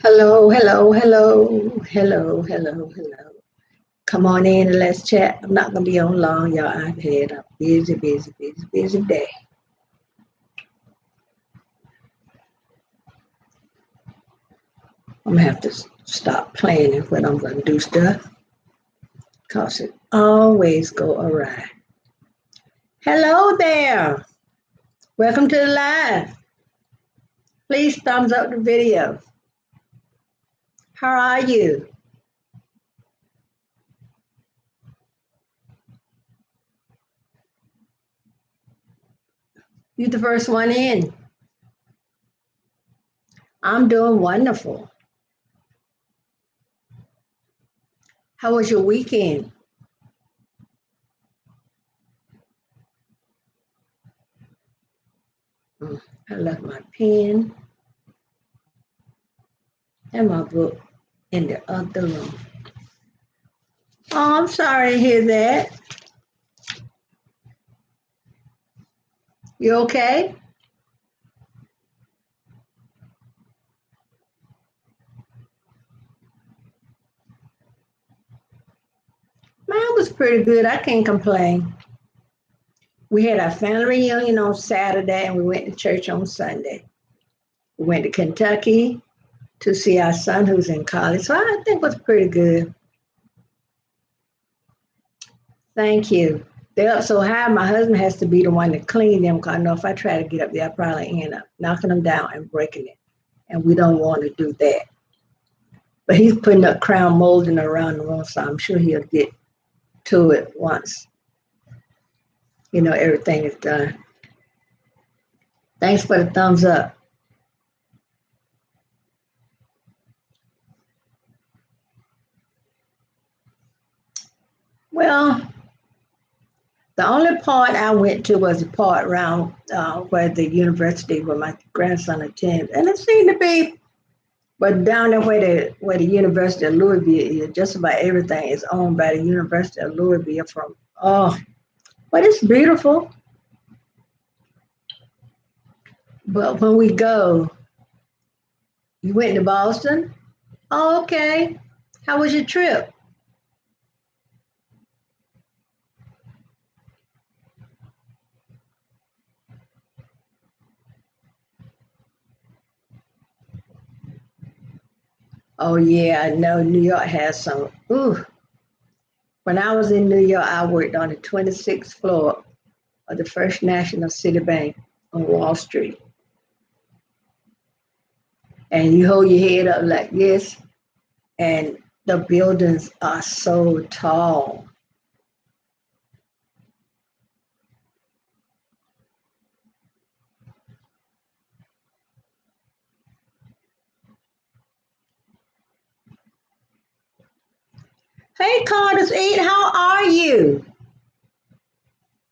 Hello, hello, hello, hello, hello, hello. Come on in and let's chat. I'm not gonna be on long, y'all. I've had a busy, busy, busy, busy day. I'm gonna have to stop planning when I'm gonna do stuff, cause it always go awry. Hello there. Welcome to the live. Please thumbs up the video. How are you? You the first one in. I'm doing wonderful. How was your weekend? I left my pen and my book in the other room. Oh, I'm sorry to hear that. You okay? Mine was pretty good. I can't complain. We had our family reunion on Saturday and we went to church on Sunday. We went to Kentucky to see our son who's in college. So I think it was pretty good. Thank you. They're up so high, my husband has to be the one to clean them because I know if I try to get up there, I probably end up knocking them down and breaking it. And we don't want to do that. But he's putting up crown molding around the room, so I'm sure he'll get to it once, everything is done. Thanks for the thumbs up. Well, the only part I went to was the part around where the university where my grandson attends, and it seemed to be. But down there where the University of Louisville is, just about everything is owned by the University of Louisville. But it's beautiful. But when we go, you went to Boston. Oh, okay. How was your trip? Oh yeah, I know New York has some. Ooh, when I was in New York, I worked on the 26th floor of the First National City Bank on Wall Street. And you hold your head up like this, and the buildings are so tall. Hey, Carter's Eat, how are you?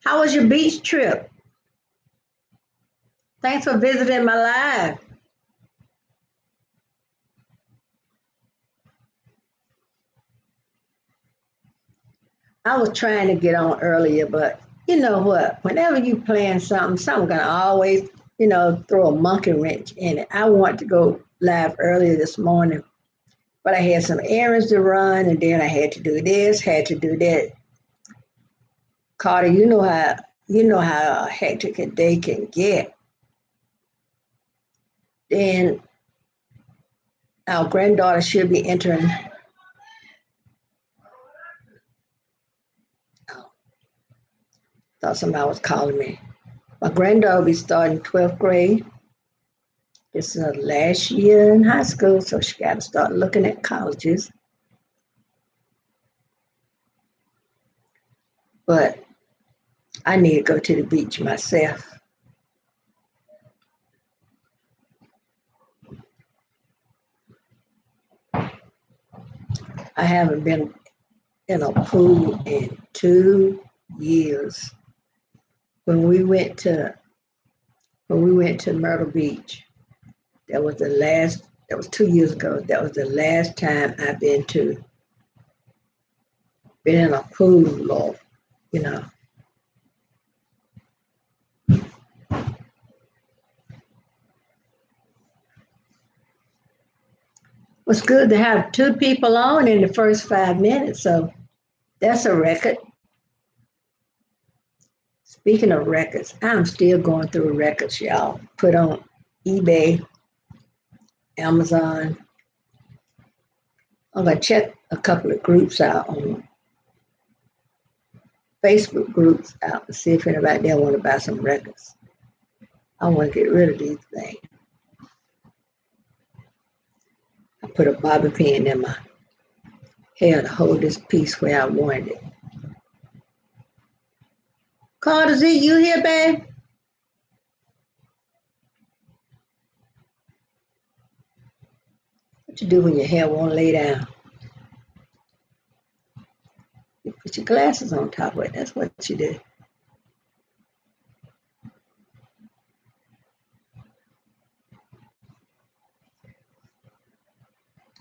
How was your beach trip? Thanks for visiting my live. I was trying to get on earlier, but you know what? Whenever you plan something, something gonna always, throw a monkey wrench in it. I want to go live earlier this morning, but I had some errands to run, and then I had to do this, had to do that. Carter, you know how hectic a day can get. Then our granddaughter should be entering. Oh, thought somebody was calling me. My granddaughter will be starting 12th grade. This is her last year in high school, so she got to start looking at colleges. But I need to go to the beach myself. I haven't been in a pool in 2 years. When we went to Myrtle Beach, that was 2 years ago. That was the last time I've been in a pool, Lord, you know. was good to have two people on in the first 5 minutes. So that's a record. Speaking of records, I'm still going through records, y'all. Put on eBay, Amazon. I'm going to check a couple of groups out on Facebook groups out to see if anybody there want to buy some records. I want to get rid of these things. I put a bobby pin in my hair to hold this piece where I wanted it. Carter Z, you here, babe? What you do when your hair won't lay down? You put your glasses on top of it. That's what you do.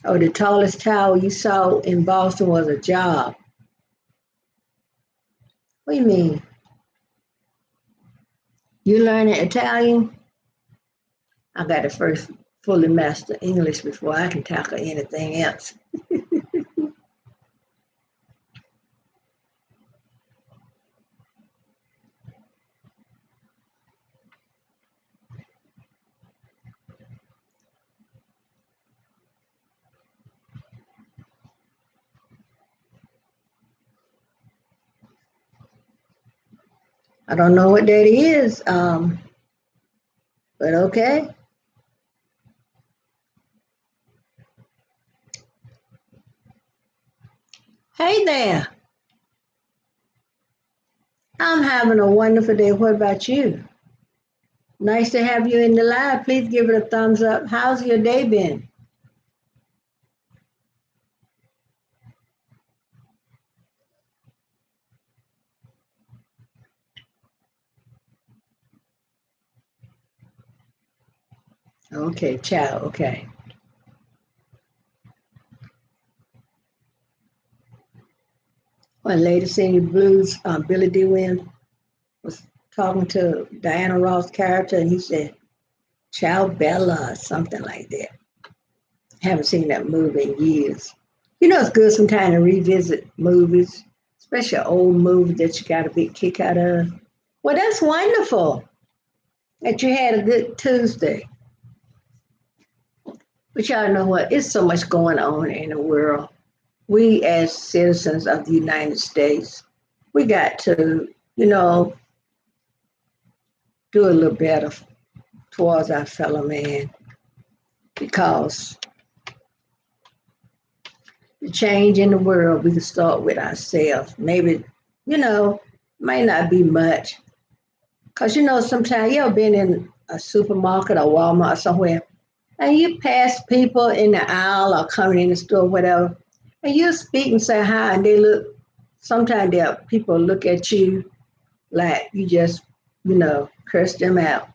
Oh, the tallest tower you saw in Boston was a job. What do you mean? You learning Italian? I got to first fully master English before I can tackle anything else. I don't know what that is, but okay. Hey there. I'm having a wonderful day. What about you? Nice to have you in the live. Please give it a thumbs up. How's your day been? Okay, ciao. Okay. One lady singing blues, Billy D. Williams, was talking to Diana Ross' character, and he said, Ciao Bella, or something like that. Haven't seen that movie in years. You know, it's good sometimes to revisit movies, especially old movies that you got a big kick out of. Well, that's wonderful that you had a good Tuesday. But y'all know what? It's so much going on in the world. We, as citizens of the United States, we got to, do a little better towards our fellow man because the change in the world, we can start with ourselves. Maybe, might not be much. Because, sometimes you ever been in a supermarket or Walmart or somewhere, and you pass people in the aisle or coming in the store, whatever, and you speak and say hi, and they look, sometimes people look at you like you just, curse them out.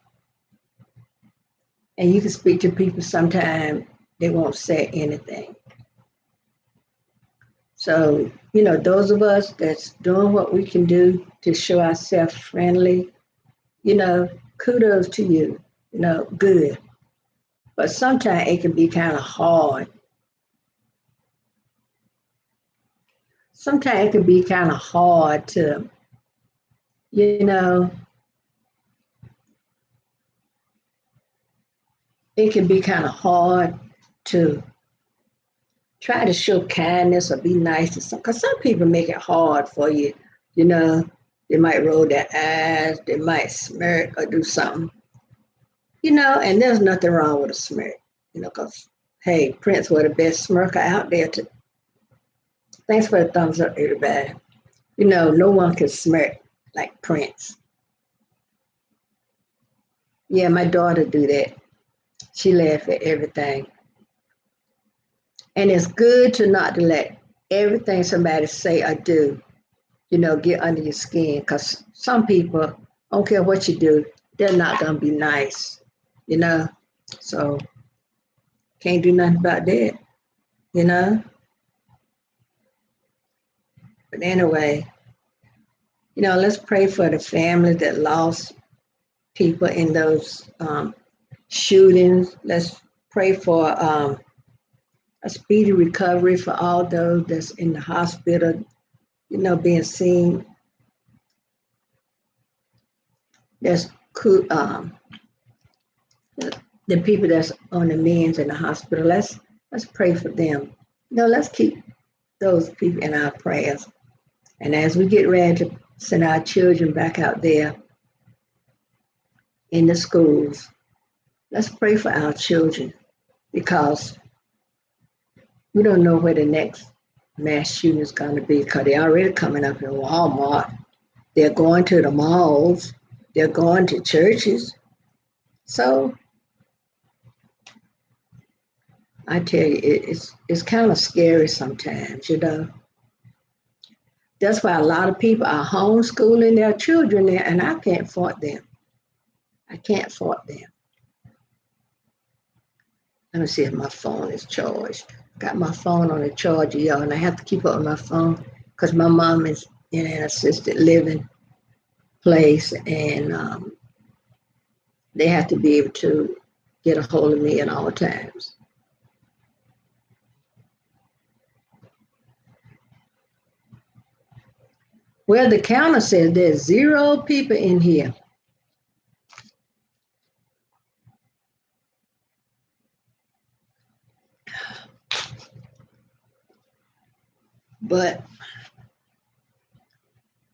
And you can speak to people sometimes, they won't say anything. So, those of us that's doing what we can do to show ourselves friendly, kudos to you, good. But sometimes it can be kind of hard. Sometimes it can be kind of hard to, you know, it can be kind of hard to try to show kindness or be nice to some, because some people make it hard for you. You know, they might roll their eyes, they might smirk or do something, and there's nothing wrong with a smirk, because, hey, Prince was the best smirker out there. Thanks for the thumbs up, everybody. No one can smirk like Prince. Yeah, my daughter do that. She laugh at everything. And it's good to not to let everything somebody say or do, get under your skin. Because some people, I don't care what you do, they're not going to be nice, So can't do nothing about that, But anyway, let's pray for the families that lost people in those shootings. Let's pray for a speedy recovery for all those that's in the hospital, being seen. That's cool. The people that's on the men's in the hospital. Let's pray for them. Let's keep those people in our prayers. And as we get ready to send our children back out there in the schools, let's pray for our children because we don't know where the next mass shooting is going to be because they're already coming up in Walmart. They're going to the malls. They're going to churches. So I tell you, it's kind of scary sometimes. That's why a lot of people are homeschooling their children there, and I can't fault them. I can't fault them. Let me see if my phone is charged. Got my phone on a charger, y'all, and I have to keep up with my phone because my mom is in an assisted living place, and they have to be able to get a hold of me at all times. Well, the counter says there's 0 people in here. But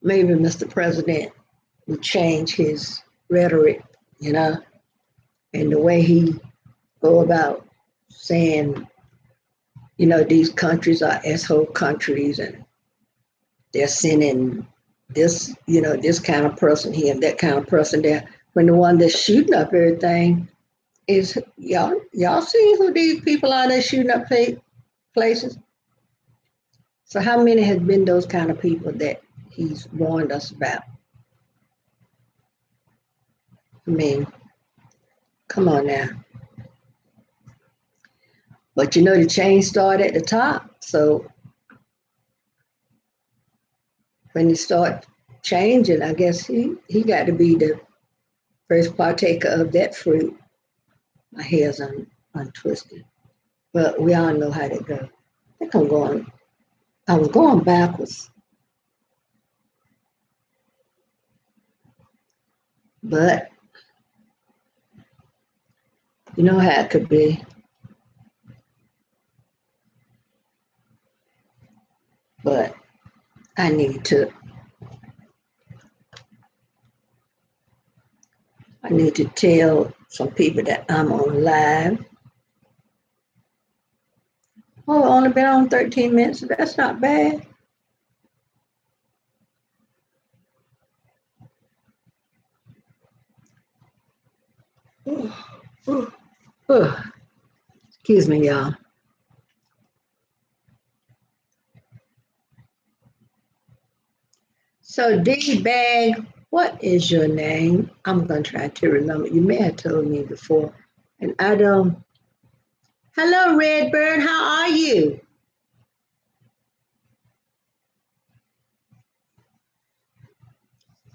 maybe Mr. President would change his rhetoric, and the way he go about saying, these countries are asshole countries and they're sending this kind of person here and that kind of person there. When the one that's shooting up everything is y'all see who these people are that shooting up places? So how many has been those kind of people that he's warned us about? I mean, come on now. But the change started at the top. So when you start changing, I guess he got to be the first partaker of that fruit. My hair's untwisted. But we all know how that goes. I think I was going backwards. But you know how it could be. But I need to tell some people that I'm on live. Oh, only been on 13 minutes. That's not bad. Excuse me, y'all. So, D-Bag, what is your name? I'm going to try to remember. You may have told me before. And I don't. Hello, Redbird. How are you?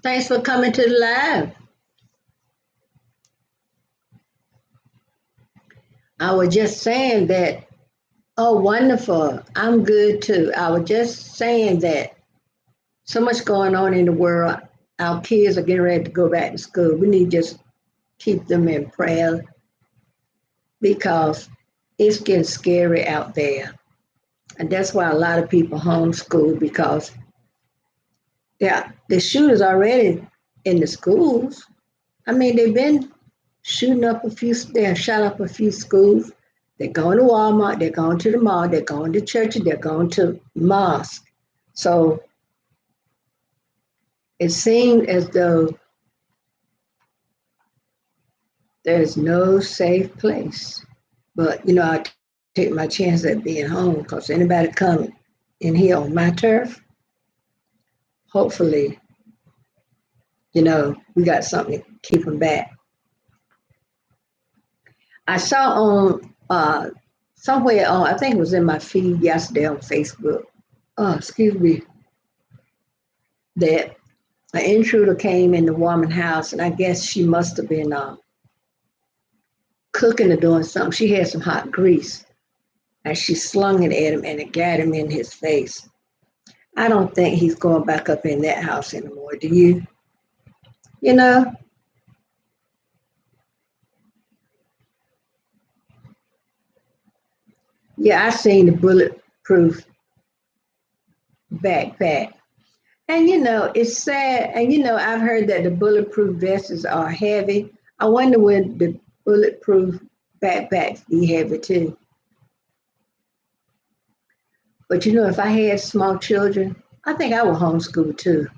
Thanks for coming to the live. I was just saying that. Oh, wonderful. I'm good too. I was just saying that so much going on in the world. Our kids are getting ready to go back to school. We need to just keep them in prayer because it's getting scary out there. And that's why a lot of people homeschool because the shooters already in the schools. I mean, they've been they have shot up a few schools. They're going to Walmart, they're going to the mall, they're going to churches, they're going to mosques. So it seemed as though there's no safe place. But, I take my chance at being home because anybody come in here on my turf, hopefully, we got something to keep them back. I saw on somewhere on, I think it was in my feed yesterday on Facebook, excuse me, that an intruder came in the woman's house, and I guess she must have been cooking or doing something. She had some hot grease. and she slung it at him and it got him in his face. I don't think he's going back up in that house anymore. Do you? You know? Yeah, I seen the bulletproof backpack. And it's sad. And I've heard that the bulletproof vests are heavy. I wonder would the bulletproof backpacks be heavy too. But if I had small children, I think I would homeschool too.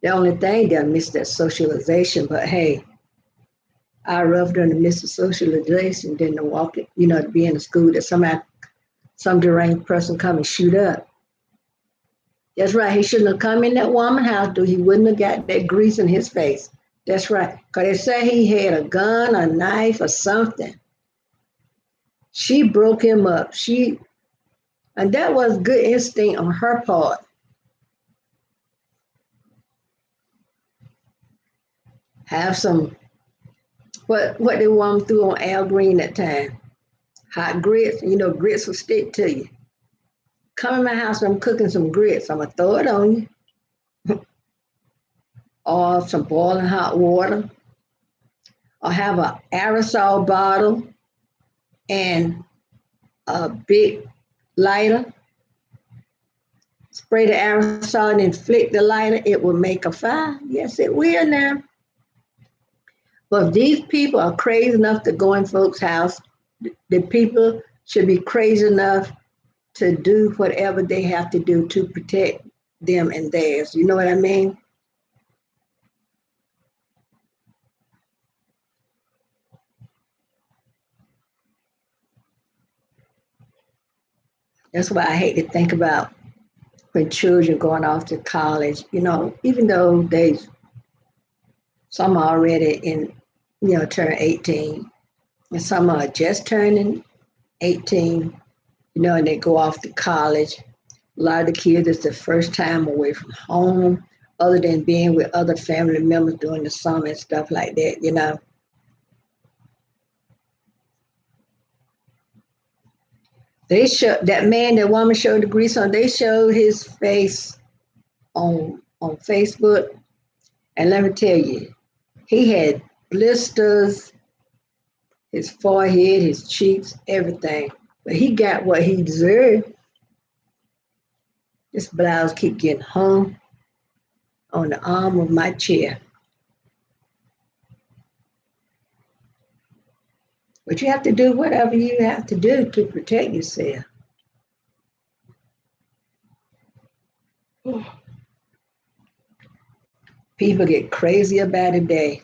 The only thing they'll miss that socialization. But hey, I'd rather than to miss the socialization than to walk it, to be in a school that some deranged person come and shoot up. That's right. He shouldn't have come in that woman's house, though. He wouldn't have got that grease in his face. That's right. Because they say he had a gun, a knife, or something. She broke him up. And that was good instinct on her part. Have some, what the woman threw on Al Green that time. Hot grits. Grits will stick to you. Come in my house when I'm cooking some grits. I'm going to throw it on you. Or some boiling hot water. Or have an aerosol bottle and a big lighter. Spray the aerosol and then flick the lighter. It will make a fire. Yes, it will now. But if these people are crazy enough to go in folks' house, the people should be crazy enough to do whatever they have to do to protect them and theirs. You know what I mean? That's why I hate to think about when children going off to college, even though some are already turn 18, and some are just turning 18, and they go off to college. A lot of the kids, it's the first time away from home, other than being with other family members during the summer and stuff like that. They show that woman showed the grease on. They showed his face on Facebook, and let me tell you, he had blisters, his forehead, his cheeks, everything. But he got what he deserved. This blouse keep getting hung on the arm of my chair. But you have to do whatever you have to do to protect yourself. People get crazy about the day.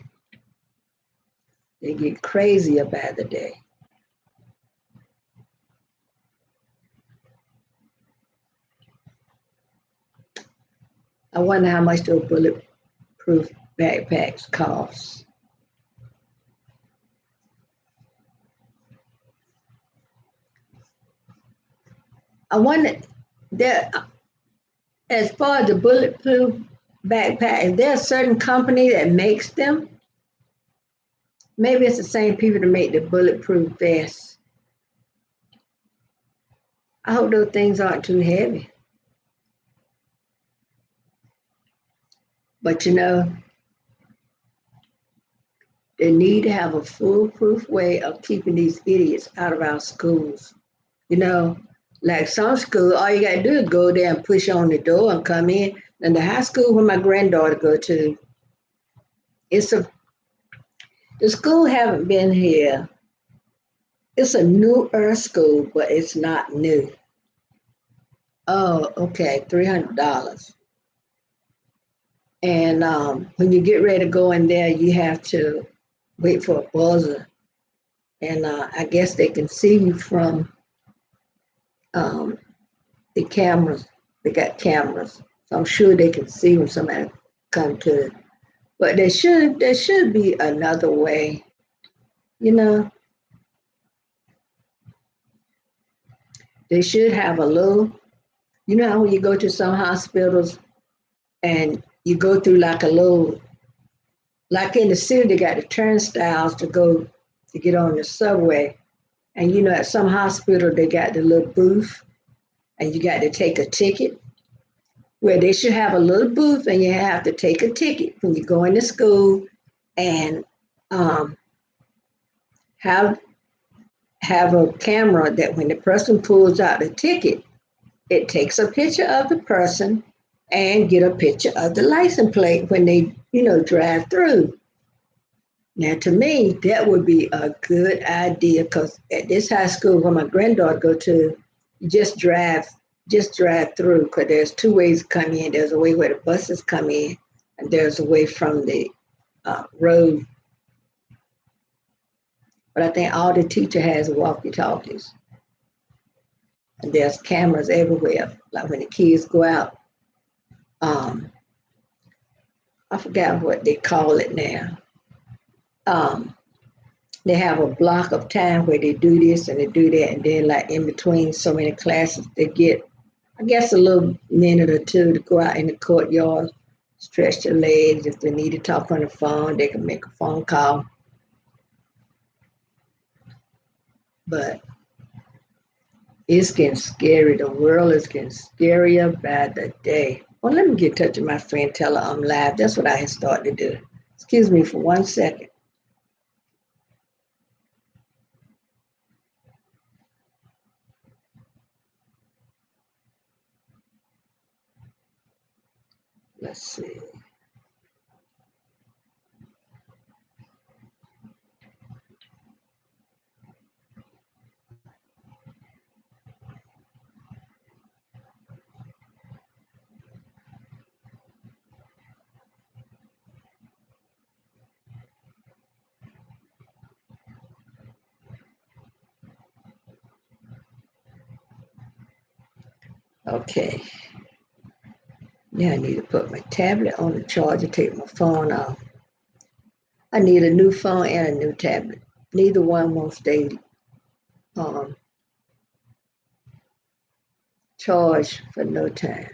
They get crazy about the day. I wonder how much those bulletproof backpacks cost. I wonder that as far as the bulletproof backpack, is there a certain company that makes them? Maybe it's the same people that make the bulletproof vests. I hope those things aren't too heavy. But they need to have a foolproof way of keeping these idiots out of our schools. You know, like some school, all you gotta do is go there and push on the door and come in. And the high school where my granddaughter go to, it's a the school haven't been here. It's a newer school, but it's not new. Oh, okay, $300. And when you get ready to go in there, you have to wait for a buzzer. And I guess they can see you from um, the cameras. They got cameras, so I'm sure they can see when somebody come to it. But there should be another way. You know, they should have a little. You know how when you go to some hospitals and you go through like a little, like in the city, they got the turnstiles to go to get on the subway. And you know, at some hospital, they got the little booth and you got to take a ticket. Where they should have a little booth and you have to take a ticket when you go into school and um, have have a camera that when the person pulls out the ticket, it takes a picture of the person and get a picture of the license plate when they, drive through. Now, to me, that would be a good idea because at this high school where my granddaughter go to, you just drive through because there's two ways to come in. There's a way where the buses come in, and there's a way from the road. But I think all the teacher has walkie-talkies, and there's cameras everywhere. Like when the kids go out, um, I forgot what they call it now. Um, they have a block of time where they do this and they do that, and then like in between so many classes, they get, I guess, a little minute or two to go out in the courtyard, stretch their legs. If they need to talk on the phone, they can make a phone call. But it's getting scary. The world is getting scarier by the day. Well, let me get in touch with my friend, tell her I'm live. That's what I had started to do. Excuse me for 1 second. Let's see. Okay. Now I need to put my tablet on the charger, take my phone off. I need a new phone and a new tablet. Neither one won't stay um, charged for no time.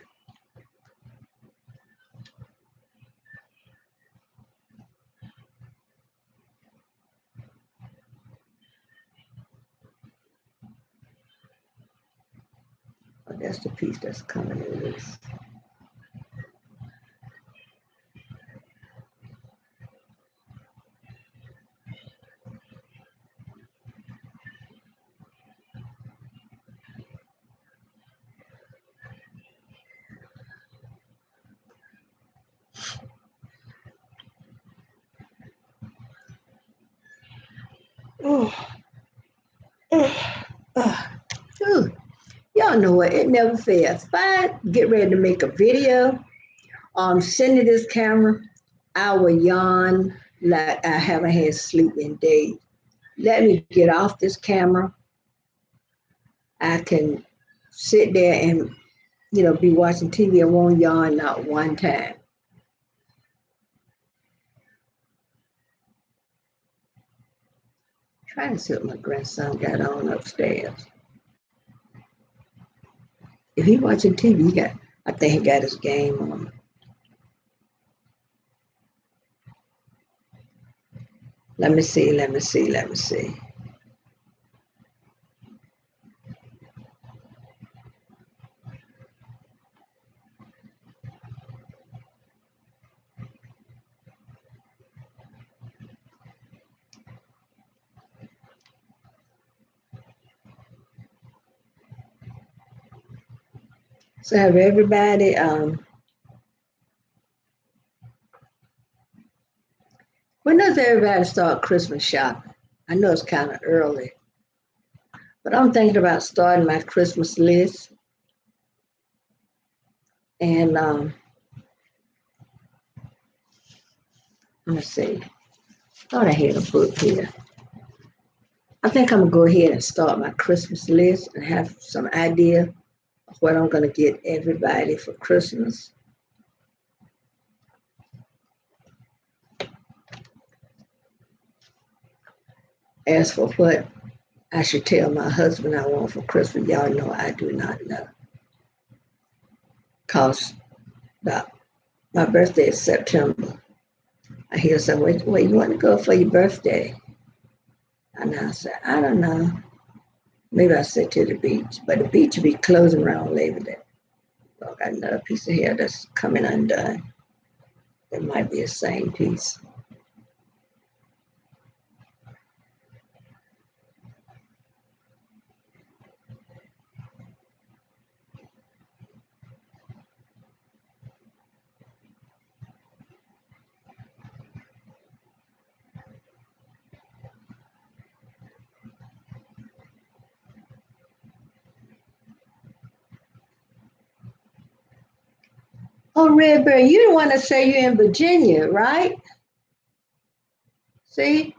Oh, that's the piece that's coming in loose. Oh, oh. Y'all know what? It never fails. If I get ready to make a video, send this camera, I will yawn like I haven't had sleep in days. Let me get off this camera. I can sit there and be watching TV and won't yawn not one time. Trying to see what my grandson got on upstairs. If he watching TV, I think he got his game on. Let me see. So have everybody, when does everybody start Christmas shopping? I know it's kind of early, but I'm thinking about starting my Christmas list. And let's see. Thought I had a book here. I think I'm gonna go ahead and start my Christmas list and have some idea of what I'm gonna get everybody for Christmas. As for what I should tell my husband I want for Christmas, y'all know I do not know. Cause my birthday is September. I hear some, where you want to go for your birthday? And I said, I don't know. Maybe I said to the beach, but the beach will be closing around Labor Day. So I got another piece of hair that's coming undone. It might be the same piece. Oh, Redbird, you the one that say you're in Virginia, right? See?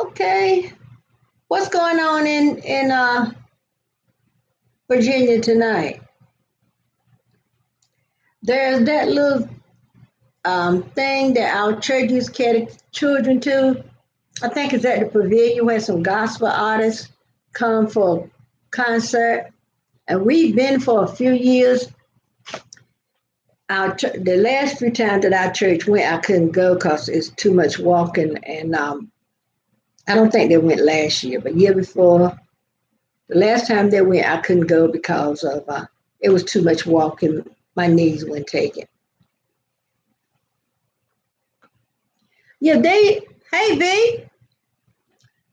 Okay. What's going on in Virginia tonight? There's that little thing that our church used to carry children to. I think it's at the pavilion where some gospel artists come for a concert. And we've been for a few years. The last few times that our church went, I couldn't go because it's too much walking. And I don't think they went last year, but year before, the last time they went, I couldn't go because of it was too much walking. My knees wouldn't take it. Yeah, hey V,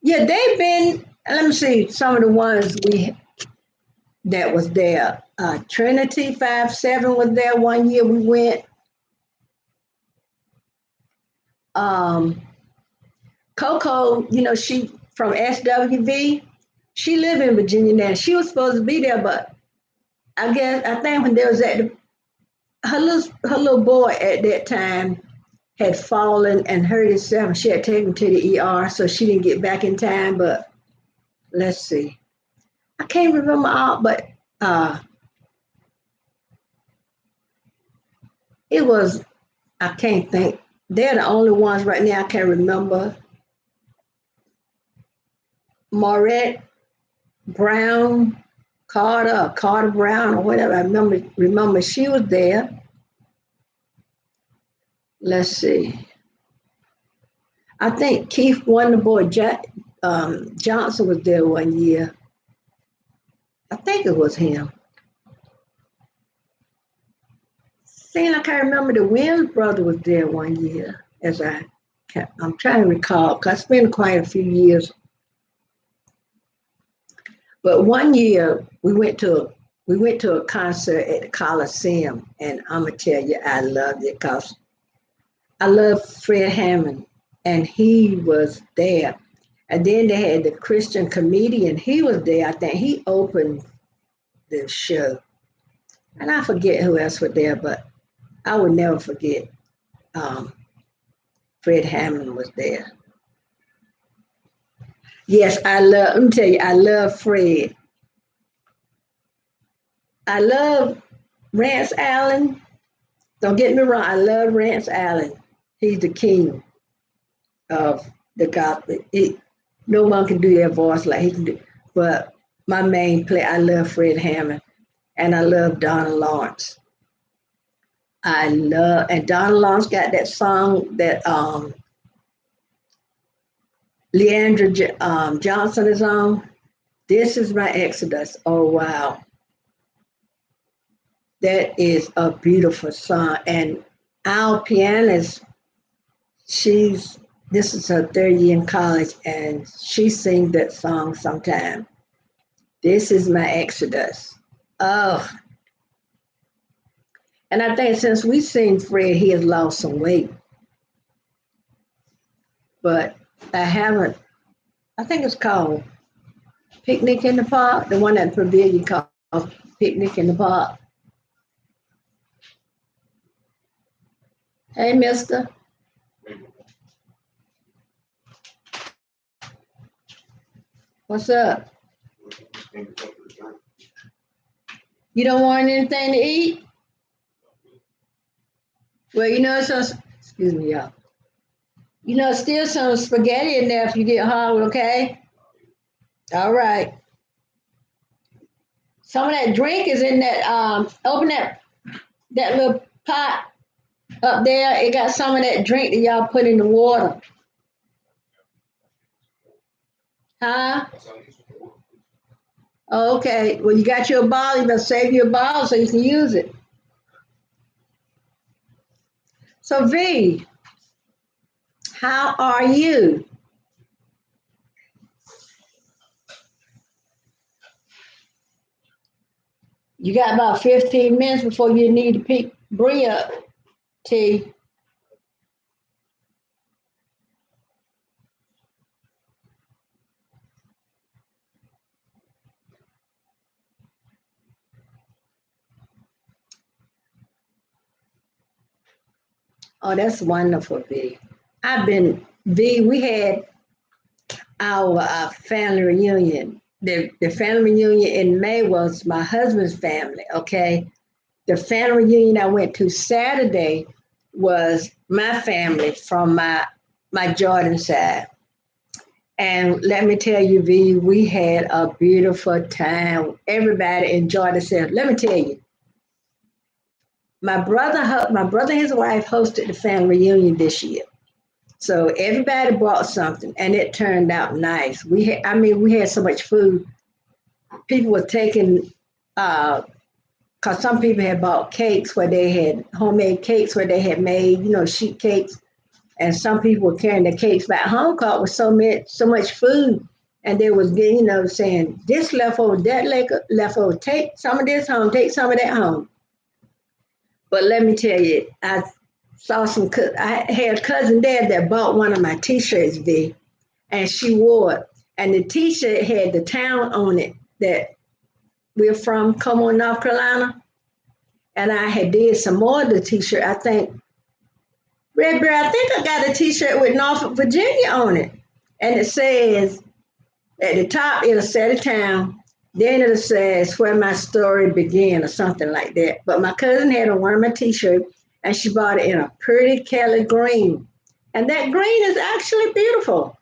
yeah, they've been. Let me see some of the ones we that was there. Trinity 5-7 was there one year. We went. Um, Coco, she from SWV. She lived in Virginia now. She was supposed to be there, but I think when there was her little boy at that time had fallen and hurt himself. She had taken him to the ER, so she didn't get back in time. But let's see, I can't remember all, but uh, it was. I can't think. They're the only ones right now I can remember. Maurette Brown, Carter Brown, or whatever. I remember she was there. Let's see. I think Keith Wonderboy Johnson was there one year. I think it was him. Seems like I remember the Williams brother was there one year. I'm trying to recall because it's been quite a few years. But one year we went to a concert at the Coliseum, and I'm gonna tell you I loved it because I love Fred Hammond, and he was there. And then they had the Christian comedian. He was there. I think he opened the show, and I forget who else was there, but I would never forget. Um, Fred Hammond was there. Yes, I love. Let me tell you, I love Fred. I love Rance Allen. Don't get me wrong. I love Rance Allen. He's the king of the gospel. No one can do that voice like he can do. But my main play, I love Fred Hammond, and I love Donna Lawrence. And Donna Lawrence got that song that Leandra Johnson is on. This is my Exodus. Oh wow, that is a beautiful song. And our pianist, she's this is her third year in college, and she sings that song sometime. This is my Exodus. Oh, and I think since we seen Fred, he has lost some weight, but I haven't. I think it's called Picnic in the Park, the one at Pavilion called Picnic in the Park. Hey, mister, what's up? You don't want anything to eat? Well, excuse me, y'all. Still some spaghetti in there if you get hungry, okay? All right. Some of that drink is in that open that little pot up there. It got some of that drink that y'all put in the water. Huh? Oh, okay. Well, you got your bottle. You better save your bottle so you can use it. So V, how are you? You got about 15 minutes before you need to pick Bree up, T. Oh, that's wonderful, V. I've been, V, we had our family reunion. The family reunion in May was my husband's family, okay? The family reunion I went to Saturday was my family from my Jordan side. And let me tell you, V, we had a beautiful time. Everybody enjoyed themselves. Let me tell you, my brother and his wife hosted the family reunion this year. So everybody brought something, and it turned out nice. We had so much food. People were taking, cause some people had bought cakes where they had homemade cakes where they had made, sheet cakes, and some people were carrying the cakes back home cause with so much food, and they was getting, saying this leftover, that leftover, take some of this home, take some of that home. But let me tell you, I had a cousin there that bought one of my T-shirts, V, and she wore it. And the T-shirt had the town on it that we're from, Como, North Carolina. And I had did some more of the T-shirt. I think, Red Bear, I think I got a T-shirt with Norfolk, Virginia on it. And it says, at the top, it'll say the town. Then it'll say where my story began or something like that. But my cousin had on one of my T-shirts, and she bought it in a pretty Kelly green. And that green is actually beautiful.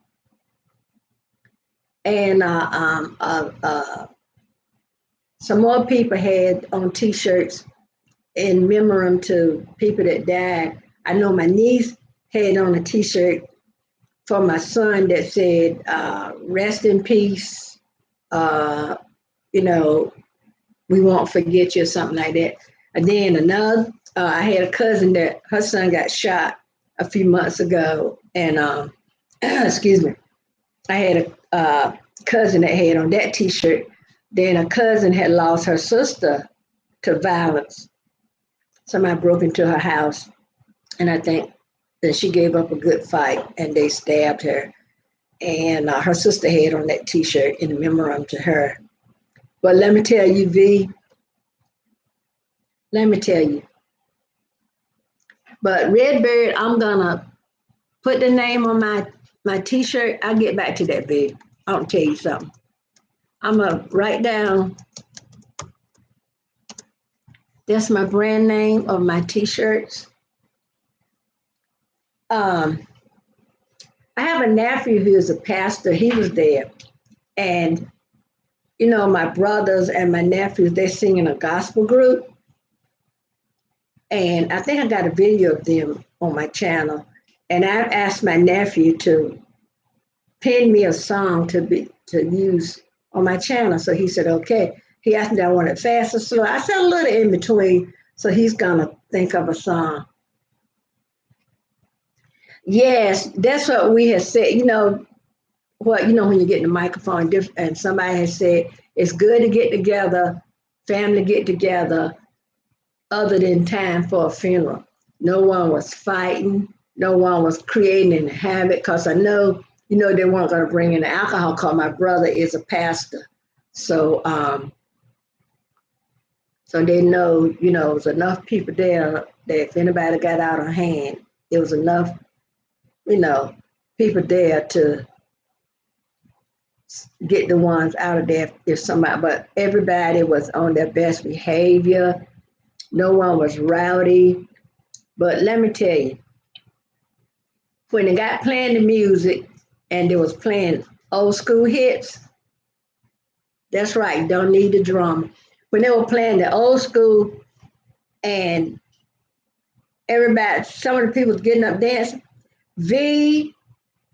And some more people had on T-shirts in memoriam to people that died. I know my niece had on a T-shirt for my son that said, rest in peace, uh, you know, we won't forget you or something like that. And then I had a cousin that her son got shot a few months ago. And excuse me, I had a cousin that had on that T-shirt. Then a cousin had lost her sister to violence. Somebody broke into her house, and I think that she gave up a good fight, and they stabbed her. And her sister had on that T-shirt in memoriam to her. But let me tell you, V, let me tell you. But Redbird, I'm gonna put the name on my T-shirt. I'll get back to that, V. I'll tell you something. I'm gonna write down. That's my brand name of my T-shirts. Um, I have a nephew who is a pastor. He was there, and my brothers and my nephews, they sing in a gospel group, and I think I got a video of them on my channel. And I've asked my nephew to pin me a song to use on my channel. So he said, okay. He asked me, do I want it fast or slow? I said a little in between. So he's gonna think of a song. Yes, that's what we have said. When you get in the microphone and somebody has said it's good to get together, family get together, other than time for a funeral. No one was fighting. No one was creating any havoc because I know, they weren't going to bring in alcohol because my brother is a pastor. So, so they know, there was enough people there that if anybody got out of hand, there was enough, people there to get the ones out of there if somebody, but everybody was on their best behavior. No one was rowdy. But let me tell you, when they got playing the music and they was playing old school hits, that's right, don't need the drama. when they were playing the old school and everybody, some of the people was getting up dancing. V,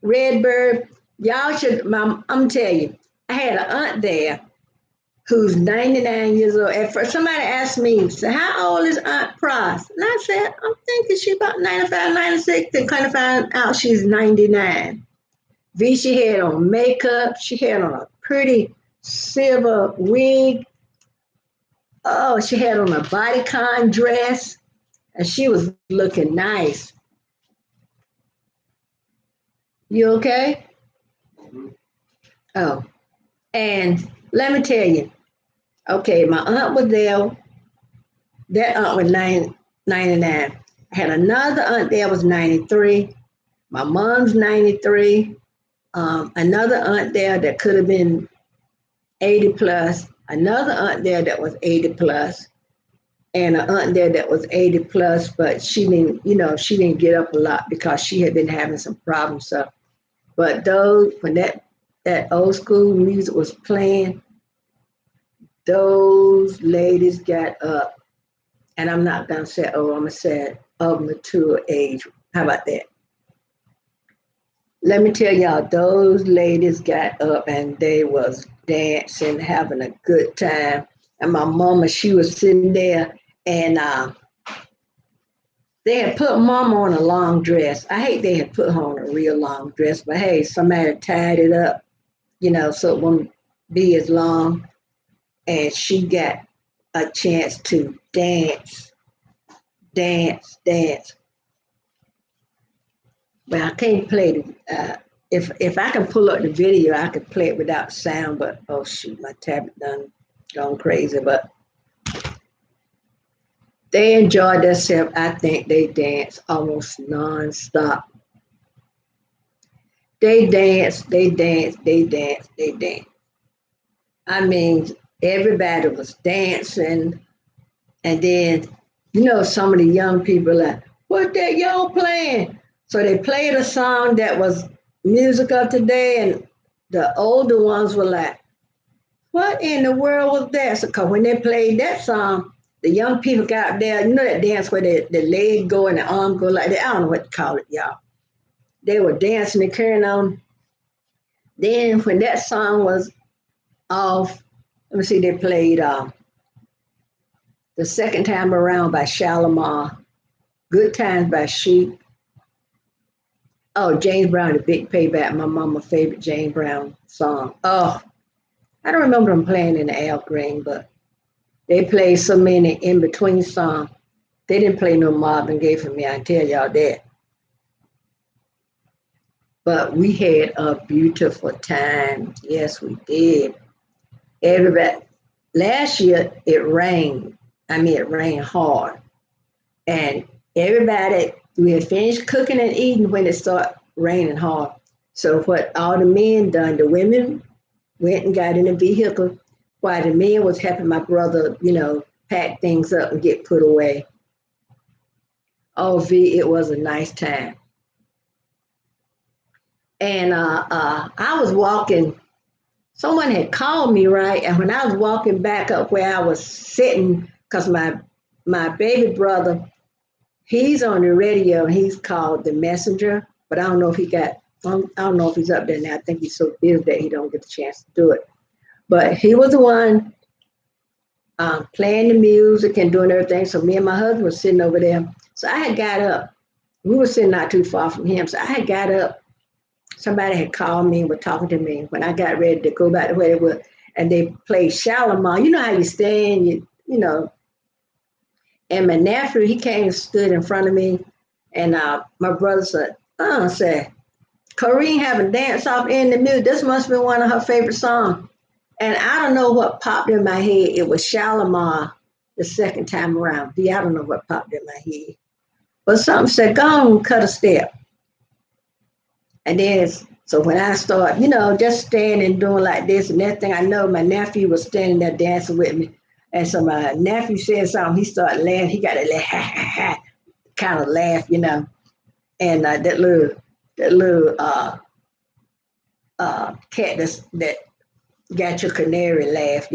Redbird, y'all should, I'm telling you, I had an aunt there who's 99 years old. At first, somebody asked me, so how old is Aunt Price? And I said, I'm thinking she about 95, 96. Then kind of find out she's 99. V, she had on makeup. She had on a pretty silver wig. Oh, she had on a bodycon dress. And she was looking nice. You okay? Oh, and let me tell you, okay, my aunt was there. That aunt was 99. I had another aunt there was 93. My mom's 93. Another aunt there that could have been 80 plus. Another aunt there that was 80 plus. And an aunt there that was 80 plus, but she didn't get up a lot because she had been having some problems. So, but those, when that old school music was playing, those ladies got up. And I'm not gonna say, oh, I'm gonna say of mature age. How about that? Let me tell y'all, those ladies got up and they was dancing, having a good time. And my mama, she was sitting there, and they had put mama on a long dress. I hate they had put her on a real long dress, but hey, somebody tied it up, so it wouldn't be as long. And she got a chance to dance, dance, dance. But I can't play it. If I can pull up the video, I could play it without sound. But oh shoot, my tablet done gone crazy. But they enjoyed themselves. I think they danced almost nonstop. They danced, they danced, they danced, they danced. I mean, everybody was dancing, and then some of the young people like, what that y'all playing? So they played a song that was music of today, and the older ones were like, what in the world was that? So, cause when they played that song, the young people got there, that dance where the leg go and the arm go like that. I don't know what to call it, y'all. They were dancing and carrying on. Then when that song was off, let me see, they played the second time around by Shalimar, Good Times by Sheep. Oh, James Brown, The Big Payback, my mama's favorite James Brown song. Oh, I don't remember them playing in the Al Green, but they played so many in between songs. They didn't play no Marvin Gaye for me, I tell y'all that. But we had a beautiful time. Yes, we did. Everybody, last year it rained. I mean, it rained hard. And everybody, we had finished cooking and eating when it started raining hard. So what all the men done, the women went and got in a vehicle while the men was helping my brother, pack things up and get put away. Oh, V, it was a nice time. And I was walking, someone had called me, right? And when I was walking back up where I was sitting, because my baby brother, he's on the radio, and he's called the messenger, but I don't know if I don't know if he's up there now. I think he's so busy that he don't get the chance to do it. But he was the one playing the music and doing everything. So me and my husband were sitting over there. So I had got up. We were sitting not too far from him. So I had got up. Somebody had called me and were talking to me when I got ready to go back to where they were. And they played Shalimar. You know how you stand, and my nephew, he came and stood in front of me. And my brother said, Corrine having dance off in the music. This must be one of her favorite songs. And I don't know what popped in my head. It was Shalimar the second time around. I don't know what popped in my head. But something said, go on, cut a step. And then, so when I start, just standing doing like this and that thing, I know my nephew was standing there dancing with me. And so my nephew said something, he started laughing. He got a laugh, ha, ha, ha, kind of laugh, And that little cat that got your canary laugh,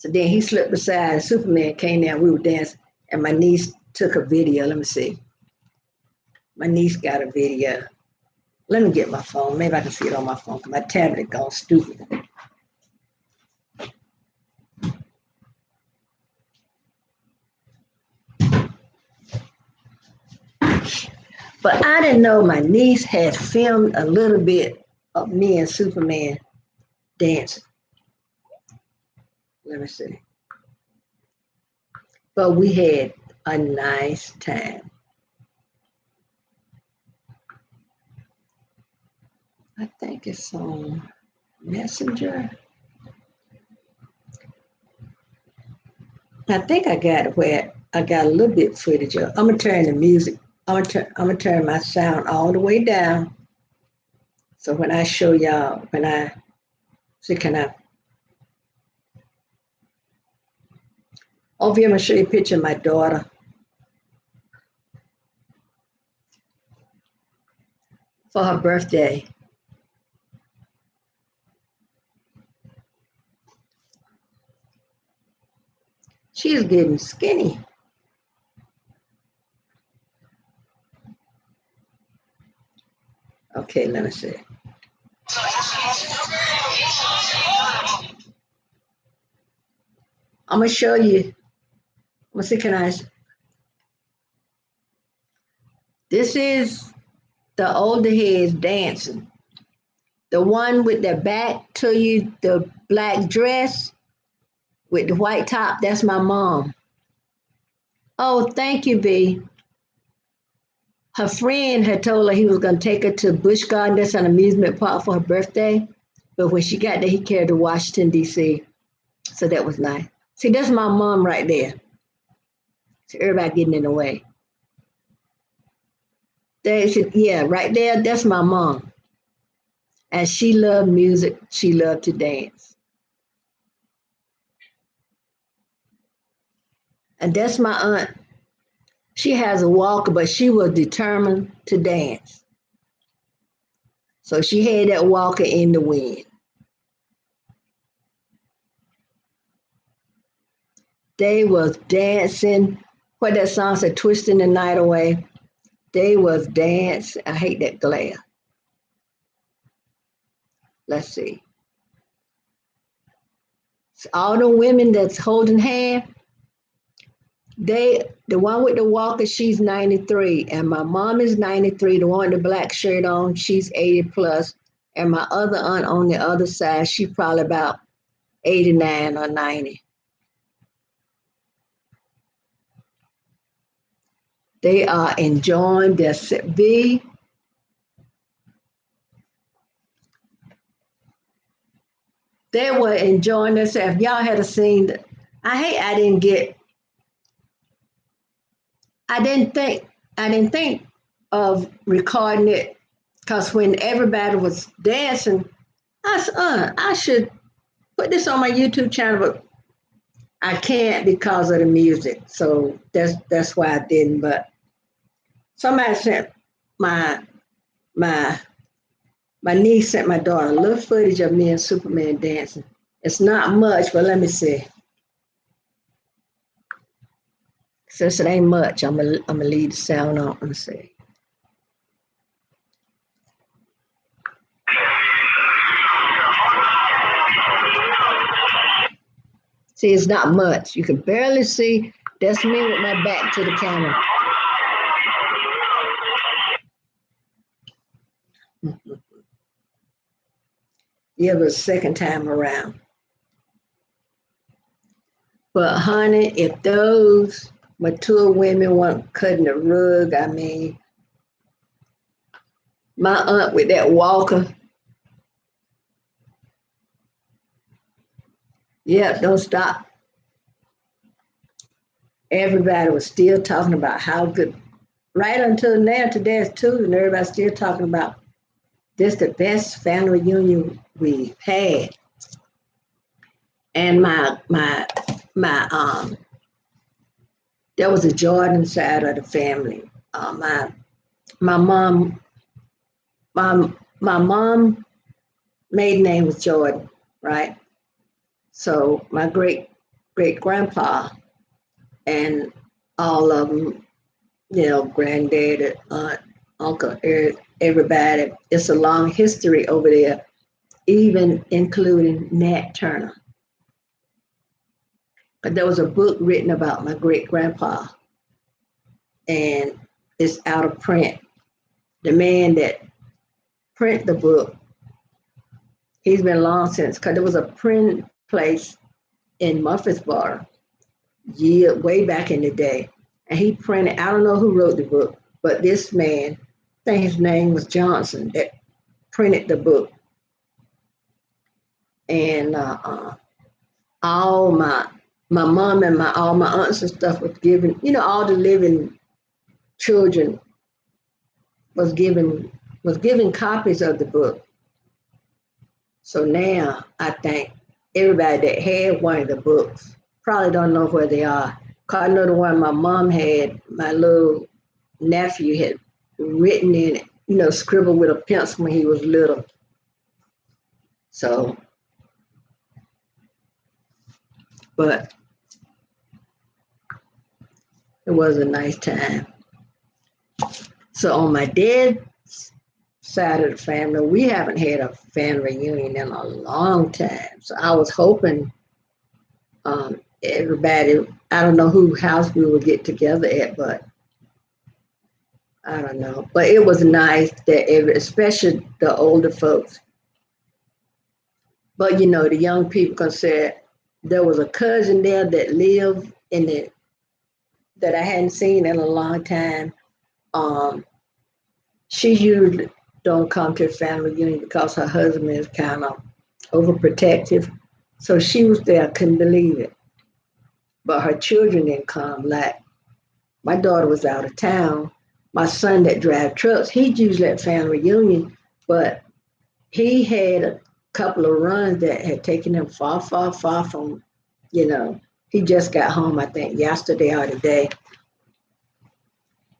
So then he slipped beside, and Superman came down, we were dancing, and my niece took a video. Let me see. My niece got a video. Let me get my phone. Maybe I can see it on my phone. My tablet gone stupid. But I didn't know my niece had filmed a little bit of me and Superman dancing. Let me see. But we had a nice time. I think it's on Messenger. I think I got it where I got a little bit footage of. I'm gonna turn the music. I'm gonna turn my sound all the way down. So when I show y'all, when I see, can I? Over here, I'm gonna show you a picture of my daughter for her birthday. She's getting skinny. Okay, let me see. I'm gonna show you. I'm gonna see, can I? This is the older heads dancing. The one with the back to you, the black dress with the white top, that's my mom. Oh, thank you, B. Her friend had told her he was going to take her to Busch Garden, that's an amusement park for her birthday. But when she got there, he carried her to Washington, D.C. So that was nice. See, that's my mom right there. So everybody getting in the way. Yeah, right there, that's my mom. And she loved music. She loved to dance. And that's my aunt. She has a walker, but she was determined to dance. So she had that walker in the wind. They was dancing. What that song said, twisting the night away. They was dancing. I hate that glare. Let's see. So all the women that's holding hand, the one with the walker, she's 93. And my mom is 93. The one with the black shirt on, she's 80 plus. And my other aunt on the other side, she probably about 89 or 90. They are enjoying their V. They were enjoying themselves. Y'all had seen the, I didn't get, I didn't think of recording it because when everybody was dancing, I said, I should put this on my YouTube channel, but I can't because of the music. So that's why I didn't. But somebody sent my my my niece sent my daughter a little footage of me and Superman dancing. It's not much, but let me see. Since it ain't much, I'm gonna leave the sound on and see. See, it's not much. You can barely see. That's me with my back to the camera. Yeah, the second time around. But honey, if those mature women weren't cutting the rug, I mean, my aunt with that walker, yeah, don't stop. Everybody was still talking about how good, right until now, today's Tuesday, and everybody's still talking about this the best family reunion we've had. And my there was a Jordan side of the family. My mom, my mom maiden name was Jordan, right? So my great great grandpa, and all of them, granddad, aunt, uncle, everybody. It's a long history over there, even including Nat Turner. But there was a book written about my great grandpa, and it's out of print. The man that print the book, he's been long since, because there was a print place in Murfreesboro way back in the day, and he printed. I don't know who wrote the book, but this man, I think his name was Johnson, that printed the book, and all my mom and all my aunts and stuff was given. All the living children was given copies of the book. So now I think everybody that had one of the books probably don't know where they are. Cause I know the one my mom had, my little nephew had written in it, scribbled with a pencil when he was little. So, but it was a nice time. So on my dad's side of the family, we haven't had a family reunion in a long time. So I was hoping everybody, I don't know whose house we would get together at, but I don't know. But it was nice that especially the older folks. But the young people can say there was a cousin there that lived in the that I hadn't seen in a long time. Um, she usually don't come to a family reunion because her husband is kind of overprotective. So she was there, I couldn't believe it. But her children didn't come. Like my daughter was out of town. My son that drive trucks, he's usually at family reunion, but he had a couple of runs that had taken him far, far, far from, he just got home, I think, yesterday or today.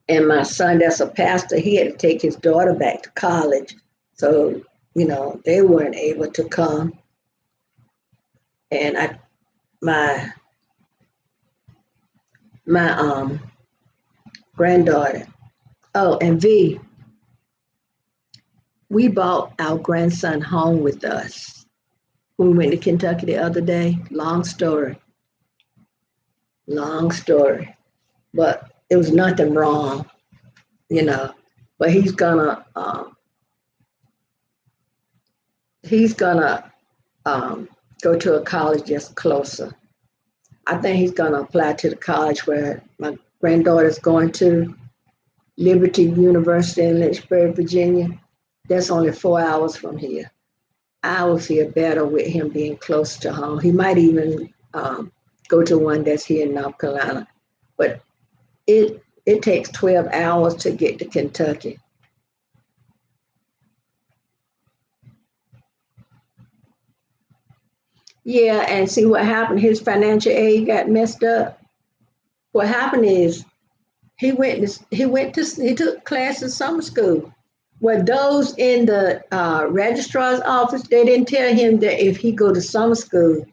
And my son, that's a pastor, he had to take his daughter back to college. So, they weren't able to come. And my granddaughter, oh, and V, we brought our grandson home with us when we went to Kentucky the other day. Long story. Long story. But it was nothing wrong, But he's gonna go to a college just closer. I think he's gonna apply to the college where my granddaughter's going to, Liberty University in Lynchburg, Virginia. That's only 4 hours from here. I would feel better with him being close to home. He might even go to one that's here in North Carolina, but it takes 12 hours to get to Kentucky. Yeah, and see what happened. His financial aid got messed up. What happened is he took classes summer school. Well, those in the registrar's office, they didn't tell him that if he go to summer school,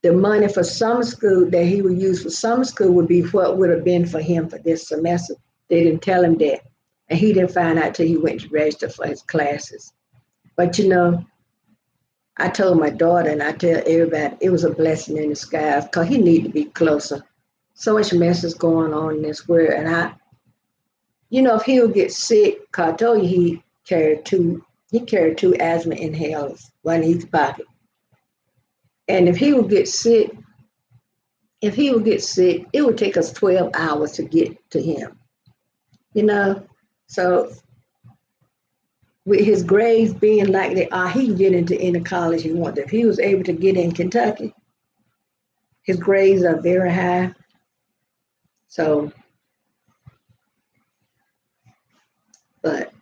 the money for summer school that he would use for summer school would be what would have been for him for this semester. They didn't tell him that. And he didn't find out till he went to register for his classes. But I told my daughter and I tell everybody it was a blessing in disguise because he needed to be closer. So much mess is going on in this world. And if he would get sick, cause I told you he carried two asthma inhalers, one in each pocket. And if he would get sick, it would take us 12 hours to get to him. So with his grades being like they are, he can get into any college he wants. If he was able to get in Kentucky, his grades are very high. So, but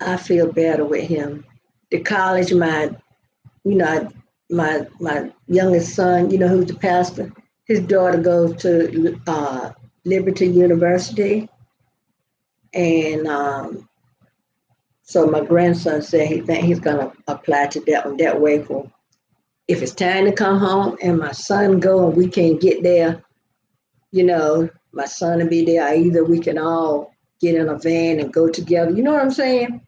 I feel better with him. The college, my youngest son, who's the pastor, his daughter goes to Liberty University, and so my grandson said he think he's gonna apply to that one that way for if it's time to come home and my son go and we can't get there, my son will be there. Either we can all get in a van and go together. You know what I'm saying?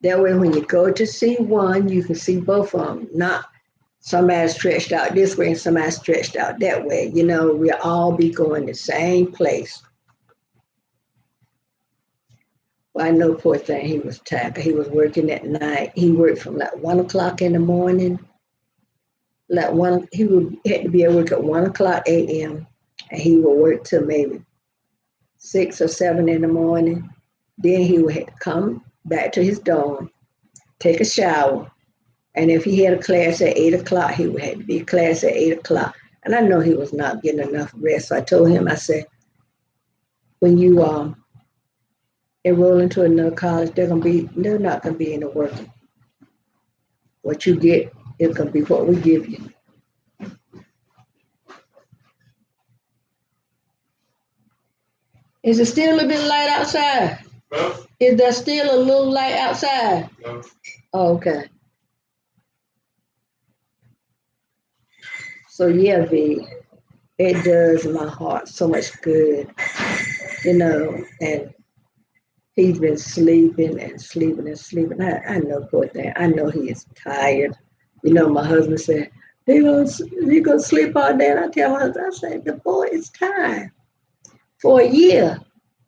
That way, when you go to see one, you can see both of them. Not somebody stretched out this way and somebody stretched out that way. We'll all be going the same place. Well, I know, poor thing, he was tired. He was working at night. He worked from like 1 o'clock in the morning. He had to be at work at 1 o'clock a.m. and he would work till maybe 6 or 7 in the morning. Then he would have to come back to his dorm, take a shower, and if he had a class at 8 o'clock, he would have to be a class at 8 o'clock. And I know he was not getting enough rest. So I told him, I said, when you enroll into another college, they're not gonna be in the working. What you get is gonna be what we give you. Is it still a little bit light outside? No. Is there still a little light outside? No. Oh, okay. So yeah, V, it does my heart so much good, and he's been sleeping and sleeping and sleeping. I know, poor thing. I know he is tired. My husband said, he gonna sleep all day. And I tell my husband, I said, the boy is tired. For a year,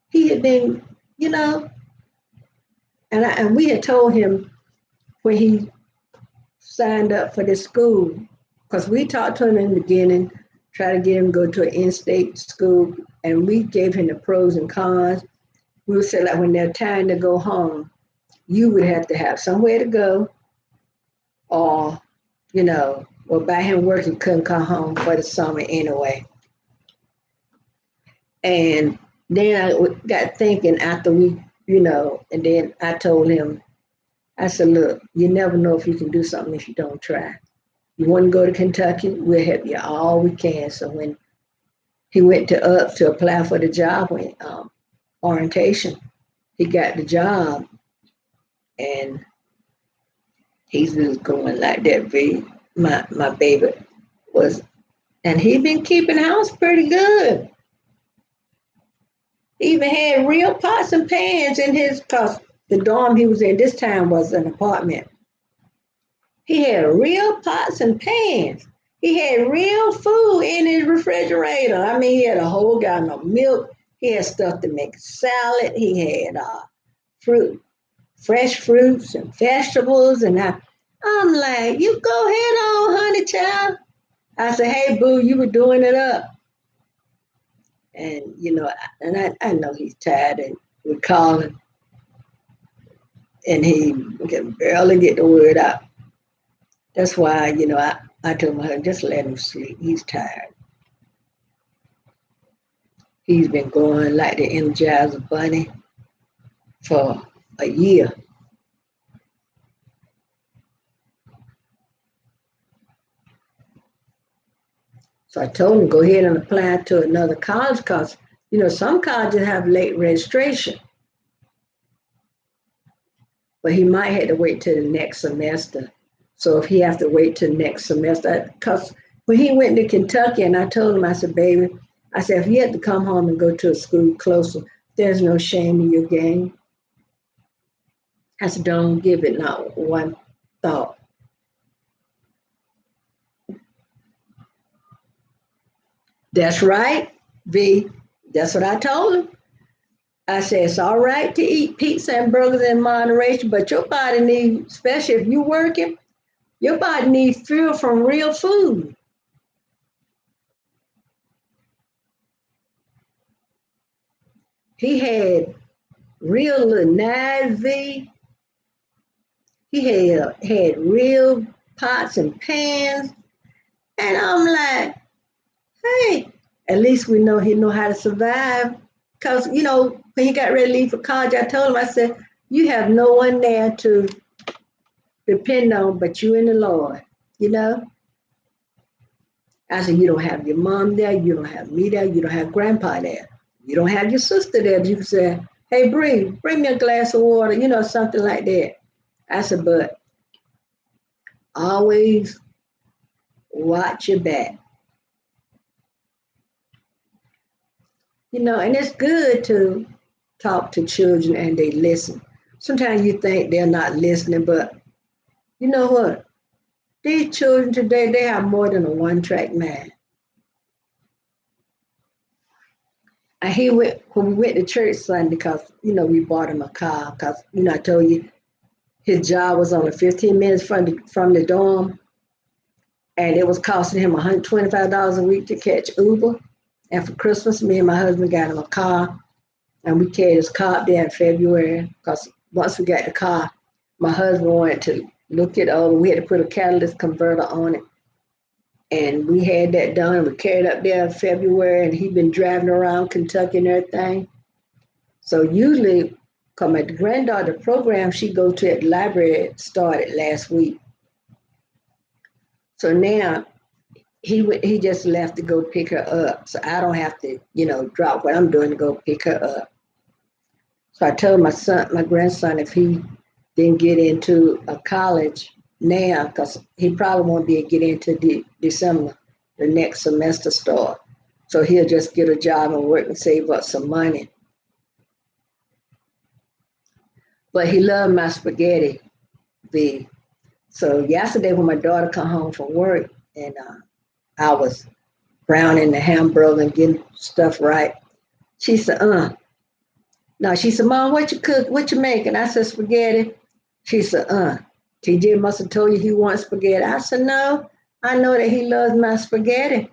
he had been, and we had told him when he signed up for this school, because we talked to him in the beginning, try to get him to go to an in-state school, and we gave him the pros and cons. We would say, like, when there's time to go home, you would have to have somewhere to go, or, well, by him working, couldn't come home for the summer anyway. And then I got thinking after and then I told him, I said, look, you never know if you can do something if you don't try. You want to go to Kentucky, we'll help you all we can. So when he went to apply for the job, when orientation, he got the job, and he's just going like that. My baby was, and he been keeping house pretty good. He even had real pots and pans in cause the dorm he was in this time was an apartment. He had real pots and pans. He had real food in his refrigerator. I mean, he had a whole gallon of milk. He had stuff to make salad. He had fresh fruits and vegetables. And I'm like, you go ahead on, honey child. I said, hey, boo, you were doing it up. And, I know he's tired, and we call him, and he can barely get the word out. That's why, I told my husband, just let him sleep. He's tired. He's been going like the Energizer Bunny for a year. So I told him, go ahead and apply to another college because, some colleges have late registration. But he might have to wait till the next semester. So if he has to wait till next semester, because when he went to Kentucky, and I told him, I said, baby, I said, if you had to come home and go to a school closer, there's no shame in your game. I said, don't give it not one thought. That's right, V. That's what I told him. I said, it's all right to eat pizza and burgers in moderation, but your body needs, especially if you're working, your body needs fuel from real food. He had real knives, V. He had real pots and pans. And I'm like, hey, at least we know he know how to survive. Because, when he got ready to leave for college, I told him, I said, you have no one there to depend on but you and the Lord, I said, you don't have your mom there, you don't have me there, you don't have grandpa there. You don't have your sister there. You can say, hey, bring me a glass of water, something like that. I said, but Always watch your back. And it's good to talk to children and they listen. Sometimes you think they're not listening, but you know what? These children today, they have more than a one-track mind. And he went when we went to church Sunday because we bought him a car because I told you his job was only 15 minutes from the dorm, and it was costing him $125 a week to catch Uber. And for Christmas, me and my husband got him a car, and we carried his car up there in February because once we got the car, my husband wanted to look it over. We had to put a catalyst converter on it, and we had that done. We carried up there in February, and he'd been driving around Kentucky and everything. So usually, because my granddaughter program she go to at the library started last week. So now he just left to go pick her up. So I don't have to, drop what I'm doing to go pick her up. So I told my grandson, if he didn't get into a college now, because he probably won't be able to get into December, the next semester start. So he'll just get a job and work and save up some money. But he loved my spaghetti, V. So yesterday when my daughter come home from work and I was browning the hamburger and getting stuff right, she said, No, she said, Mom, what you cook? What you making? I said, spaghetti. She said, TJ must have told you he wants spaghetti. I said, no, I know that he loves my spaghetti.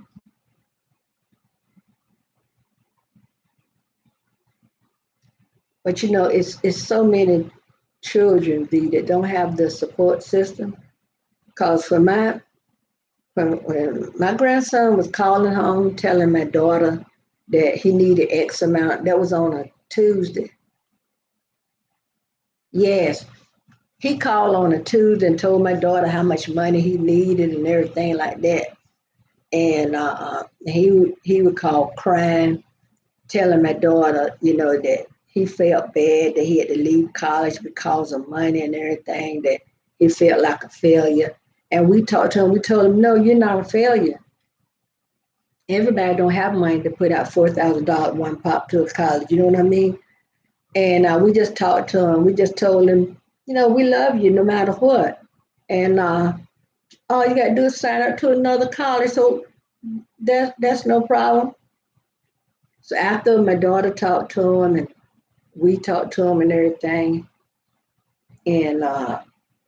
But it's so many children, V, that don't have the support system. Because when my grandson was calling home telling my daughter that he needed X amount, that was on a Tuesday. Yes, he called on a Tuesday and told my daughter how much money he needed and everything like that. And he would call crying, telling my daughter, that he felt bad that he had to leave college because of money and everything, that he felt like a failure. And we talked to him, we told him, no, you're not a failure. Everybody don't have money to put out $4,000 one pop to a college, you know what I mean? And we just talked to him. We just told him, we love you no matter what. And all you got to do is sign up to another college. So that's no problem. So after my daughter talked to him and we talked to him and everything, and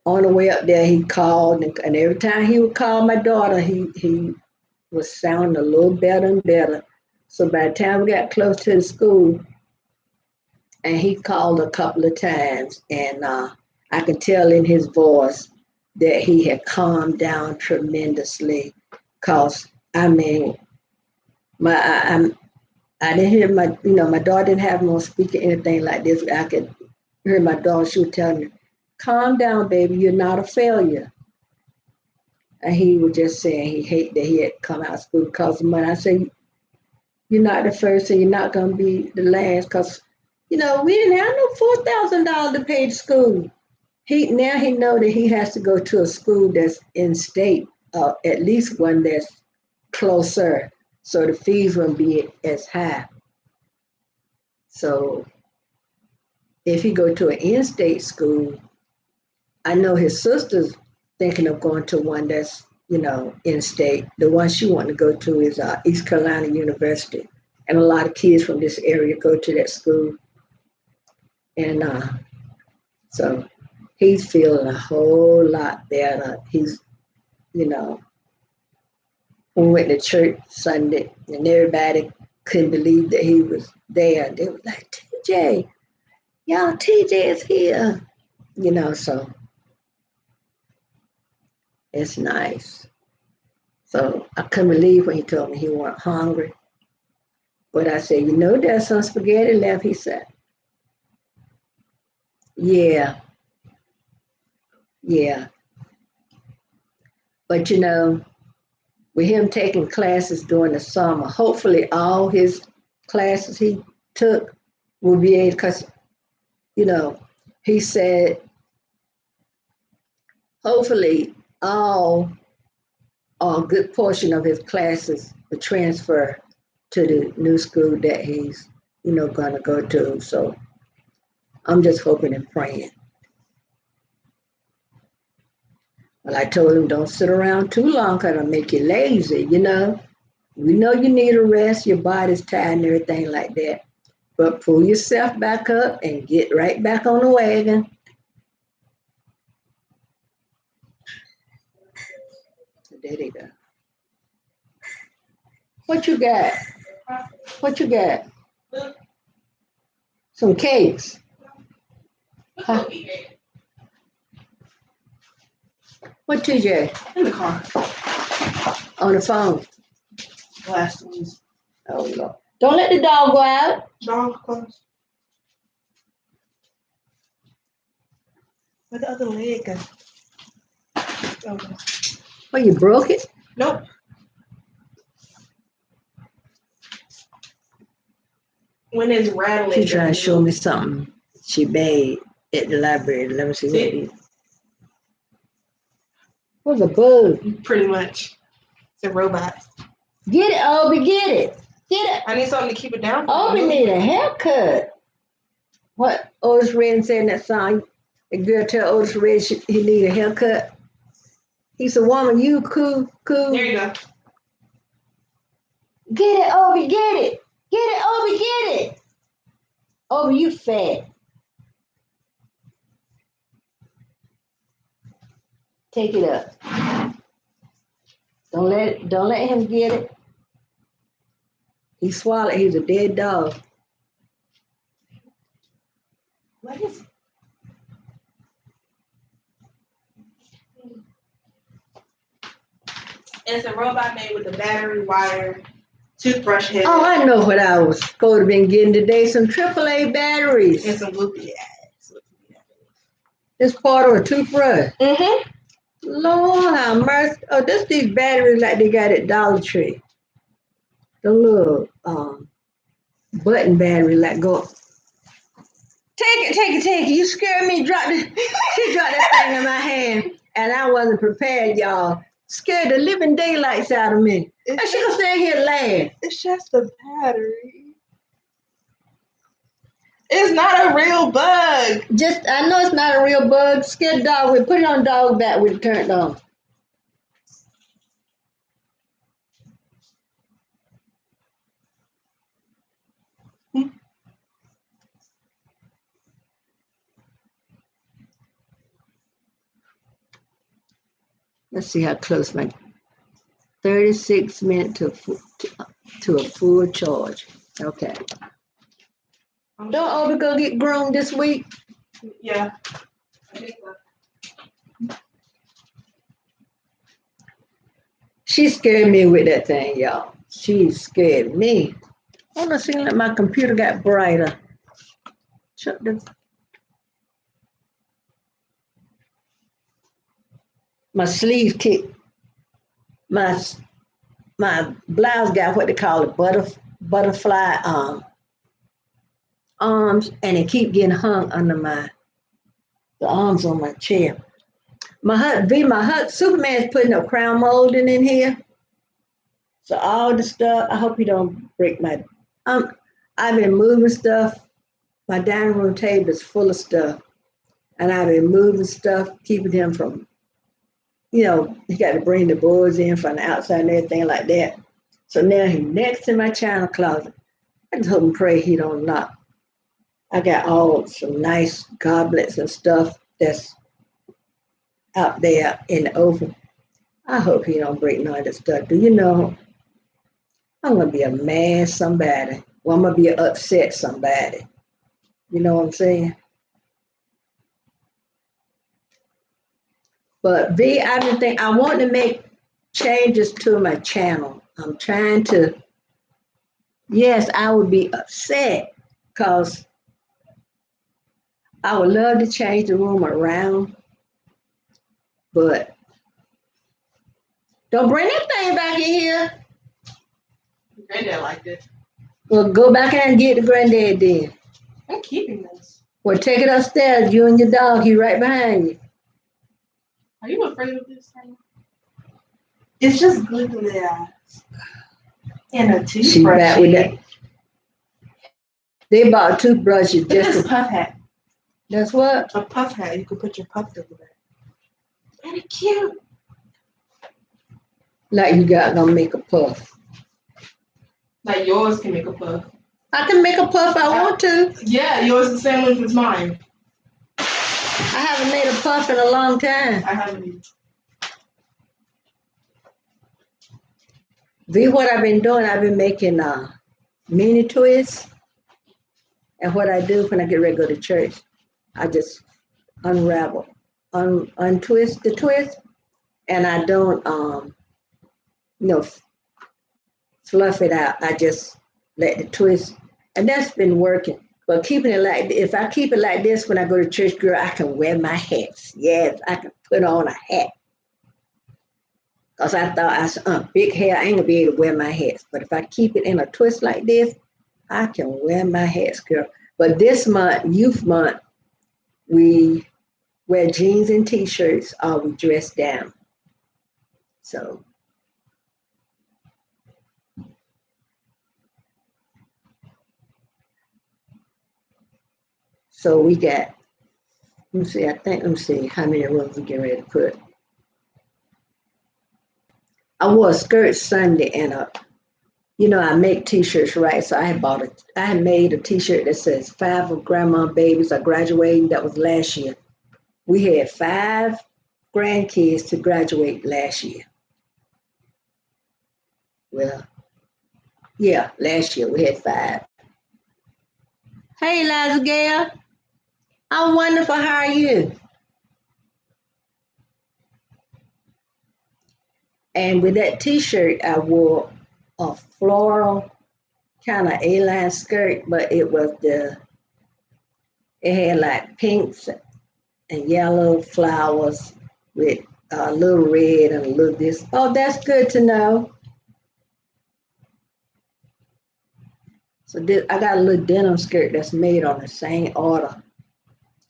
on the way up there, he called, and every time he would call my daughter, he was sounding a little better and better. So by the time we got close to the school, and he called a couple of times, and I could tell in his voice that he had calmed down tremendously. Cause I mean, my I didn't hear my daughter didn't have no speaker anything like this. I could hear my daughter. She would tell me, "Calm down, baby. You're not a failure." And he was just saying he hate that he had come out of school because of money. I said, "You're not the first, and you're not gonna be the last." Cause we didn't have no $4,000 to pay to school. He know that he has to go to a school that's in state, at least one that's closer, so the fees won't be as high. So if he go to an in-state school, I know his sister's thinking of going to one that's in-state. The one she want to go to is East Carolina University, and a lot of kids from this area go to that school, and so he's feeling a whole lot better. He's, we went to church Sunday and everybody couldn't believe that he was there. They were like, TJ, y'all, TJ is here. So it's nice. So I couldn't believe when he told me he wasn't hungry. But I said, there's some spaghetti left. He said, yeah, yeah. But with him taking classes during the summer, hopefully all his classes he took will be able, because, he said, hopefully all or a good portion of his classes will transfer to the new school that he's, going to go to. So I'm just hoping and praying. Well, I told him don't sit around too long because it'll make you lazy, We know you need a rest, your body's tired and everything like that. But pull yourself back up and get right back on the wagon. There they go. What you got? What you got? Some cakes. Huh? What TJ? In the car. On the phone. Last ones. Oh Lord. Don't let the dog go out. Dog close. Where the other leg go? Oh, no. Well, you broke it? Nope. When it's rattling. She's trying to show me something she made at the library. Let me see what it is. What's a bug? Pretty much. It's a robot. Get it, Obi, get it. Get it. I need something to keep it down. Obi need a haircut. What Otis Redding said in that song? The girl tell Otis Redding he need a haircut. He said, woman, you cool. There you go. Get it, Obi, get it. Get it, Obi, get it. Obi, you fat. Take it up. Don't let him get it. He swallowed. He's a dead dog. What is it? It's a robot made with a battery, wire, toothbrush head. Oh, I know what I was supposed to have been getting today. Some AAA batteries. And some loopy ads. It's part of a toothbrush. Mm-hmm. Lord have mercy. Oh, this these batteries like they got at Dollar Tree. The little button battery like go. Take it. You scared me. She dropped that thing in my hand. And I wasn't prepared, y'all. Scared the living daylights out of me. And she gonna stay here and laugh. It's just a battery. It's not a real bug. I know it's not a real bug. Scare the dog with. Put it on dog back with it turned on. Let's see how close my 36 minutes to a full charge. Okay. Don't Obi go get groomed this week? Yeah. I think so. She scared me with that thing, y'all. She scared me. I don't seem like my computer got brighter. Shut the. My sleeve kicked. My blouse got what they call a butterfly arms, and it keep getting hung under the arms on my chair. My Superman's putting a crown molding in here. So all the stuff, I hope you don't break my, I've been moving stuff. My dining room table is full of stuff. And I've been moving stuff, keeping him from, you got to bring the boards in from the outside and everything like that. So now he's next to my china closet. I just hope and pray he don't knock. I got some nice goblets and stuff that's out there in the oven. I hope he don't break none of that stuff. Do you know, I'm going to be a mad somebody. Well, I'm going to be an upset somebody. You know what I'm saying? But I've been thinking, I want to make changes to my channel. I'm trying to, yes, I would be upset because I would love to change the room around, but don't bring that thing back in here. Granddad liked it. Well, go back and get the granddad then. I'm keeping this. Well, take it upstairs. You and your dog, he right behind you. Are you afraid of this thing? It's just glitter in a She toothbrush back with that. head. They bought toothbrushes This just is to, puff hat. that's what? A puff hat. You can put your puff over there. Very cute. Like you got gonna make a puff. Like yours can make a puff. I can make a puff I want to. Yeah, yours is the same length as mine. I haven't made a puff in a long time. I haven't. V, what I've been doing, I've been making mini twists. And what I do when I get ready to go to church, I just unravel, untwist the twist, and I don't, you know, fluff it out. I just let the twist, and that's been working. But keeping it like, if I keep it like this when I go to church, girl, I can wear my hats. Yes, I can put on a hat. Because I thought I said, big hair, I ain't gonna be able to wear my hats. But if I keep it in a twist like this, I can wear my hats, girl. But this month, youth month, we wear jeans and t-shirts or we dress down. So we got, let me see how many rooms we get ready to put. I wore a skirt Sunday and I make t-shirts, right? So I had made a t-shirt that says 5 of grandma babies are graduating. That was last year. We had 5 grandkids to graduate last year. Well, yeah, last year we had 5. Hey, Eliza Gale. I'm wonderful. How are you? And with that t-shirt, I wore a floral kind of A-line skirt, but it had like pinks and yellow flowers with a little red and a little this. Oh, that's good to know. So I got a little denim skirt that's made on the same order.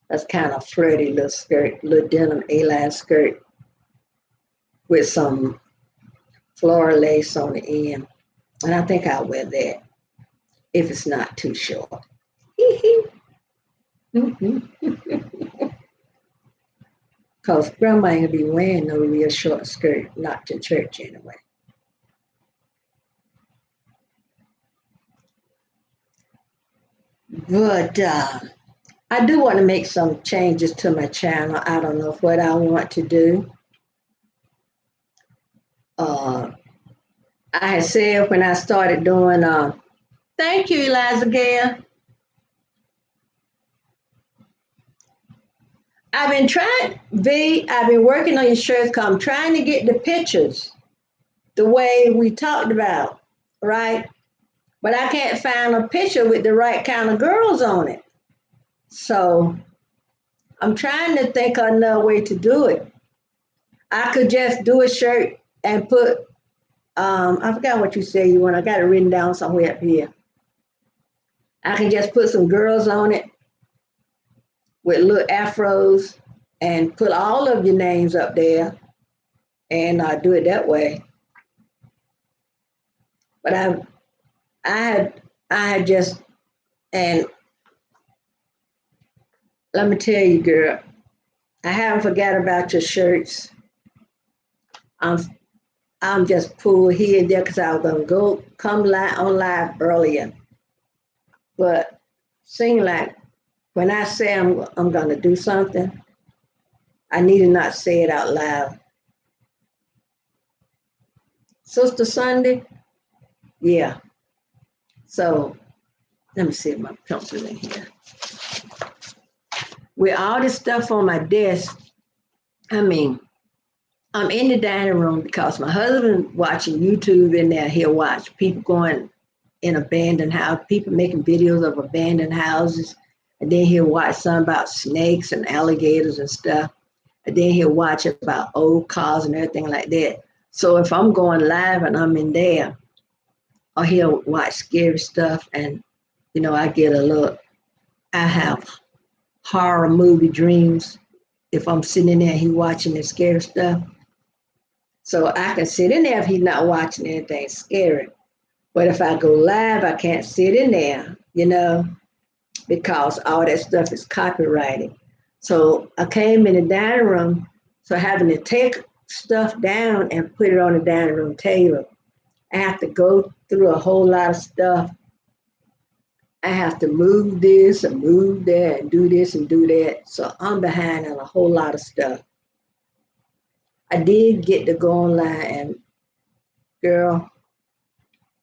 That's kind of flirty little skirt, little denim A-line skirt with some floral lace on the end. And I think I'll wear that if it's not too short. Because grandma ain't gonna be wearing no real short skirt, not to church anyway. But I do want to make some changes to my channel. I don't know what I want to do. I had said when I started doing, thank you, Eliza Gale. I've been working on your shirts because I'm trying to get the pictures the way we talked about, right? But I can't find a picture with the right kind of girls on it. So I'm trying to think of another way to do it. I could just do a shirt and put, I forgot what you said you want. I got it written down somewhere up here. I can just put some girls on it with little afros and put all of your names up there and do it that way. But I had just, and let me tell you, girl, I haven't forgot about your shirts. I'm just pulled here and there because I was gonna come live on live earlier. But seem like when I say I'm gonna do something, I need to not say it out loud. Sister Sunday, yeah. So let me see if my pencil in here. With all this stuff on my desk, I'm in the dining room because my husband watching YouTube in there. He'll watch people going in abandoned house, people making videos of abandoned houses, and then he'll watch some about snakes and alligators and stuff, and then he'll watch about old cars and everything like that. So if I'm going live and I'm in there, or he'll watch scary stuff, and I get a look. I have horror movie dreams if I'm sitting in there and he watching the scary stuff. So I can sit in there if he's not watching anything scary. But if I go live, I can't sit in there, because all that stuff is copyrighted. So I came in the dining room, so having to take stuff down and put it on the dining room table. I have to go through a whole lot of stuff. I have to move this and move that and do this and do that. So I'm behind on a whole lot of stuff. I did get to go online and girl,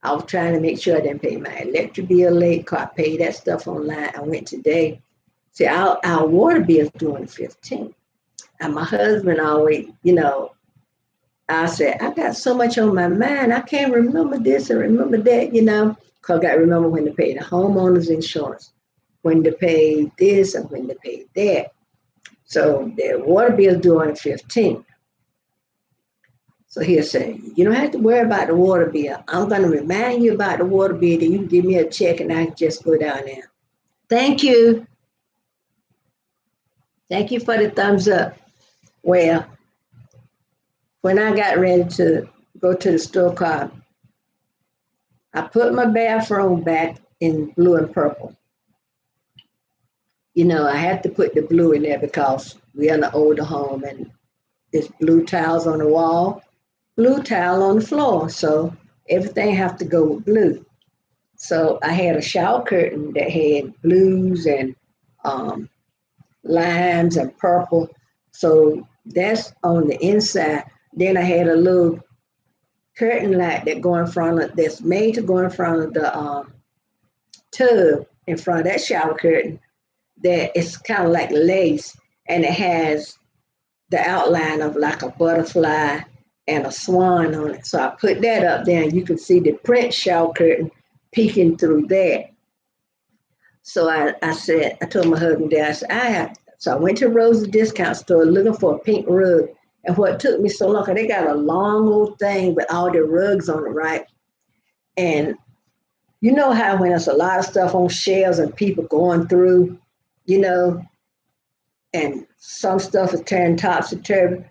I was trying to make sure I didn't pay my electric bill late because I paid that stuff online. I went today. See, our water bill is due on the 15th. And my husband always, I said, I got so much on my mind. I can't remember this and remember that, because I got to remember when to pay the homeowner's insurance, when to pay this and when to pay that. So the water bill is due on the 15th. So he'll say, you don't have to worry about the water bill. I'm going to remind you about the water bill, then you can give me a check and I can just go down there. Thank you. Thank you for the thumbs up. Well, when I got ready to go to the store car, I put my bathroom back in blue and purple. I had to put the blue in there because we're in an older home and there's blue tiles on the wall, blue tile on the floor. So everything have to go with blue. So I had a shower curtain that had blues and limes and purple. So that's on the inside. Then I had a little curtain light that's made to go in front of the tub in front of that shower curtain that it's kind of like lace and it has the outline of like a butterfly and a swan on it. So I put that up there and you can see the print shower curtain peeking through that. So I told my husband that, so I went to Rose's discount store looking for a pink rug. And what took me so long, because they got a long old thing with all the rugs on it, right? And you know how when there's a lot of stuff on shelves and people going through, and some stuff is turning topsy-turvy.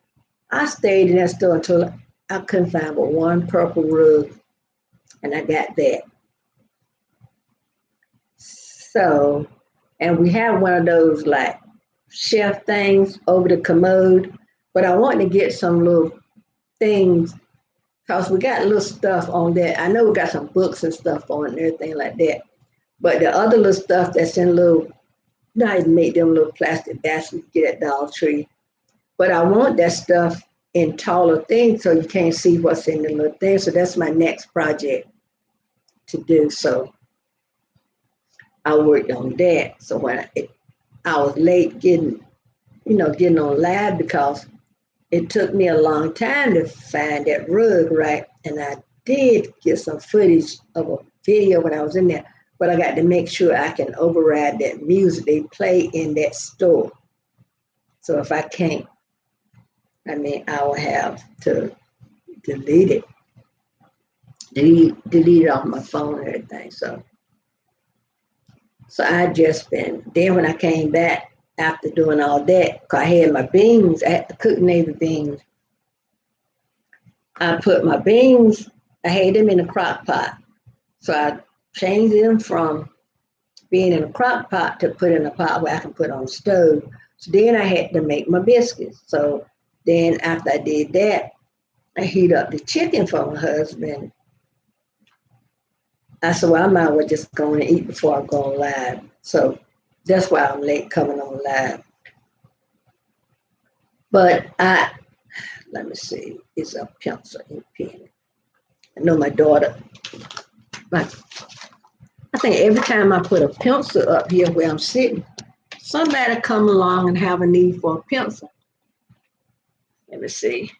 I stayed in that store until I couldn't find but one purple rug, and I got that. So, and we have one of those like shelf things over the commode, but I want to get some little things because we got little stuff on that. I know we got some books and stuff on and everything like that, but the other little stuff that's in little, I make them little plastic baskets you get at Dollar Tree. But I want that stuff in taller things so you can't see what's in the little thing. So that's my next project to do. So I worked on that. So when I was late getting on live because it took me a long time to find that rug, right? And I did get some footage of a video when I was in there, but I got to make sure I can override that music they play in that store. So if I can't, I will have to delete it. Delete it off my phone and everything. So I just then when I came back after doing all that, because I had my beans, I had to cook Navy beans. I put my beans, I had them in a crock pot. So I changed them from being in a crock pot to put in a pot where I can put on the stove. So then I had to make my biscuits. So then after I did that, I heat up the chicken for my husband. I said, well, I might as well just go and eat before I go on live. So that's why I'm late coming on live. But let me see, it's a pencil and pen. I know my daughter, I think every time I put a pencil up here where I'm sitting, somebody come along and have a need for a pencil. Let me see.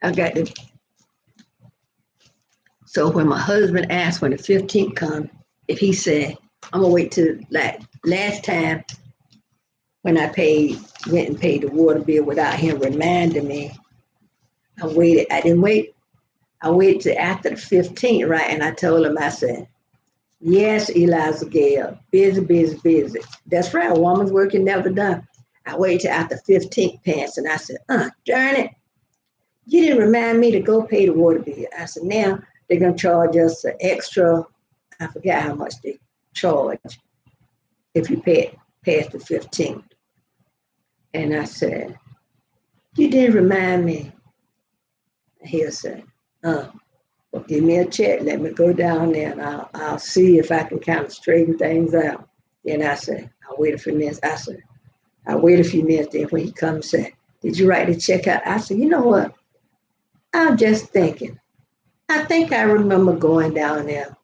I got the. So when my husband asked when the 15th comes, if he said, I'm gonna wait till like last time when I went and paid the water bill without him reminding me, I waited. I didn't wait. I waited till after the 15th, right? And I told him, I said, yes, Eliza Gale, busy, busy, busy. That's right, a woman's work is never done. I waited till after 15th pence, and I said, darn it, you didn't remind me to go pay the water bill. I said, now they're going to charge us an extra, I forgot how much they charge if you pay it past the 15th. And I said, you didn't remind me. And he'll say, well, give me a check. Let me go down there and I'll see if I can kind of straighten things out. Then I said, I'll wait a few minutes. I'll wait a few minutes. Then when he comes and said, did you write the check out? I said, you know what? I'm just thinking. I think I remember going down there.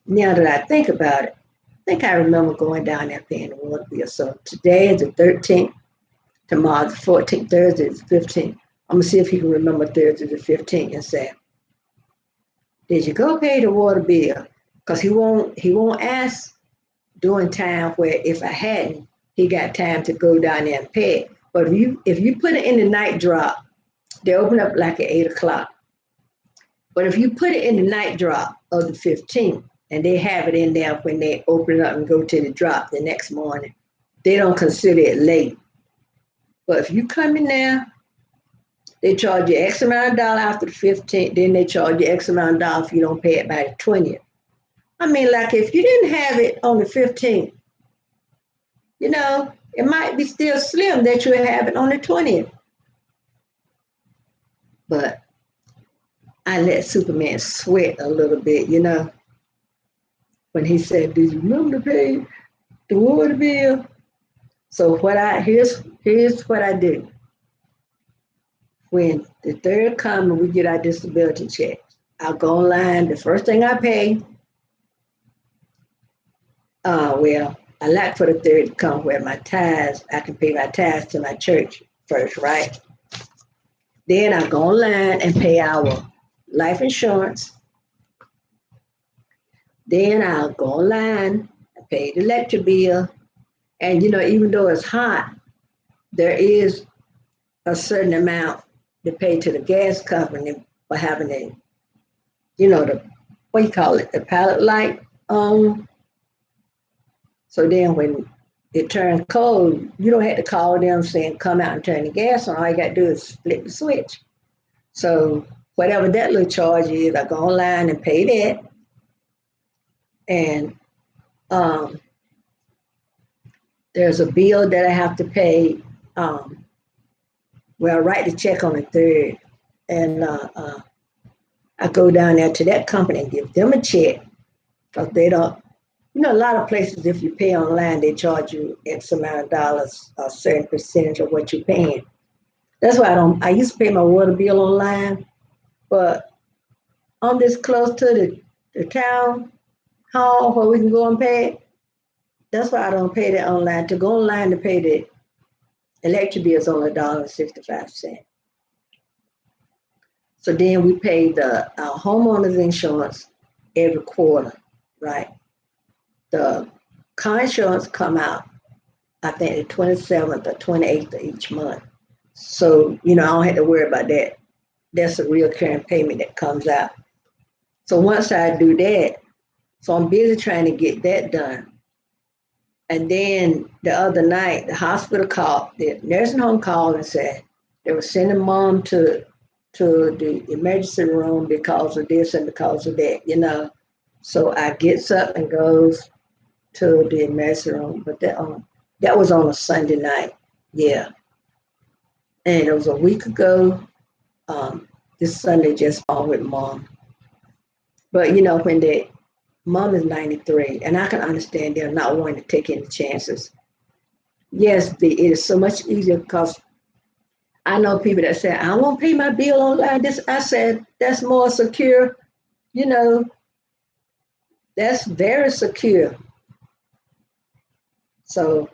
Now that I think about it, I think I remember going down there paying the water bill. So today is the 13th. Tomorrow the 14th. Thursday is the 15th. I'm going to see if he can remember Thursday the 15th and say, did you go pay the water bill? Because he won't ask during time where if I hadn't, he got time to go down there and pay it. But if you put it in the night drop, they open up like at 8 o'clock. But if you put it in the night drop of the 15th, and they have it in there when they open it up and go to the drop the next morning, they don't consider it late. But if you come in there, they charge you X amount of dollars after the 15th, then they charge you X amount of dollars if you don't pay it by the 20th. I mean, like if you didn't have it on the 15th, it might be still slim that you have it on the 20th. But I let Superman sweat a little bit, when he said, did you remember to pay the water bill? So here's what I do. When the third comes and we get our disability check, I'll go online. The first thing I pay, I like for the third to come where my tithes, I can pay my tithes to my church first, right? Then I go online and pay our life insurance. Then I'll go online and pay the electric bill. And, even though it's hot, there is a certain amount to pay to the gas company for having the pallet light on. So then when it turns cold, you don't have to call them saying, come out and turn the gas on. All you got to do is flip the switch. So whatever that little charge is, I go online and pay that. And there's a bill that I have to pay. I write the check on the 3rd. And I go down there to that company and give them a check because they don't, a lot of places, if you pay online, they charge you X amount of dollars, a certain percentage of what you're paying. That's why I used to pay my water bill online, but I'm this close to the town hall where we can go and pay it. That's why I don't pay that online. To go online to pay the electric bill is only $1.65. So then we pay our homeowner's insurance every quarter, right? The car insurance come out, I think the 27th or 28th of each month. So, I don't have to worry about that. That's a recurring payment that comes out. So once I do that, so I'm busy trying to get that done. And then the other night, the hospital called, the nursing home called and said they were sending mom to the emergency room because of this and because of that, So I gets up and goes to the emergency room, but that was on a Sunday night, yeah. And it was a week ago. This Sunday just on with mom. But when mom is 93, and I can understand they're not wanting to take any chances. Yes, it is so much easier because I know people that say, I won't pay my bill online. I said, that's more secure. That's very secure. So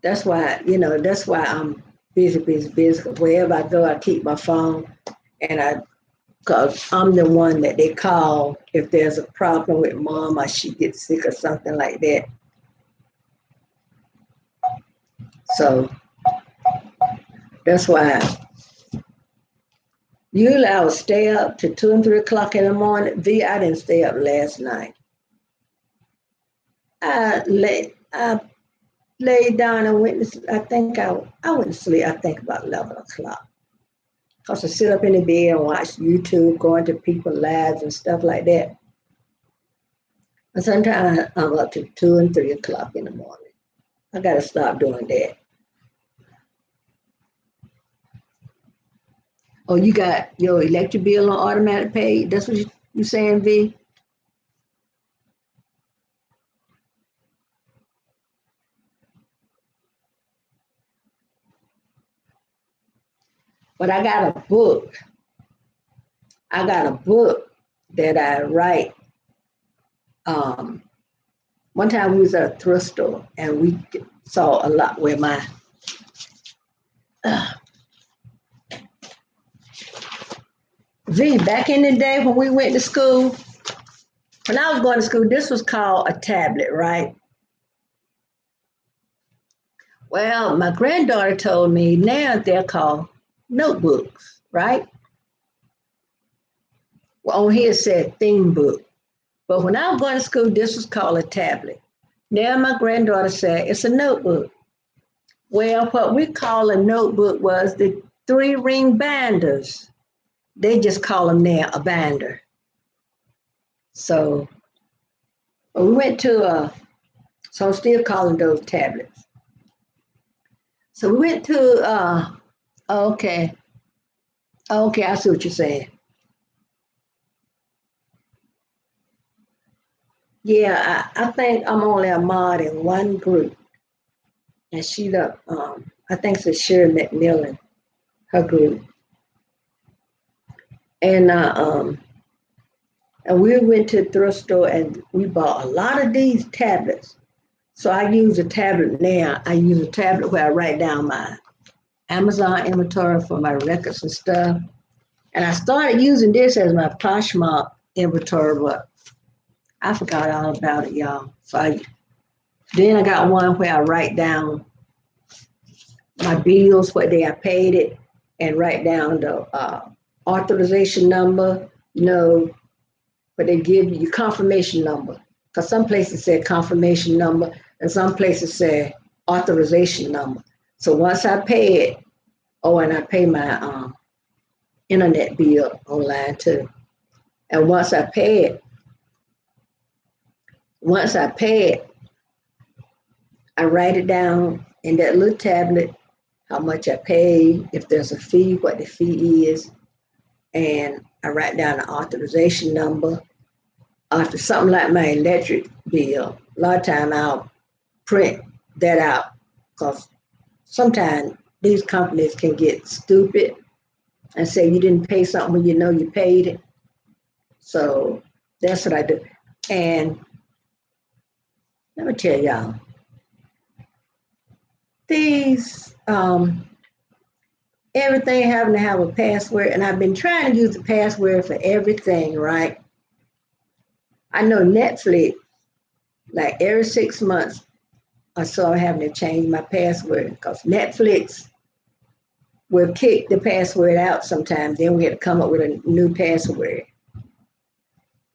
that's why I'm busy. Wherever I go, I keep my phone, and because I'm the one that they call if there's a problem with mom or she gets sick or something like that. So that's why usually I will stay up to 2 and 3 o'clock in the morning. I didn't stay up last night. I laid down and went to sleep. I went to sleep, I think about 11 o'clock. Because I sit up in the bed and watch YouTube, going to people's lives and stuff like that. And sometimes I'm up to 2 and 3 o'clock in the morning. I got to stop doing that. Oh, you got your electric bill on automatic pay? That's what you saying, V? But I got a book. I got a book that I write. Um, One time we was at a thrift store and we saw a lot where my uh, V, back in the day when we went to school, when I was going to school, this was called a tablet, right? Well, my granddaughter told me now they're called notebooks, right? Well, on here it said theme book. But when I was going to school, this was called a tablet. Now my granddaughter said it's a notebook. Well, what we call a notebook was the 3-ring binders. They just call them now a binder. So we went to so I'm still calling those tablets. So we went to okay, okay, I see what you're saying. Yeah, I think I'm only a mod in one group, and she the I think it's Sherry McMillan, her group, and and we went to the thrift store and we bought a lot of these tablets. So I use a tablet now. I use a tablet where I write down my Amazon inventory for my records and stuff. And I started using this as my Poshmark inventory, but I forgot all about it, y'all. Then I got one where I write down my bills, what day I paid it, and write down the authorization number, but they give you your confirmation number. Because some places say confirmation number and some places say authorization number. So once I pay it, oh, and I pay my internet bill online too. And once I pay it, I write it down in that little tablet, how much I pay, if there's a fee, what the fee is, and I write down the authorization number. After something like my electric bill, a lot of time I'll print that out because sometimes these companies can get stupid and say you didn't pay something when you know you paid it. So that's what I do. And let me tell y'all, these everything having to have a password, and I've been trying to use the password for everything, right? I know Netflix, like every 6 months or so, I'm having to change my password because Netflix will kick the password out sometimes. Then we have to come up with a new password.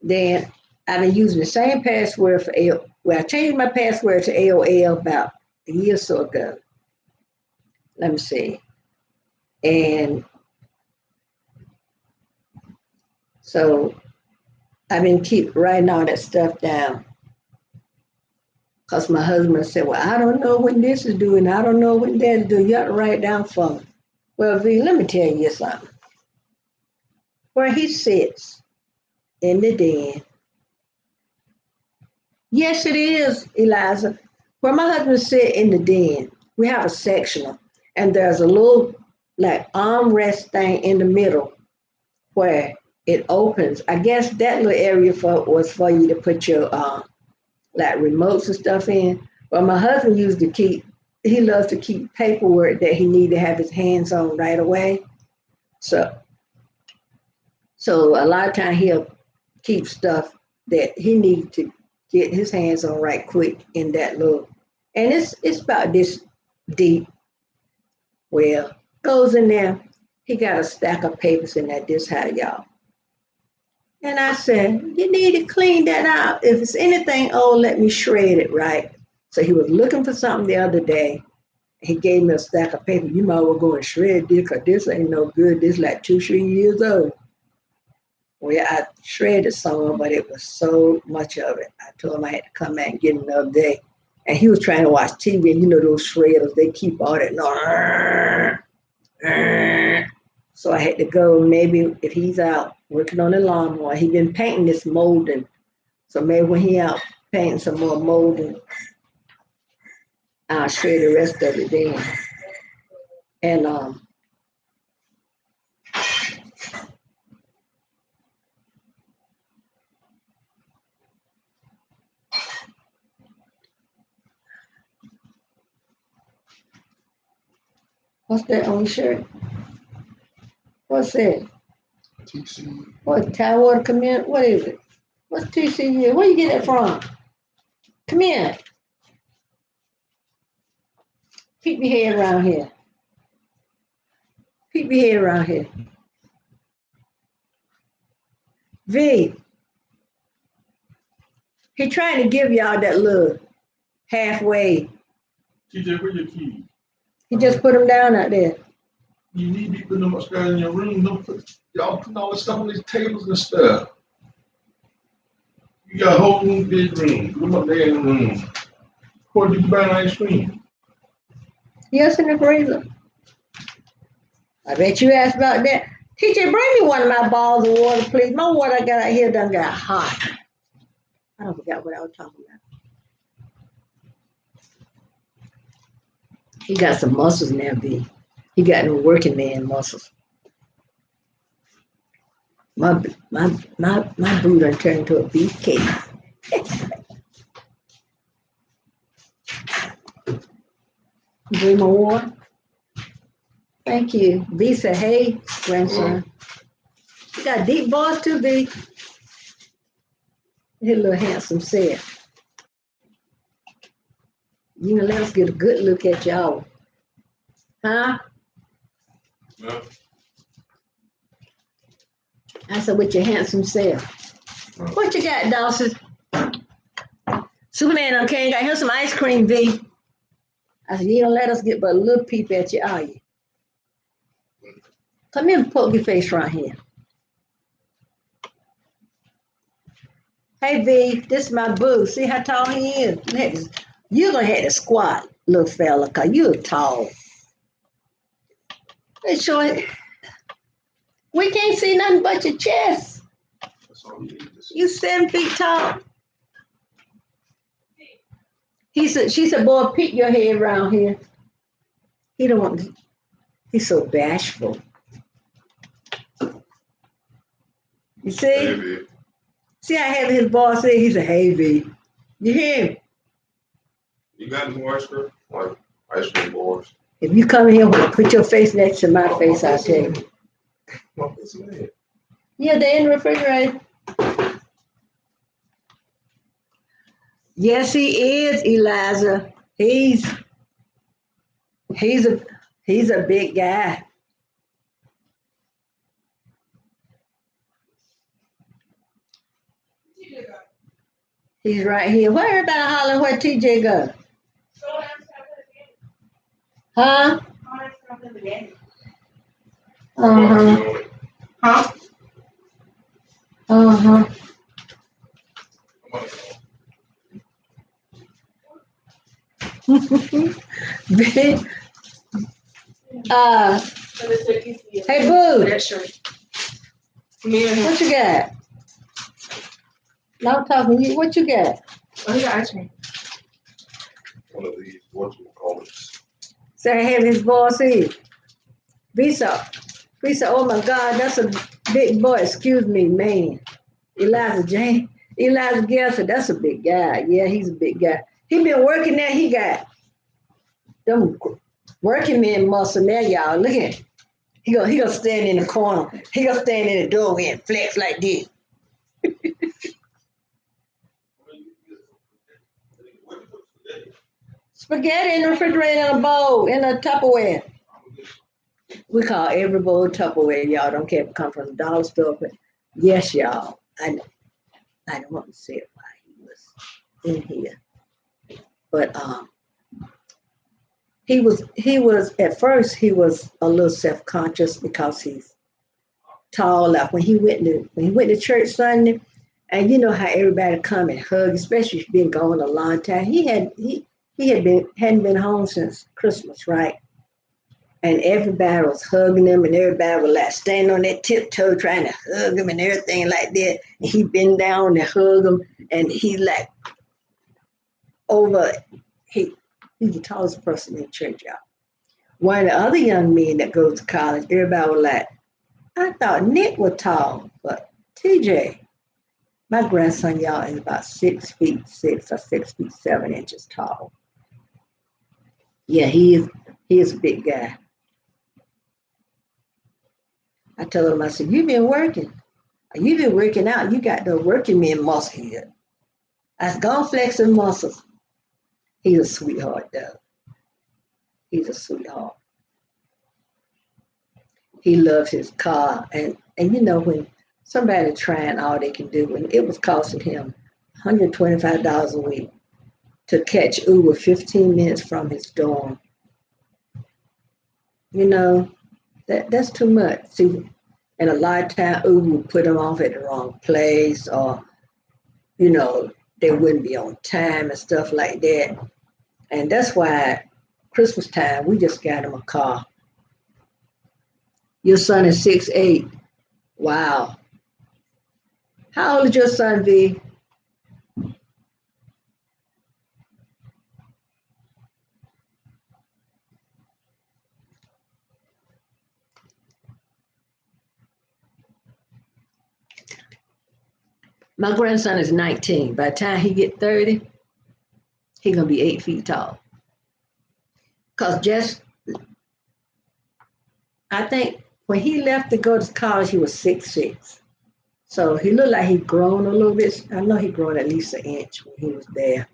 Then I've been using the same password for AOL. Well, I changed my password to AOL about a year or so ago. Let me see. And so I've been keep writing all that stuff down because my husband said, well, I don't know when this is doing. I don't know when that is doing. You have to write it down for me. Well, V, let me tell you something. Where he sits in the den, yes, it is, Eliza. Where my husband sit in the den, we have a sectional, and there's a little like armrest thing in the middle where it opens. I guess that little area was for you to put your like remotes and stuff in. But my husband he loves to keep paperwork that he need to have his hands on right away. So a lot of time he'll keep stuff that he needs to get his hands on right quick in that little, and it's about this deep. Well, goes in there. He got a stack of papers in that this high, y'all. And I said, you need to clean that out. If it's anything old, let me shred it, right? So he was looking for something the other day. He gave me a stack of paper. You might well go and shred this because this ain't no good. This like 2, 3 years old. Well, I shredded some, but it was so much of it. I told him I had to come back and get it another day. And he was trying to watch TV, and you know those shredders, they keep all that noise. So I had to go. Maybe if he's out working on the lawnmower, he been painting this molding. So maybe when he out painting some more molding, I'll shred the rest of it then. And what's that on your shirt? What's that? TC. What, Tidewater Community? What is it? What's TCU? Where you get it from? Come here. Keep your head around here. Keep your head around here. V, he trying to give y'all that little halfway. TJ, where your keys? He just put them down out there. You need to be putting them upstairs in your room. Don't put y'all putting all this stuff on these tables and stuff. You got a whole room, big room. Put them up there in the room. Or did you buy an ice cream? Yes, in the freezer. I bet you asked about that. TJ, bring me one of my balls of water, please. My water I got out here done got hot. I don't forget what I was talking about. He got some muscles now, V. He got no working man muscles. My boot done turned into a beefcake. Bring my water. Thank you. V said, hey, grandson. You got deep voice too, V. His little handsome self. You know, let us get a good look at y'all. Huh? No. I said, with your handsome self. No. What you got, Dawson? Superman, okay, got here some ice cream, V. I said, you don't let us get but a little peep at you, are you? Come here and poke your face right here. Hey, V, this is my boo. See how tall he is? You're going to have to squat, little fella, because you're tall. They showing, we can't see nothing but your chest. That's all you need to see. You 7 feet tall. She said, boy, pick your head around here. He don't want to, he's so bashful. You see? Hey, V. See how heavy his boss said? He said, hey, V. You hear him? You got any more ice cream? Like ice cream bars? If you come here, put your face next to my face, I'll tell you. What is it? Yeah, they're in the refrigerator. Yes, he is, Eliza. He's a big guy. He's right here. Where everybody hollering where TJ go? Huh? Uh-huh. Huh? Uh-huh. Big, hey, boo. What you got? No, I'm talking to you. What you got? Oh, he got ice cream. One of these, what you call it? Say, I have his boss here. Visa, oh my God, that's a big boy. Excuse me, man. Eliza Gale said, that's a big guy. Yeah, he's a big guy. He been working there. He got them working man muscle there, y'all. Look at him. He gonna stand in the corner. He gonna stand in the doorway and flex like this. Spaghetti in the refrigerator in a bowl, in a Tupperware. We call every bowl Tupperware, y'all. Don't care if it come from the dollar store, but yes, y'all. I don't want to say it while he was in here. But he was at first he was a little self-conscious because he's tall. Like when he went to church Sunday, and you know how everybody come and hug, especially if you've been gone a long time. He hadn't been home since Christmas, right? And everybody was hugging him, and everybody was like standing on their tiptoe trying to hug him and everything like that. And he bent down and hug him, and he like over he he's the tallest person in church, y'all. One of the other young men that goes to college, everybody was like, I thought Nick was tall, but TJ, my grandson, y'all, is about 6 feet 6 or 6 feet 7 inches tall. Yeah, he is a big guy. I told him, I said, you've been working out, you got the working man muscle here. I said, go on flex some muscles. He's a sweetheart, though. He's a sweetheart. He loves his car. And you know, when somebody trying all they can do, and it was costing him $125 a week to catch Uber 15 minutes from his dorm, you know, that's too much. See, and a lot of time Uber would put him off at the wrong place, or, you know, they wouldn't be on time and stuff like that. And that's why Christmas time, we just got him a car. Your son is 6'8". Wow. How old is your son, V? My grandson is 19. By the time he get 30, he gonna be 8 feet tall. Cause just I think when he left to go to college, he was 6'6". So he looked like he'd grown a little bit. I know he grown at least an inch when he was there.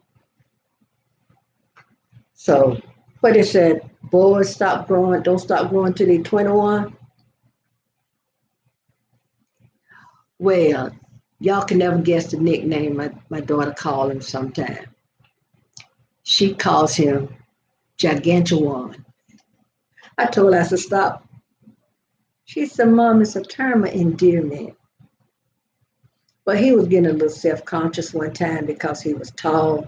So, but it said, boys stop growing, don't stop growing till they 21. Well, y'all can never guess the nickname my daughter called him sometime. She calls him Gigantuan. I told her, I said, stop. She said, Mom, it's a term of endearment. But he was getting a little self-conscious one time because he was tall.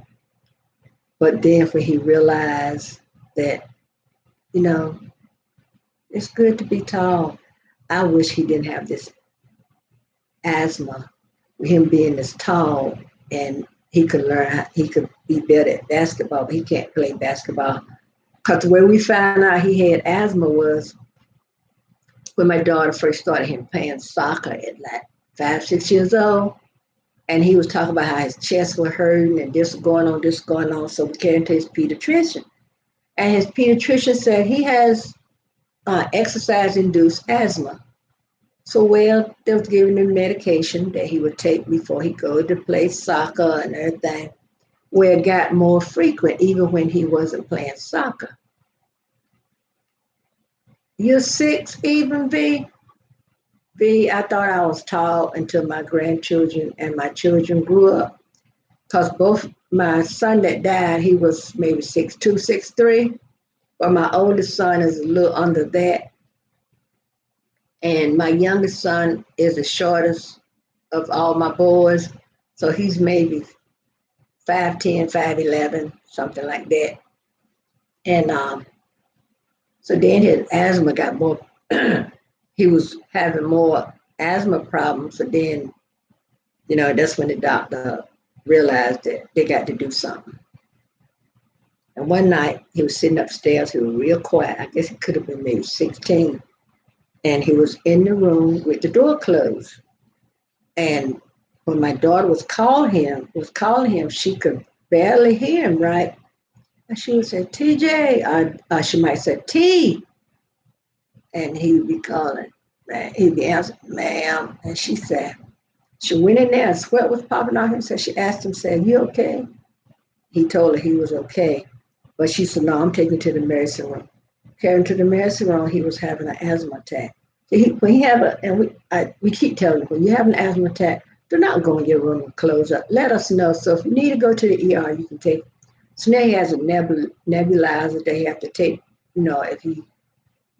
But then when he realized that, you know, it's good to be tall. I wish he didn't have this asthma, him being this tall, and he could learn, he could be better at basketball, but he can't play basketball. Because the way we found out he had asthma was when my daughter first started him playing soccer at like 5, 6 years old. And he was talking about how his chest was hurting and this was going on, this was going on. So we carried him to his pediatrician. And his pediatrician said he has exercise-induced asthma. So, well, they was giving him medication that he would take before he go to play soccer and everything, where it got more frequent even when he wasn't playing soccer. You're 6 even, V? V, I thought I was tall until my grandchildren and my children grew up. Because both my son that died, he was maybe 6'2", 6'3", but my oldest son is a little under that. And my youngest son is the shortest of all my boys. So he's maybe 5'10", 5'11", something like that. And so then his asthma got more, he was having more asthma problems. So then, you know, that's when the doctor realized that they got to do something. And one night he was sitting upstairs, he was real quiet. I guess he could have been maybe 16. And he was in the room with the door closed. And when my daughter was calling him, she could barely hear him, right? And she would say, TJ, she might say, T. And he would be calling, man, he'd be answering, ma'am. And she went in there and sweat was popping out him. So she asked him, said, you okay? He told her he was okay. But she said, no, I'm taking him to the emergency room. Carried him to the emergency room, he was having an asthma attack. When he have we keep telling him, when you have an asthma attack, do not go in your room and close up. Let us know. So if you need to go to the ER, you can take. So now he has a nebulizer that he have to take, if he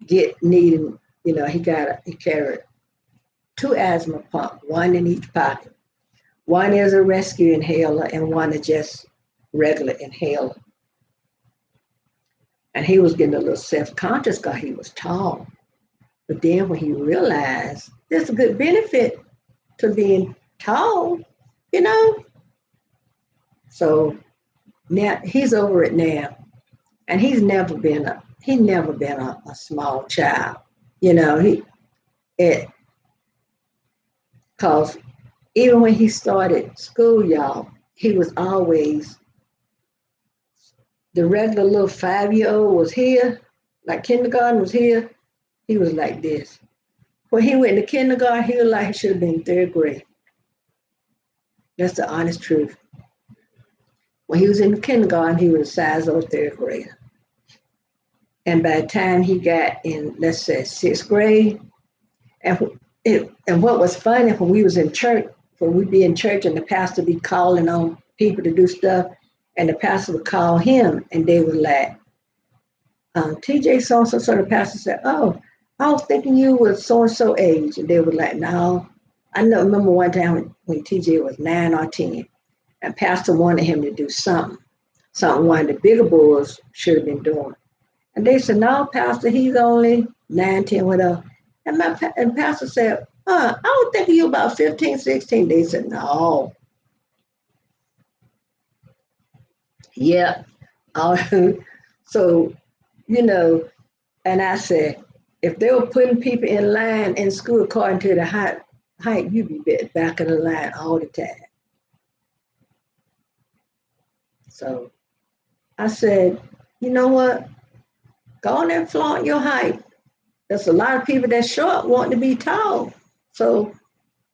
get needing, he carried 2 asthma pump, one in each pocket. One is a rescue inhaler and one is just regular inhaler. And he was getting a little self-conscious because he was tall. But then when he realized there's a good benefit to being tall, you know. So now he's over it now. And he's never been a small child. It cause even when he started school, y'all, he was always the regular little 5-year-old was here, like kindergarten was here. He was like this. When he went to kindergarten, he was like he should have been third grade. That's the honest truth. When he was in kindergarten, he was the size of a third grader. And by the time he got in, let's say, sixth grade, and what was funny, when we was in church, when we'd be in church and the pastor be calling on people to do stuff, and the pastor would call him, and they would like, TJ so-and-so, so the pastor said, oh, I was thinking you was so-and-so age. And they were like, no. I remember one time when TJ was 9 or 10, and pastor wanted him to do something one of the bigger boys should have been doing. And they said, no, pastor, he's only 9, 10, whatever. And pastor said, I was thinking you about 15, 16. They said, no. Yeah. So, and I said, if they were putting people in line in school according to the height, you'd be back of the line all the time. So I said, you know what? Go on and flaunt your height. There's a lot of people that's short want to be tall. So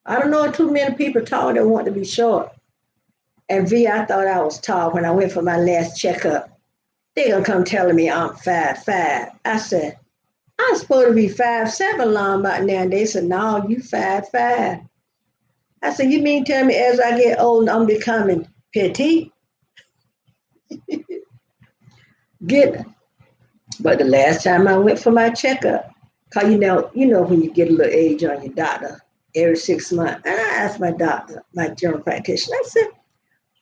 I don't know too many people tall that want to be short. And I thought I was tall when I went for my last checkup. They gonna come telling me I'm 5'5". I said, I'm supposed to be 5'7" long about now. And they said, no, you 5'5". I said, you mean tell me as I get old, I'm becoming petite? But the last time I went for my checkup, cause you know when you get a little age on your doctor every 6 months, and I asked my doctor, my general practitioner, I said,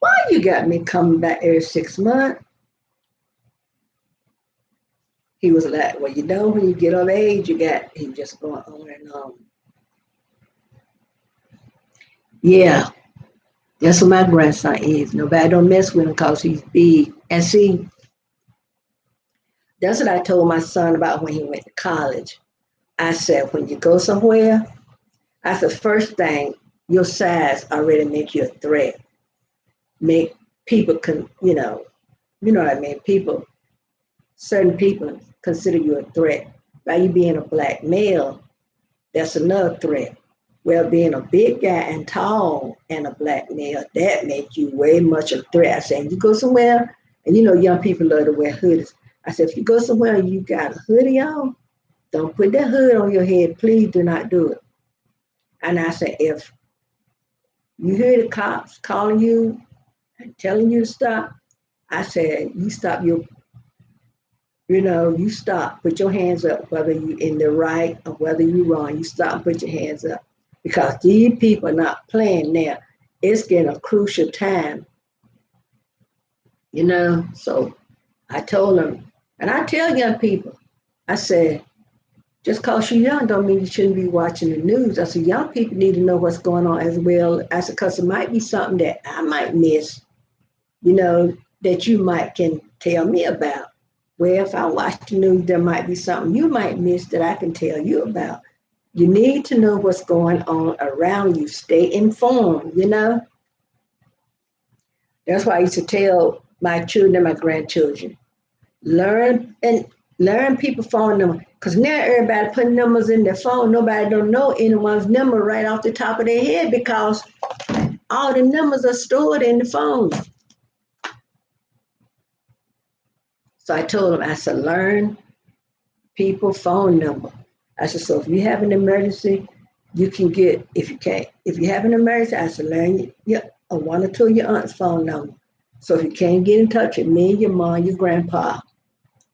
why you got me coming back every 6 months? He was like, well, when you get of age, he just going on and on. Yeah, that's what my grandson is. Nobody don't mess with him because he's big. And see, that's what I told my son about when he went to college. I said, when you go somewhere, I said, first thing, your size already make you a threat. Make people what I mean? Certain people consider you a threat. By you being a black male, that's another threat. Well, being a big guy and tall and a black male, that makes you way much a threat. I said, you go somewhere, and young people love to wear hoodies. I said, if you go somewhere and you got a hoodie on, don't put that hood on your head. Please do not do it. And I said, if you hear the cops calling you and telling you to stop, I said, you stop you stop, put your hands up, whether you in the right or whether you wrong, you stop and put your hands up. Because these people are not playing now. It's getting a crucial time. So I told them, and I tell young people, I said, just because you're young don't mean you shouldn't be watching the news. I said, young people need to know what's going on as well. I said, because it might be something that I might miss, that you can tell me about. Well, if I watch the news, there might be something you might miss that I can tell you about. You need to know what's going on around you. Stay informed, That's why I used to tell my children and my grandchildren, learn people's phone number. Because now everybody putting numbers in their phone. Nobody don't know anyone's number right off the top of their head because all the numbers are stored in the phone. So I told them, I said, learn people's phone number. I said, so if you have an emergency, you can if you have an emergency, I said, learn one or two of your aunt's phone number. So if you can't get in touch with me, your mom, your grandpa,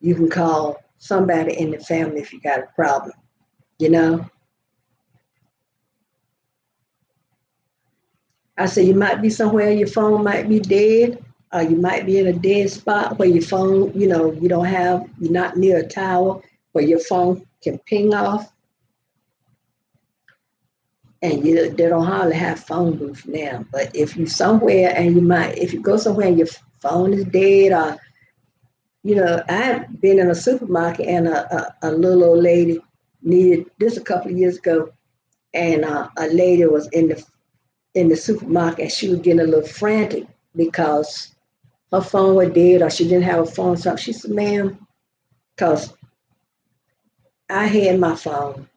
you can call somebody in the family if you got a problem, you know? I said, you might be somewhere your phone might be dead, or you might be in a dead spot where your phone, you're not near a tower where your phone can ping off. And they don't hardly have phone booths now. But if you somewhere and if you go somewhere and your phone is dead, or, I've been in a supermarket and a little old lady needed this a couple of years ago, and a lady was in the supermarket and she was getting a little frantic because her phone was dead or she didn't have a phone. So she said, ma'am, because I had my phone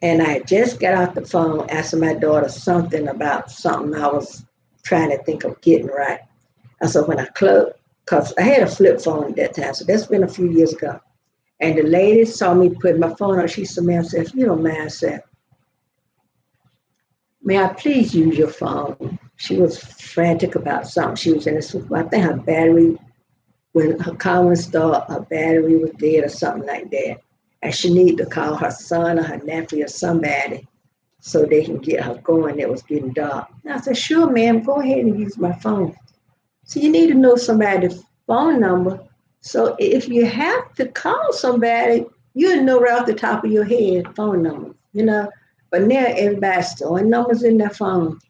and I just got off the phone asking my daughter something about something I was trying to think of getting right. And so when I closed, because I had a flip phone at that time, so that's been a few years ago. And the lady saw me put my phone on. She said, ma'am, if you don't mind, I said, may I please use your phone? She was frantic about something. She was in the supermarket. I think her battery, when her car was started, her battery was dead or something like that. And she needed to call her son or her nephew or somebody so they can get her going. It was getting dark. And I said, sure, ma'am, go ahead and use my phone. So you need to know somebody's phone number. So if you have to call somebody, you'll know right off the top of your head phone numbers. But now everybody's storing numbers in their phone.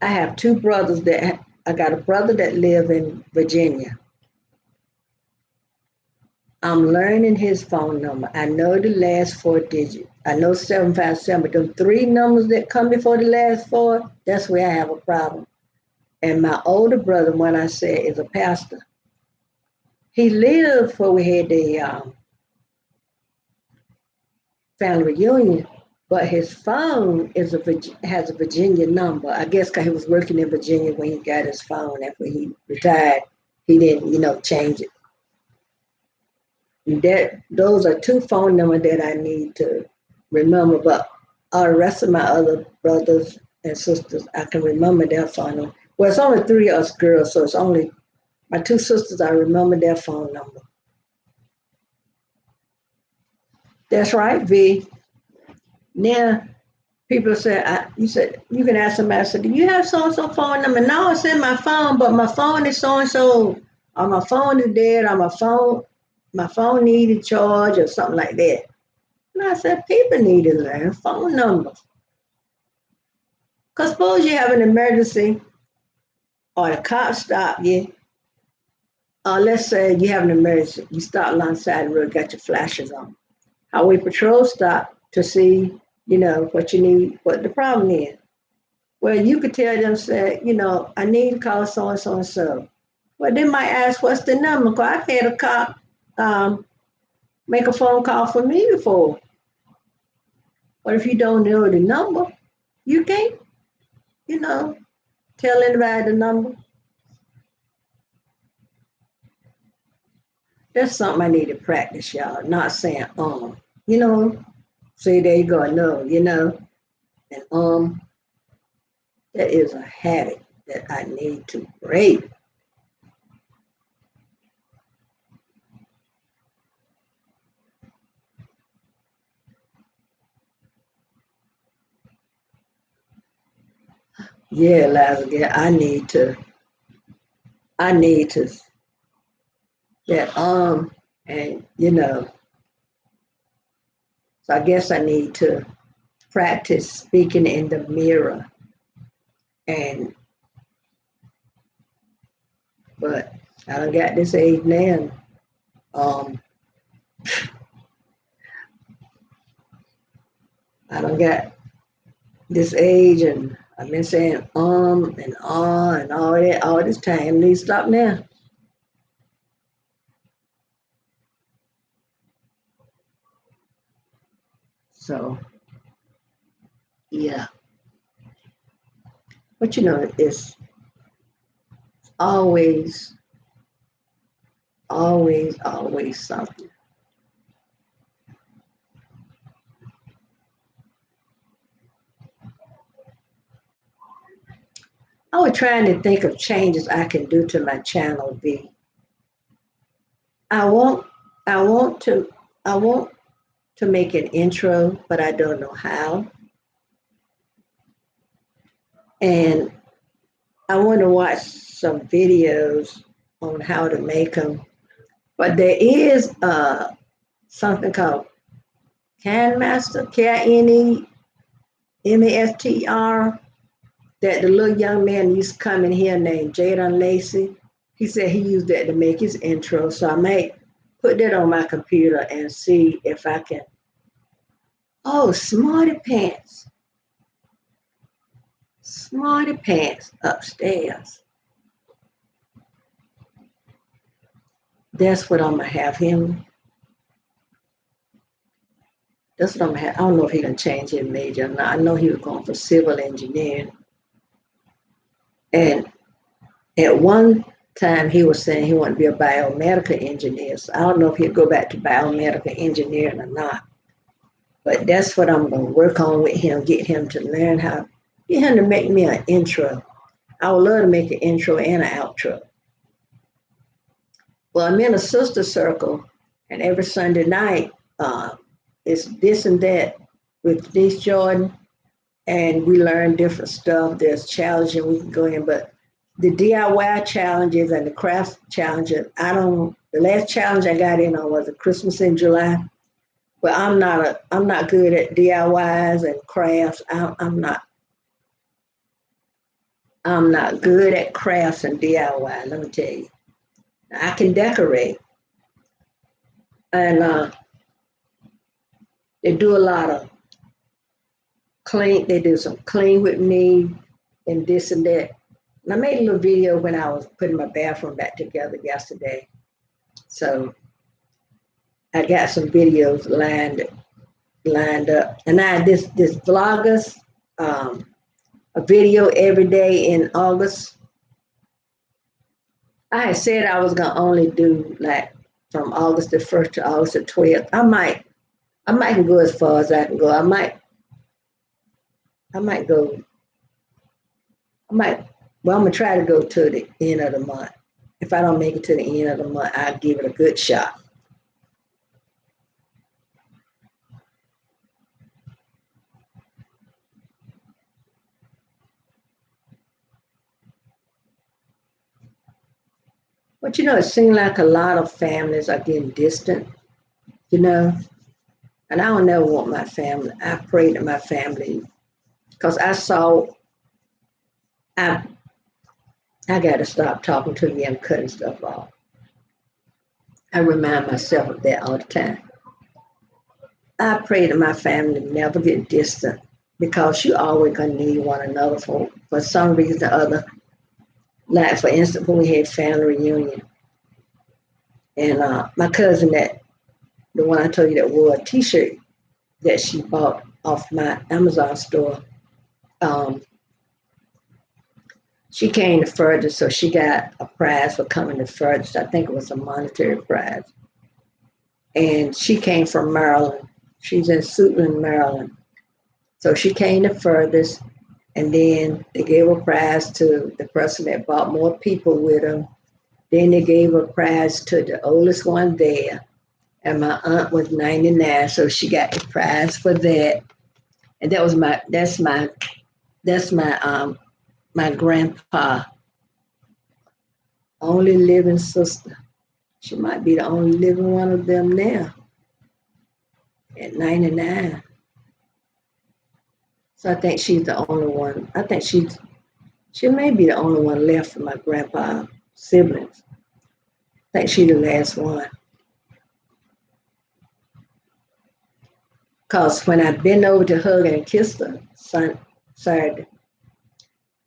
I have two brothers I got a brother that live in Virginia. I'm learning his phone number. I know the last four digits. I know 757, but them three numbers that come before the last four, that's where I have a problem. And my older brother, when I said, is a pastor. He lived before we had the family reunion, but his phone has a Virginia number. I guess because he was working in Virginia when he got his phone. After he retired, he didn't, change it. Those are two phone numbers that I need to remember. But all the rest of my other brothers and sisters, I can remember their phone number. Well, it's only three of us girls, so it's only my two sisters. I remember their phone number. That's right, V. Now, people say, you said you can ask somebody. I said, do you have so and so phone number? No, it's in my phone, but my phone is so and so, or my phone is dead, or my phone needed charge, or something like that. And I said, people need to learn phone numbers. Because suppose you have an emergency, or the cops stop you, or let's say you have an emergency, you stop alongside the road, got your flashes on. Highway patrol stop to see, what you need, what the problem is. Well, you could tell them, say, I need to call so and so and so. Well, they might ask, what's the number? Because I've had a cop make a phone call for me before. But if you don't know the number, you can't, tell anybody the number. That's something I need to practice, y'all. Not saying, say there you go, no, and that is a habit that I need to break. Yeah, Lazarus, I need to, that, and, so I guess I need to practice speaking in the mirror. And, but I don't got this age now. Um, I don't got this age, and I've been saying and and all that all this time. Need to stop now. So yeah, but it's always, always, always something. I was trying to think of changes I can do to my channel B. I want I want to I want to make an intro, but I don't know how. And I want to watch some videos on how to make them. But there is something called Can Master, KINEMASTR, that the little young man used to come in here named Jaden Lacey. He said he used that to make his intro. So I might put that on my computer and see if I can. Oh, Smarty Pants. Smarty Pants upstairs. That's what I'm gonna have him. That's what I'm gonna have. I don't know if he can change his major or not. I know he was going for civil engineering. And at one time he was saying he wanted to be a biomedical engineer. So I don't know if he'll go back to biomedical engineering or not. But that's what I'm gonna work on with him, get him to learn how, get him to make me an intro. I would love to make an intro and an outro. Well, I'm in a sister circle, and every Sunday night, it's this and that with Denise Jordan, and we learn different stuff. There's challenges we can go in, but the DIY challenges and the craft challenges, the last challenge I got in on was a Christmas in July. But I'm not good at DIYs and crafts. I'm not good at crafts and DIY, let me tell you. I can decorate. And they do a lot of clean, they do some clean with me and this and that. And I made a little video when I was putting my bathroom back together yesterday. So I got some videos lined up. And I had this vloggers, a video every day in August. I had said I was gonna only do like from August the 1st to August the 12th. I might can go as far as I can go. I might go, well, I'm gonna try to go to the end of the month. If I don't make it to the end of the month, I'll give it a good shot. But it seems like a lot of families are getting distant, you know, and I don't never want my family. I pray to my family because I got to stop talking to them, cutting stuff off. I remind myself of that all the time. I pray to my family never get distant because you always gonna need one another for some reason or other. Like for instance, when we had family reunion, and my cousin, that the one I told you that wore a T-shirt that she bought off my Amazon store, she came the furthest, so she got a prize for coming the furthest. I think it was a monetary prize, and she came from Maryland. She's in Suitland, Maryland, so she came the furthest. And then they gave a prize to the person that brought more people with them. Then they gave a prize to the oldest one there. And my aunt was 99, so she got the prize for that. And that's my grandpa, only living sister. She might be the only living one of them now at 99. So I think she's the only one. I think she may be the only one left from my grandpa's siblings. I think she's the last one. Because when I bent over to hug and kiss her Saturday,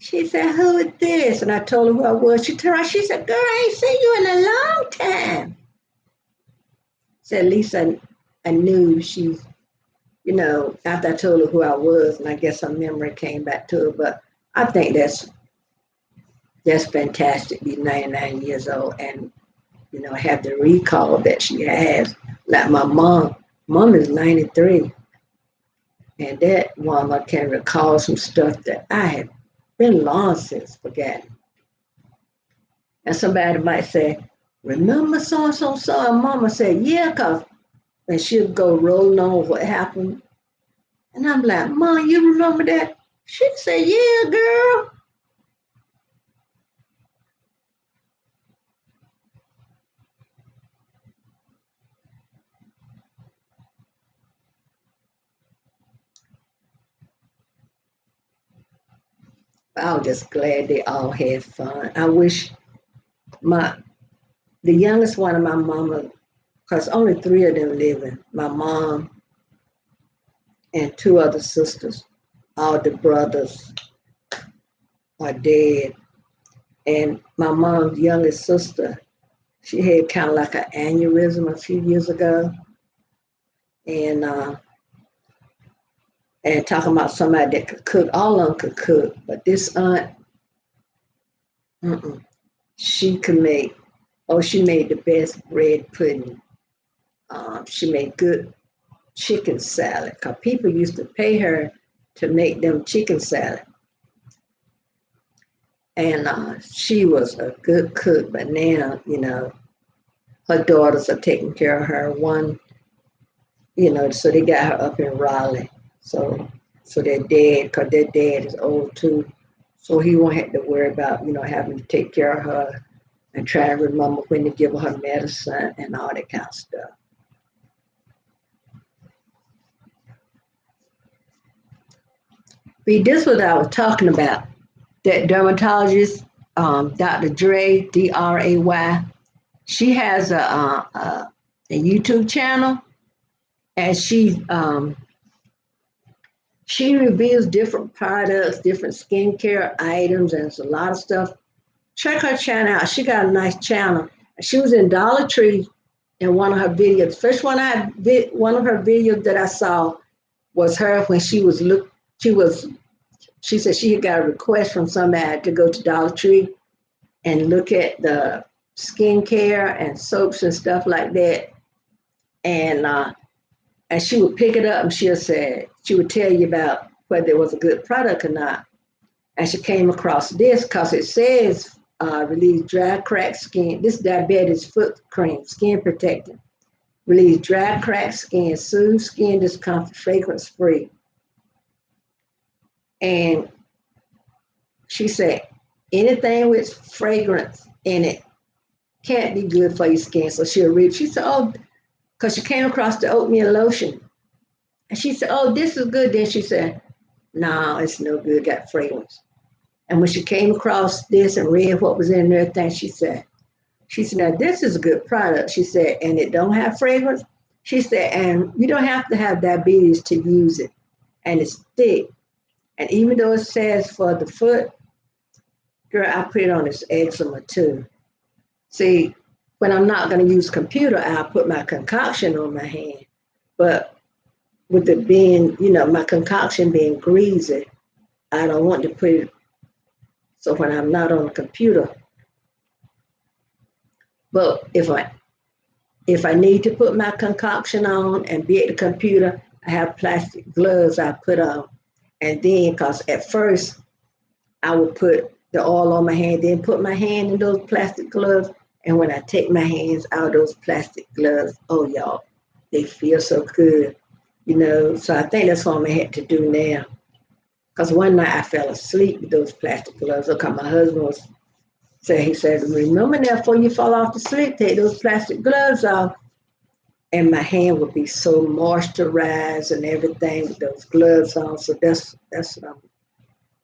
she said, "Who is this?" And I told her who I was. She turned around, she said, "Girl, I ain't seen you in a long time." So at least I knew she's, after I told her who I was, and I guess her memory came back to her. But I think that's fantastic, be 99 years old and, have the recall that she has. Like my mom is 93, and that woman can recall some stuff that I have been long since forgotten. And somebody might say, remember so and so, so and mama said, yeah, cause and she'll go rolling on what happened. And I'm like, Mom, you remember that? She said, yeah, girl. I was just glad they all had fun. I wish my the youngest one of my mama, because only three of them living, my mom and two other sisters, all the brothers are dead. And my mom's youngest sister, she had kind of like an aneurysm a few years ago. And and talking about somebody that could cook, all of them could cook, but this aunt, mm-mm, she could make, oh, she made the best bread pudding. She made good chicken salad because people used to pay her to make them chicken salad. And she was a good cook, but now, her daughters are taking care of her. One, so they got her up in Raleigh. So their dad, because their dad is old too, so he won't have to worry about, having to take care of her and try to remember when to give her medicine and all that kind of stuff. But this is what I was talking about. That dermatologist, Dr. Dre, Dray, she has a YouTube channel, and she reveals different products, different skincare items, and it's a lot of stuff. Check her channel out. She got a nice channel. She was in Dollar Tree in one of her videos. First one of her videos that I saw was her when she said she had got a request from somebody to go to Dollar Tree and look at the skincare and soaps and stuff like that. And she would pick it up and she would tell you about whether it was a good product or not. And she came across this because it says relieves dry, cracked skin. This diabetes foot cream, skin protectant. Relieves dry, cracked skin, soothes skin discomfort, fragrance free. And she said anything with fragrance in it can't be good for your skin. So she'll read. She said, oh, because she came across the oatmeal lotion. And she said, oh, this is good. Then she said, no, it's no good, got fragrance. And when she came across this and read what was in there, she said, now this is a good product. She said, and it don't have fragrance. She said, and you don't have to have diabetes to use it. And it's thick. And even though it says for the foot, girl, I put it on this eczema too. See, when I'm not going to use computer, I'll put my concoction on my hand. But with it being, my concoction being greasy, I don't want to put it. So when I'm not on the computer, but if I need to put my concoction on and be at the computer, I have plastic gloves I put on. And then, because at first I would put the oil on my hand, then put my hand in those plastic gloves. And when I take my hands out of those plastic gloves, oh, y'all, they feel so good, So I think that's what I'm going to have to do now. Because one night I fell asleep with those plastic gloves. Because my husband he said, remember now before you fall off to sleep, take those plastic gloves off. And my hand would be so moisturized and everything with those gloves on. So that's what I'm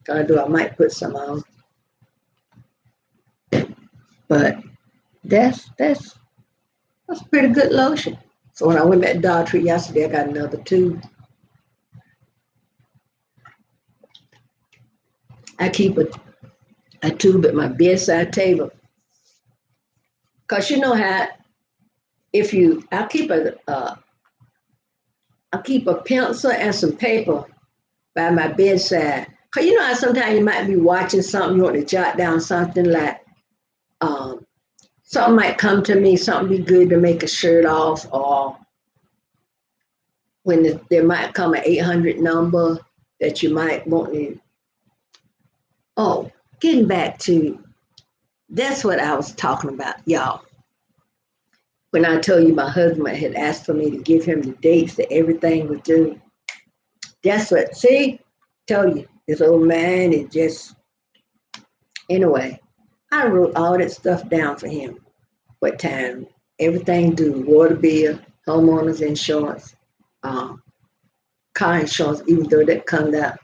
going to do. I might put some on. But that's pretty good lotion. So when I went back to Dollar Tree yesterday, I got another tube. I keep a tube at my bedside table. Because you know how I'll keep a pencil and some paper by my bedside. Because you know how sometimes you might be watching something, you want to jot down something like, something might come to me, something be good to make a shirt off, or when there might come an 800 number that you might want to Oh, getting back to that's what I was talking about, y'all. When I told you my husband had asked for me to give him the dates that everything was due, that's what, see, tell you, this old man is just, anyway, I wrote all that stuff down for him. What time, everything due, water bill, homeowners insurance, um, car insurance, even though that comes out.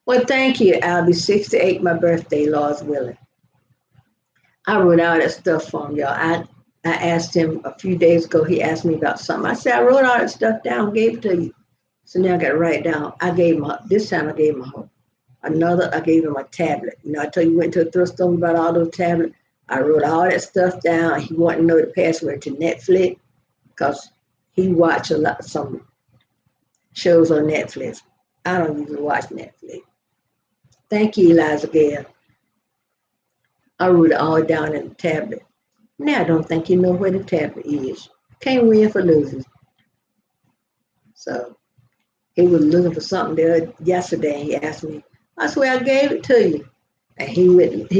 Well, thank you. I'll be 68, my birthday, Lord's willing. I wrote all that stuff for him, y'all. I asked him a few days ago, he asked me about something. I said, I wrote all that stuff down, gave it to you. So now I got to write it down. I gave him, this time I gave him another, I gave him a tablet. You know, I told you, went to a thrift store about all those tablets. I wrote all that stuff down. He wanted to know the password to Netflix because he watched some shows on Netflix. I don't usually watch Netflix. Thank you, Eliza Gale. I wrote it all down in the tablet. Now I don't think you know where the tablet is. Can't win for losing. So he was looking for something there yesterday and he asked me, I swear I gave it to you. And he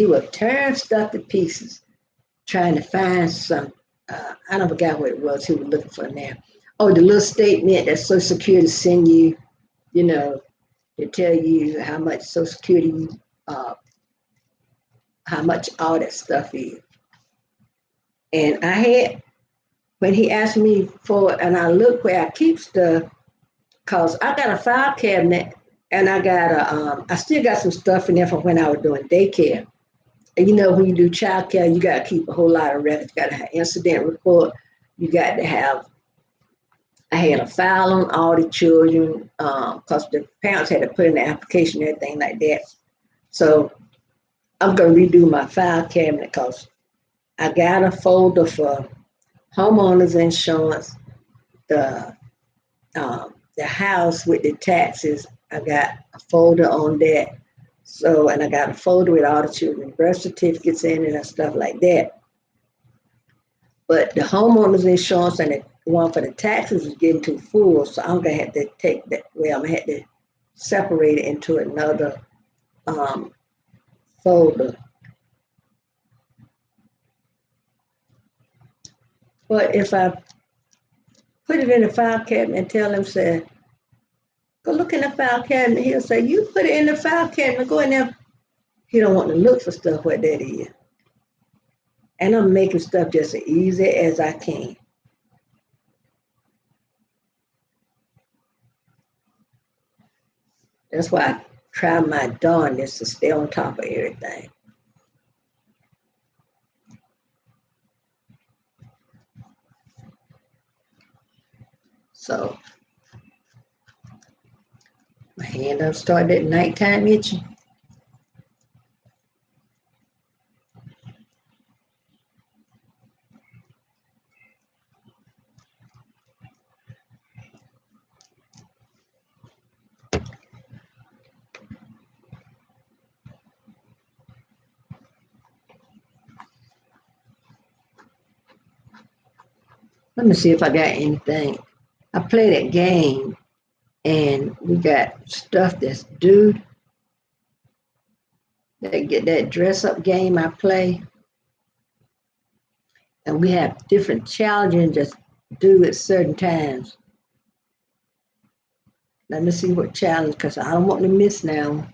would turn stuff to pieces, trying to find some I don't forget what it was he was looking for now. Oh, the little statement that Social Security send you, you know, to tell you how much Social Security, uh, how much all that stuff is. And I had, when he asked me for it, and I looked where I keep stuff, cause I got a file cabinet, and I still got some stuff in there from when I was doing daycare. And you know, when you do child care, you got to keep a whole lot of records. You got to have incident report. You got to have. I had a file on all the children because the parents had to put in the application and everything like that. So I'm gonna redo my file cabinet because I got a folder for homeowners insurance, the the house with the taxes. I got a folder on that. So, and I got a folder with all the children's birth certificates in it and stuff like that. But the homeowners insurance and the one for the taxes is getting too full. So I'm gonna have to take that. Well, I'm gonna have to separate it into another um, folder. But if I put it in the file cabinet and tell him, say, go look in the file cabinet, he'll say, you put it in the file cabinet, go in there. He don't want to look for stuff where that is. And I'm making stuff just as easy as I can. That's why I try my darndest to stay on top of everything. So my hand up started at nighttime itching. Let me see if I got anything. I play that game and we got stuff that's due. That get that dress up game I play. And we have different challenges that's due at certain times. Let me see what challenge, because I don't want to miss now.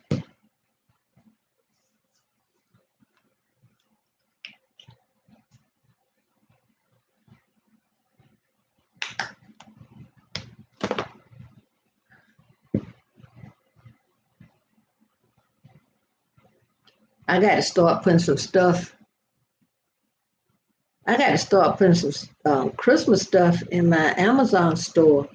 I got to start putting some stuff. I got to start putting some Christmas stuff in my Amazon store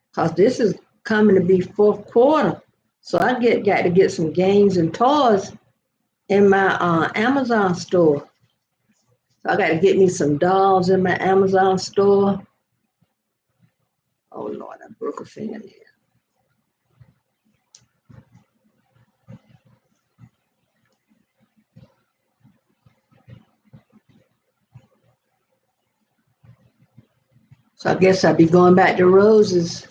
because this is coming to be fourth quarter. So I got to get some games and toys in my Amazon store. So I got to get me some dolls in my Amazon store. Oh Lord, I broke a fingernail. So I guess I'll be going back to Rose's.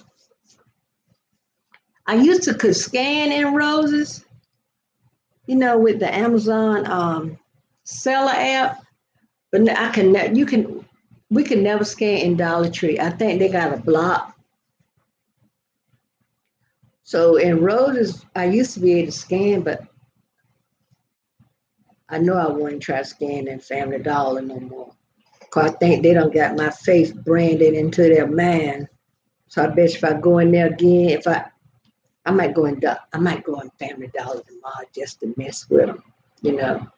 I used to could scan in roses, with the Amazon seller app, but I can you can we can never scan in Dollar Tree. I think they got a block. So in roses, I used to be able to scan, but I know I wouldn't try to scan in Family Dollar no more. Cause I think they don't got my face branded into their mind. So I bet if I go in there again, if I might go in Family Dollar tomorrow just to mess with them, you know.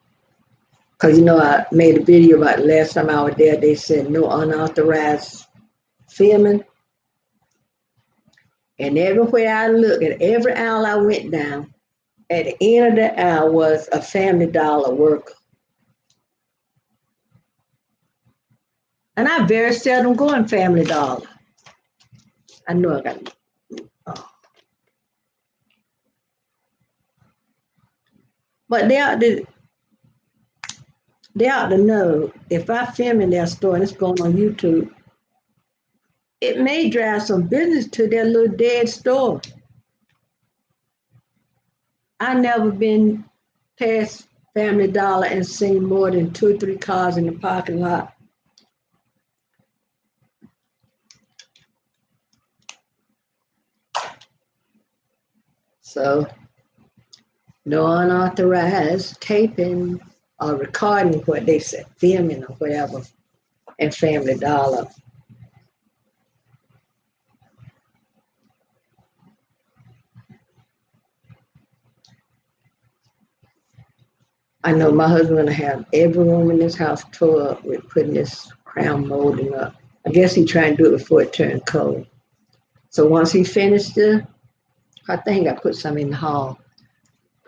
Cause I made a video about last time I was there. They said no unauthorized filming, and everywhere I looked, at every aisle I went down, at the end of the aisle was a Family Dollar worker, and I very seldom go in Family Dollar. I know I got, oh. But they ought to know if I film in their store and it's going on YouTube, it may drive some business to their little dead store. I never been past Family Dollar and seen more than 2 or 3 cars in the parking lot. So no unauthorized taping or recording what they said, filming or whatever in Family Dollar. I know my husband gonna have every room in this house tore up with putting this crown molding up. I guess he trying to do it before it turned cold. So once he finished I think I put some in the hall.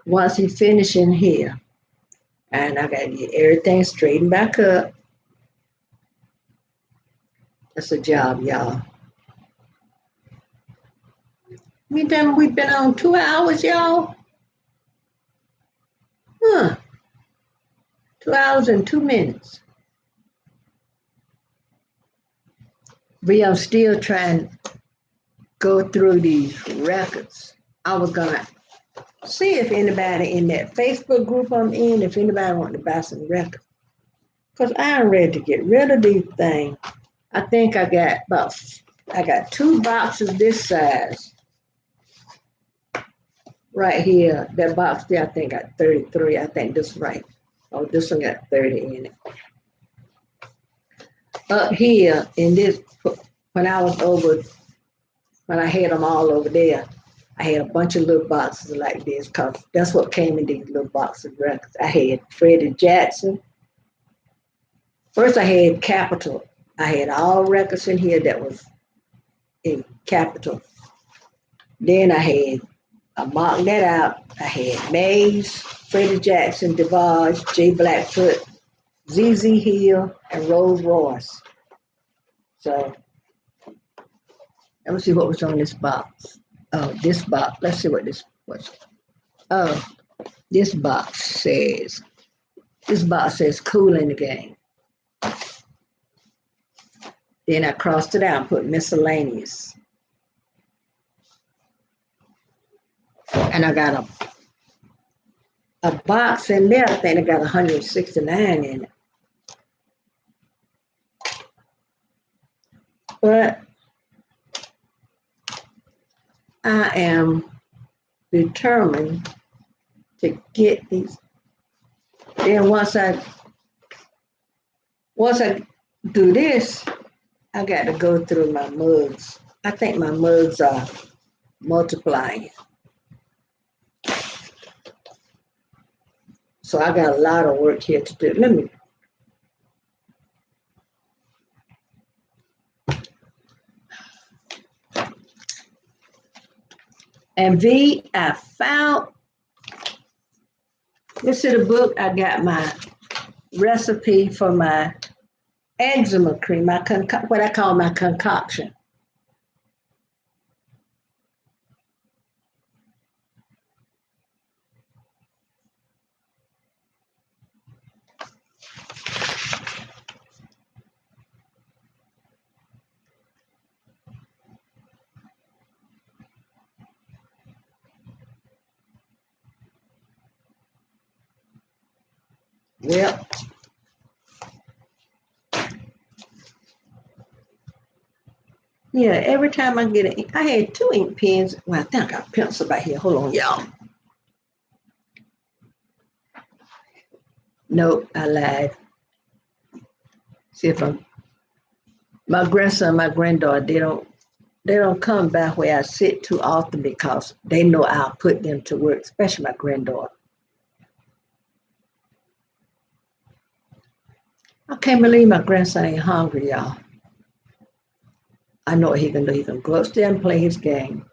Once he finished in here, and I gotta get everything straightened back up. That's a job, y'all. We've been on 2 hours, y'all. Huh. 2 hours and 2 minutes. But I'm still trying to go through these records. I was gonna see if anybody in that Facebook group I'm in, if anybody want to buy some records. Because I'm ready to get rid of these things. I think I got 2 boxes this size right here. That box there, I think got 33. I think this right. Oh, this one got 30 in it. Up here in this, when I when I had them all over there, I had a bunch of little boxes like this because that's what came in these little boxes of records. I had Freddie Jackson. First, I had Capitol. I had all records in here that was in Capitol. Then I marked that out. I had Mays, Freddie Jackson, DeVage, Jay Blackfoot, ZZ Hill, and Rolls Royce. So let me see what was on this box. Oh, this box. Let's see what this was. Oh, this box says cool in the game. Then I crossed it out and put miscellaneous. And I got a box in there. I think I got 169 in it. But I am determined to get these. Then once I do this, I got to go through my mugs. I think my mugs are multiplying. So I got a lot of work here to do. Let me. And V, I found, this is the book. I got my recipe for my eczema cream, what I call my concoction. Yep. Yeah, every time I get it, I had 2 ink pens. Well, I think I got a pencil back here. Hold on, y'all. Nope, I lied. See if I'm my grandson, my granddaughter, they don't come back where I sit too often because they know I'll put them to work, especially my granddaughter. I can't believe my grandson ain't hungry, y'all. I know what he can do. He can go upstairs and play his game.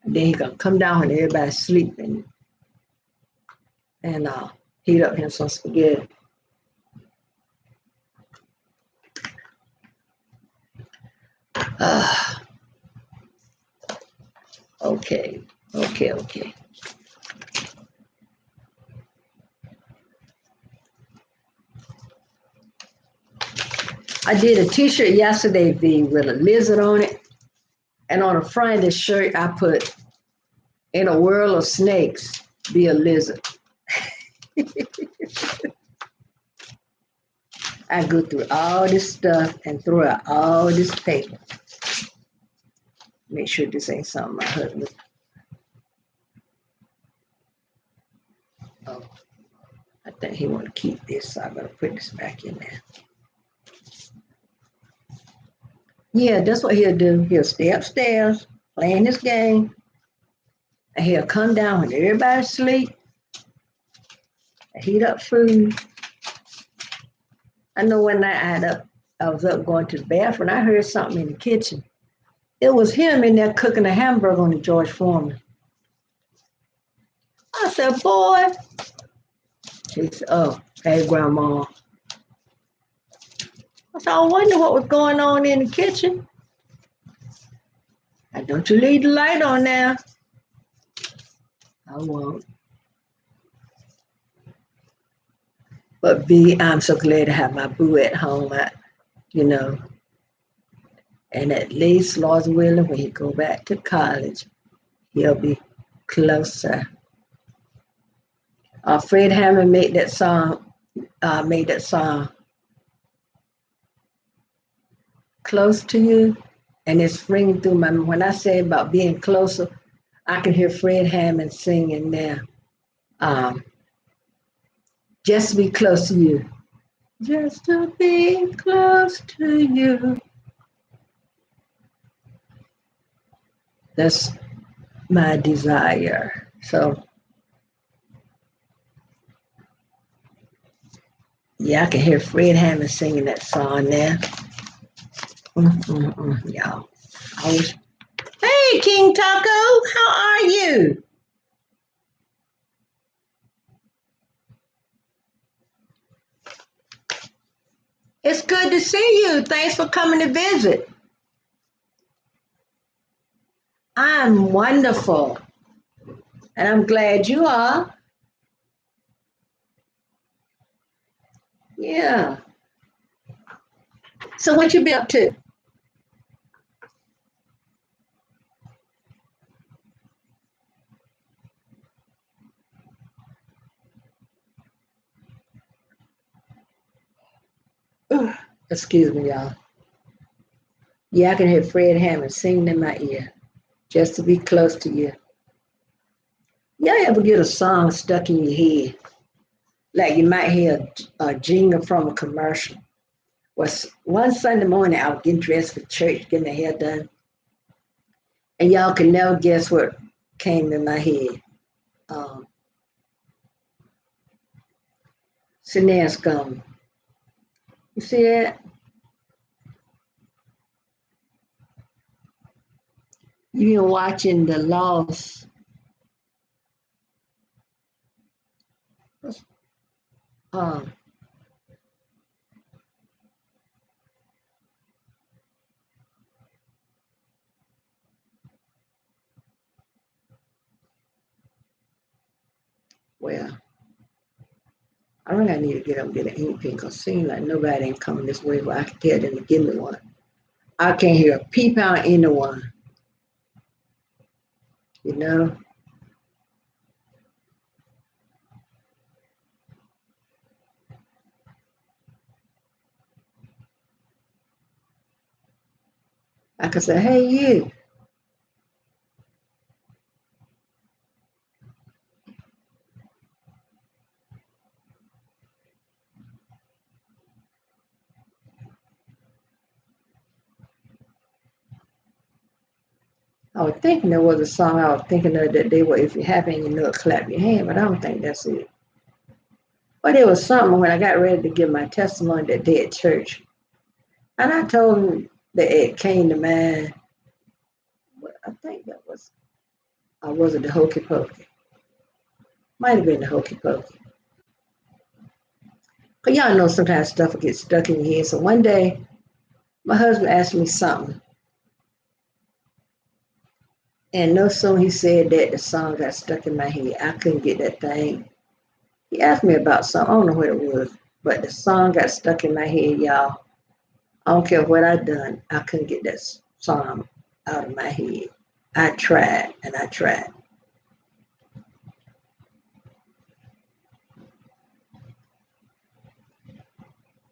And then he can come down when everybody's sleeping and heat up him some spaghetti. Uh, okay, okay. I did a t-shirt yesterday, V, with a lizard on it. And on the front of the shirt, I put, in a world of snakes, be a lizard. I go through all this stuff and throw out all this paper. Make sure this ain't something my husband. Oh, I think he want to keep this, so I better put this back in there. Yeah, that's what he'll do. He'll stay upstairs, playing his game, and he'll come down when everybody's asleep, heat up food. I know one night I was up going to the bathroom, I heard something in the kitchen. It was him in there cooking a hamburger on the George Foreman. I said, boy. She said, oh, hey, Grandma. I said, I wonder what was going on in the kitchen. Now, don't you leave the light on now. I won't. But B, I'm so glad to have my boo at home, you know. And at least, Lord's willing, when he go back to college, he'll be closer. Fred Hammond made that song, Close to You, and it's ringing through my mind. When I say about being closer, I can hear Fred Hammond singing there. Just to be close to you. Just to be close to you. That's my desire. So, yeah, I can hear Fred Hammond singing that song there. Y'all. Hey, King Taco, how are you? It's good to see you. Thanks for coming to visit. I'm wonderful. And I'm glad you are. Yeah. So what you been up to? Excuse me, y'all. Yeah, I can hear Fred Hammond singing in my ear. Just to be close to you. Y'all ever get a song stuck in your head? Like you might hear a jingle from a commercial. One Sunday morning, I was getting dressed for church, getting my hair done. And y'all can never guess what came in my head. Sinead's Gum. You see that? You been watching The Lost. Um, well, I think I need to get up and get an ink pen because it seems like nobody ain't coming this way where I can tell them to give me one. I can't hear a peep out anyone. You know? I could say, hey, you. I was thinking there was a song I was thinking of that they were, if you're happy and you know it, clap your hand, but I don't think that's it. But there was something when I got ready to give my testimony that day at church. And I told them that it came to mind. But I think that was, or was it the Hokey Pokey? Might have been the Hokey Pokey. But y'all know sometimes stuff will get stuck in your head. So one day, my husband asked me something. And no sooner he said that, the song got stuck in my head. I couldn't get that thing. He asked me about something. I don't know what it was. But the song got stuck in my head, y'all. I don't care what I done. I couldn't get that song out of my head. I tried and I tried.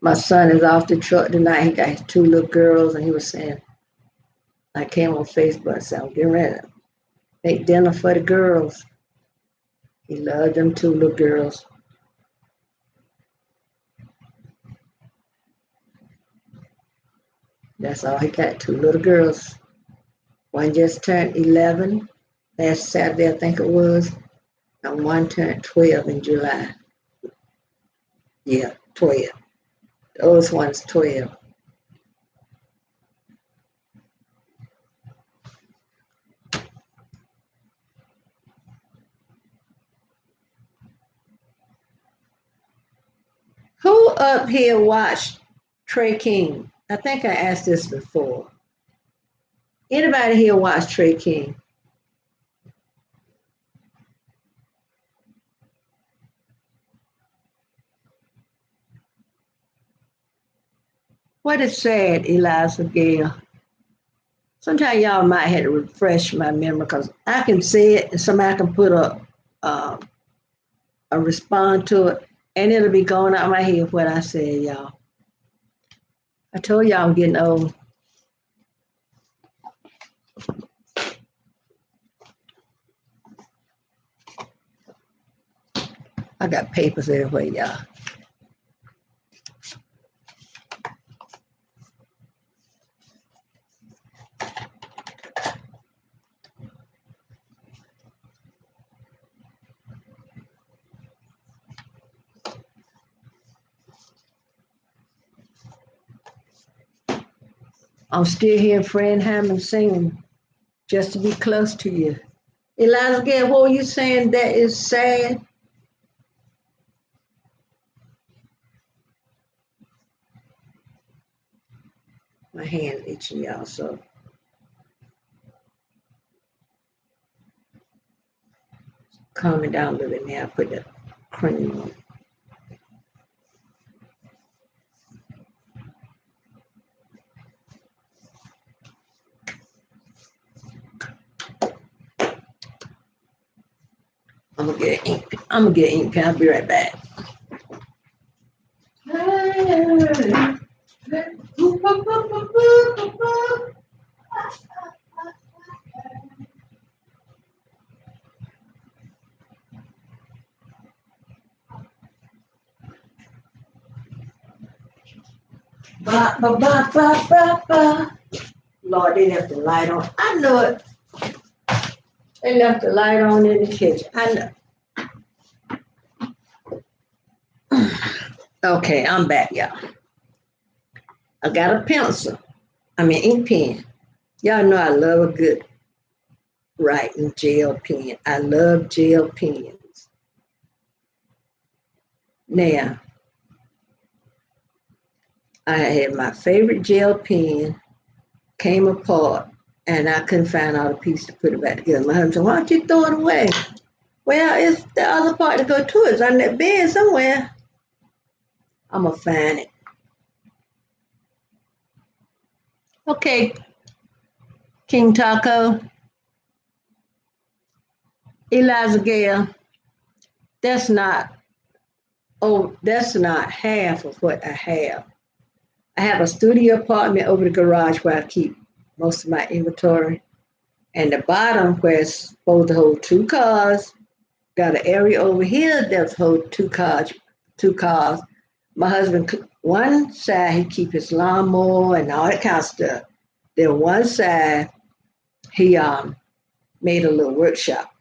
My son is off the truck tonight. He got his two little girls, and he was saying, I came on Facebook and said, I'm getting ready to make dinner for the girls. He loved them two little girls. That's all he got, two little girls. One just turned 11 last Saturday, I think it was, and one turned 12 in July. Yeah, 12. The oldest one's 12. Who up here watched Trey King? I think I asked this before. Anybody here watch Trey King? What is sad, Eliza Gale? Sometimes y'all might have to refresh my memory because I can say it and somebody can put uh, a respond to it and it'll be going out my head what I said, y'all. I told y'all I'm getting old. I got papers everywhere, y'all. I'm still hearing Fred Hammond singing just to be close to you. Eliza Gale, what were you saying that is sad? My hand itching, y'all, so calm it down a little bit now. Put the cream on. I'm gonna get an ink. I'm gonna get an ink pen. I'll be right back. Ba, ba, ba, ba, ba, ba. Lord, they left the light on. I know it. They left the light on in the kitchen. I know. Okay, I'm back, y'all. I got a pencil. I mean, ink pen. Y'all know I love a good writing gel pen. I love gel pens. Now, I had my favorite gel pen, came apart, and I couldn't find all the pieces to put it back together. My husband said, why don't you throw it away? Well, it's the other part to go to. It's on that bed somewhere. I'm going to find it. Okay, King Taco, Eliza Gale, that's not, that's not half of what I have. I have a studio apartment over the garage where I keep most of my inventory. And the bottom, where it's supposed to hold 2 cars, got an area over here that's hold 2 cars. 2 cars. My husband, one side he keep his lawnmower and all that kind of stuff. Then one side he made a little workshop.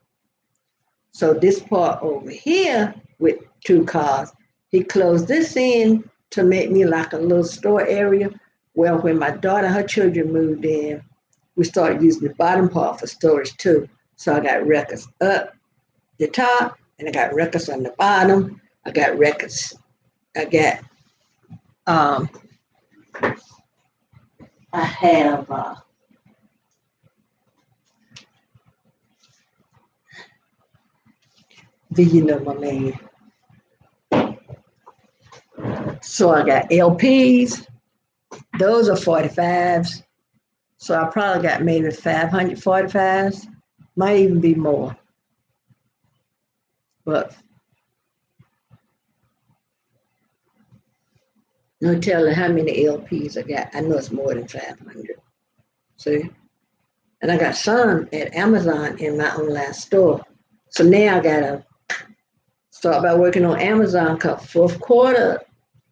So this part over here with 2 cars, he closed this in to make me like a little store area. Well, when my daughter and her children moved in, we started using the bottom part for storage too. So I got records up the top and I got records on the bottom. I got records. I got I have you know my man. So I got LPs. Those are 45s. So I probably got maybe 545s. Might even be more. But no telling how many LPs I got. I know it's more than 500. See? And I got some at Amazon in my online store. So now I gotta start by working on Amazon because fourth quarter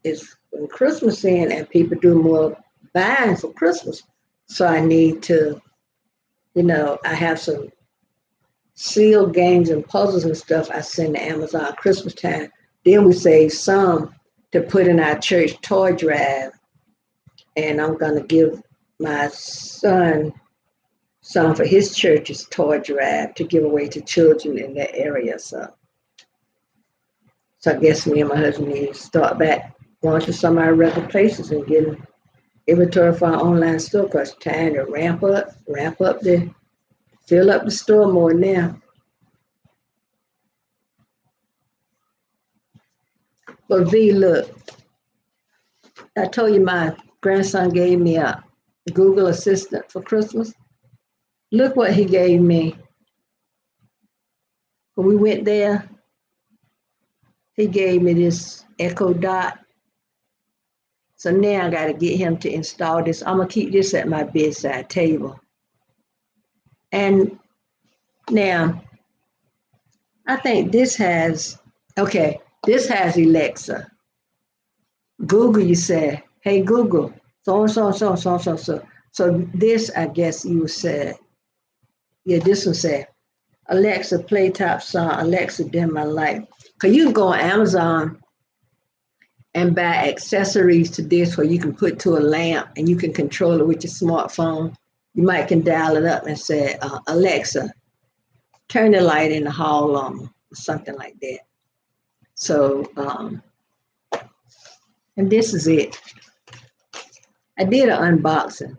is when Christmas in and people do more buying for Christmas. So I need to, I have some sealed games and puzzles and stuff I send to Amazon Christmas time. Then we save some to put in our church toy drive. And I'm gonna give my son some for his church's toy drive to give away to children in that area. So I guess me and my husband need to start back going to some of our regular places and getting inventory for our online store because it's time to fill up the store more now. But V, look, I told you my grandson gave me a Google Assistant for Christmas. Look what he gave me. When we went there, he gave me this Echo Dot. So now I got to get him to install this. I'm going to keep this at my bedside table. And now, I think this has Alexa. Google, you say, hey, Google, so. So this, I guess you said, this one said, Alexa, play top song, Alexa, dim my light. Because you can go on Amazon and buy accessories to this where you can put to a lamp and you can control it with your smartphone. You might can dial it up and say, Alexa, turn the light in the hall on, or something like that. So, and this is it. I did an unboxing.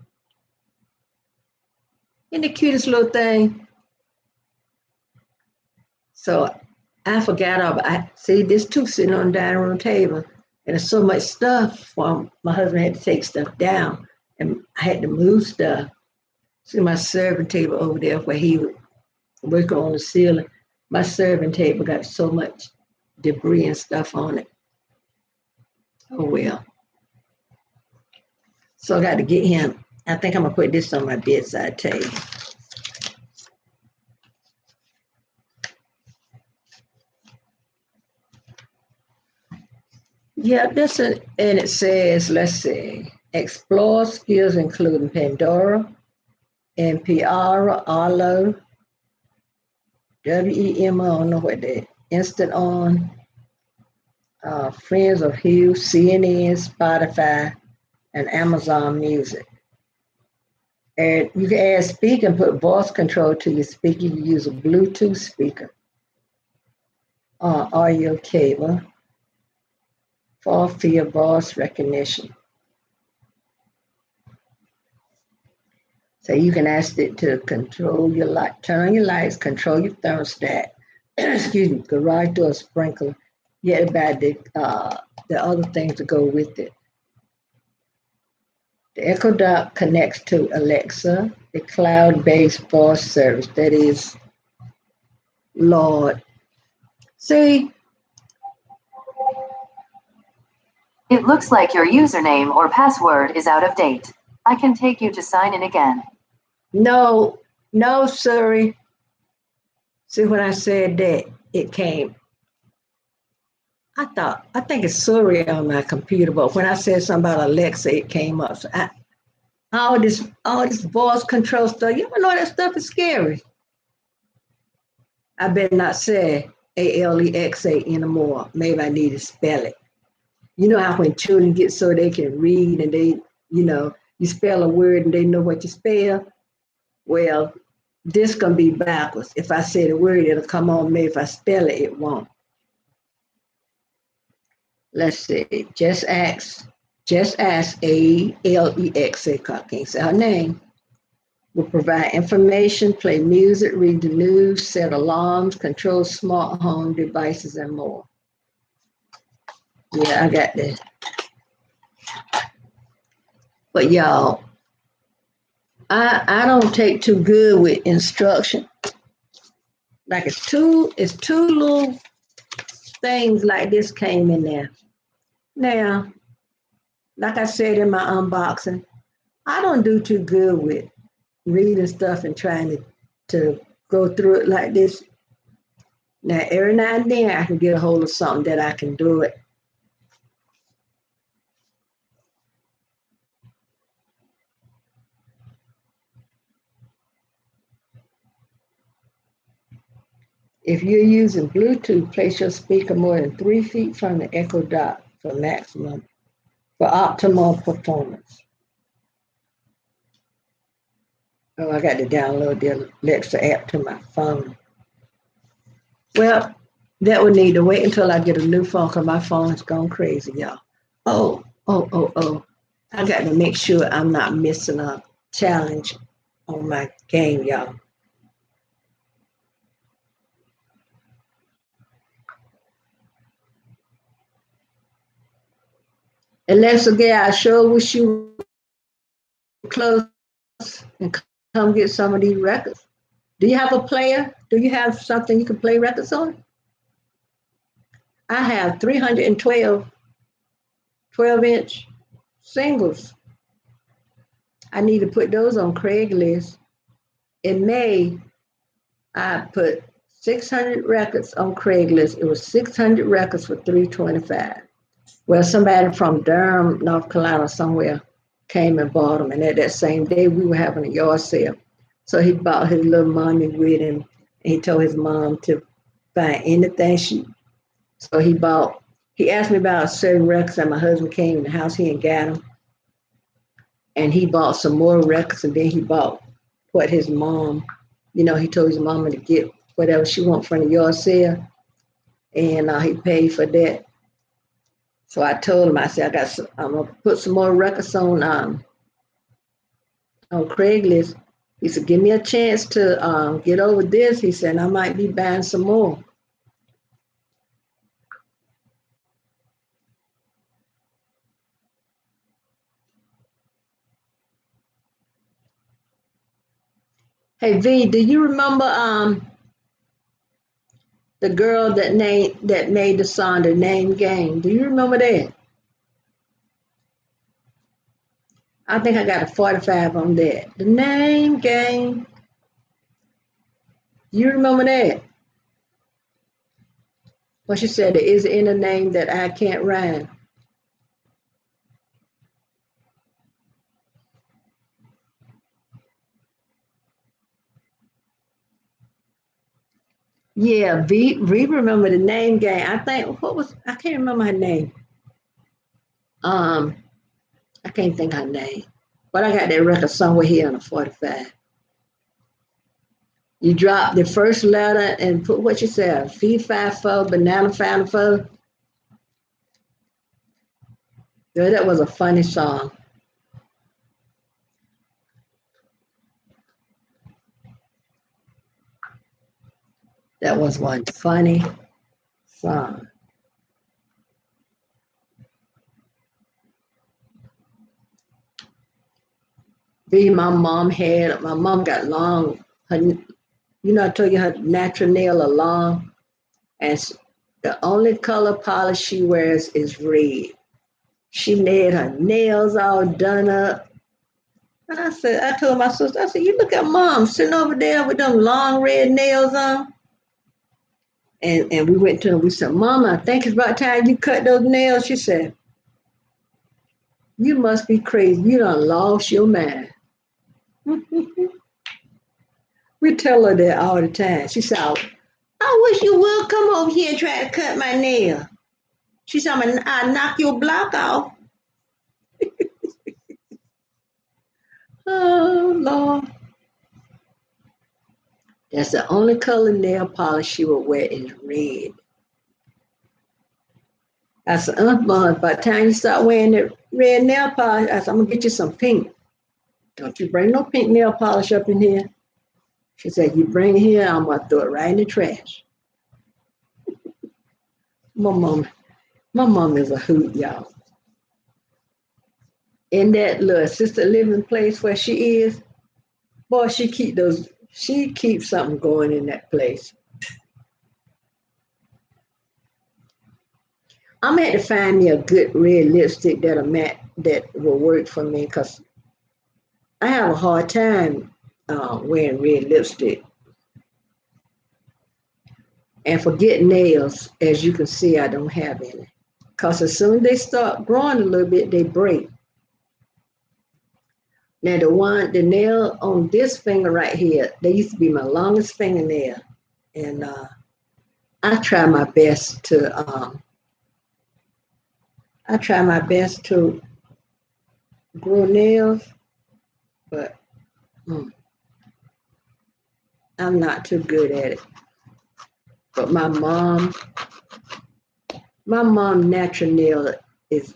Isn't the cutest little thing? So I forgot about, see this too sitting on the dining room table. And there's so much stuff. My husband had to take stuff down and I had to move stuff. See my serving table over there where he would work on the ceiling. My serving table got so much debris and stuff on it. Oh well. So I got to get him. I think I'm gonna put this on my bedside table. Yeah, and it says, let's see, explore skills including Pandora, NPR, Arlo, WEMO, I don't know what that, Instant On, Friends of Hugh, CNN, Spotify, and Amazon Music. And you can add speaker and put voice control to your speaker. You can use a Bluetooth speaker, audio cable, for field voice recognition. So you can ask it to control your light, turn on your lights, control your thermostat, excuse me, garage door sprinkler, yet about the other things to go with it. The Echo Dot connects to Alexa, the cloud-based voice service that is Lord. See? It looks like your username or password is out of date. I can take you to sign in again. No, no, sorry. See, when I said that, it came. I think it's Siri on my computer, but when I said something about Alexa, it came up. So all this voice control stuff, you know that stuff is scary. I better not say Alexa anymore. Maybe I need to spell it. You know how when children get so they can read and you spell a word and they know what you spell? Well, this gonna be backwards. If I say the word, it'll come on me. If I spell it, it won't. Let's see. Just ask Alexa. I can't say her name. Will provide information, play music, read the news, set alarms, control smart home devices, and more. Yeah, I got that. But y'all, I don't take too good with instruction. Like it's two little things like this came in there. Now, like I said in my unboxing, I don't do too good with reading stuff and trying to go through it like this. Now, every now and then I can get a hold of something that I can do it. If you're using Bluetooth, place your speaker more than 3 feet from the Echo Dot for optimal performance. Oh, I got to download the Alexa app to my phone. Well, that would need to wait until I get a new phone because my phone's gone crazy, y'all. Oh. I got to make sure I'm not missing a challenge on my game, y'all. Alexa, yeah, I sure wish you were close and come get some of these records. Do you have a player? Do you have something you can play records on? I have 312 12-inch singles. I need to put those on Craigslist. In May, I put 600 records on Craigslist. It was 600 records for 325. Well, somebody from Durham, North Carolina, somewhere came and bought them. And at that same day, we were having a yard sale. So he bought his little mommy with him. And he told his mom to find anything So he asked me about certain records, and my husband came in the house, he ain't got them. And he bought some more records, and then he bought what his mom, he told his mama to get whatever she want from the yard sale, and he paid for that. So I told him, I said, I'm gonna put some more records on Craigslist. He said, give me a chance to get over this. He said, I might be buying some more. Hey V, do you remember the girl that made the song The Name Game? Do you remember that? I think I got a 45 on that. The Name Game. You remember that? What she said, there is in a name that I can't rhyme. Yeah, V remember the name game. I can't remember her name. Um, I can't think her name. But I got that record somewhere here on a 45. You drop the first letter and put what you said, fee fi fo, banana found fo. Girl, that was a funny song. That was one funny song. My mom got long, I told you her natural nail are long, and the only color polish she wears is red. She made her nails all done up. And I told my sister, I said, you look at mom sitting over there with them long red nails on. And we went to her, we said, Mama, I think it's about time you cut those nails. She said, you must be crazy. You done lost your mind. We tell her that all the time. She said, I wish you would come over here and try to cut my nail. She said, I'll knock your block off. Oh, Lord. That's the only color nail polish she would wear is red. I said, Mom, by the time you start wearing the red nail polish, I said, I'm going to get you some pink. Don't you bring no pink nail polish up in here. She said, you bring it here, I'm going to throw it right in the trash. My mom is a hoot, y'all. In that little assisted living place where she is, boy, she keeps something going in that place. I'm going to have to find me a good red lipstick that will work for me because I have a hard time wearing red lipstick. And for getting nails, as you can see, I don't have any. Because as soon as they start growing a little bit, they break. Now the nail on this finger right here, they used to be my longest fingernail. And I try my best to grow nails, but I'm not too good at it. But my mom natural nail is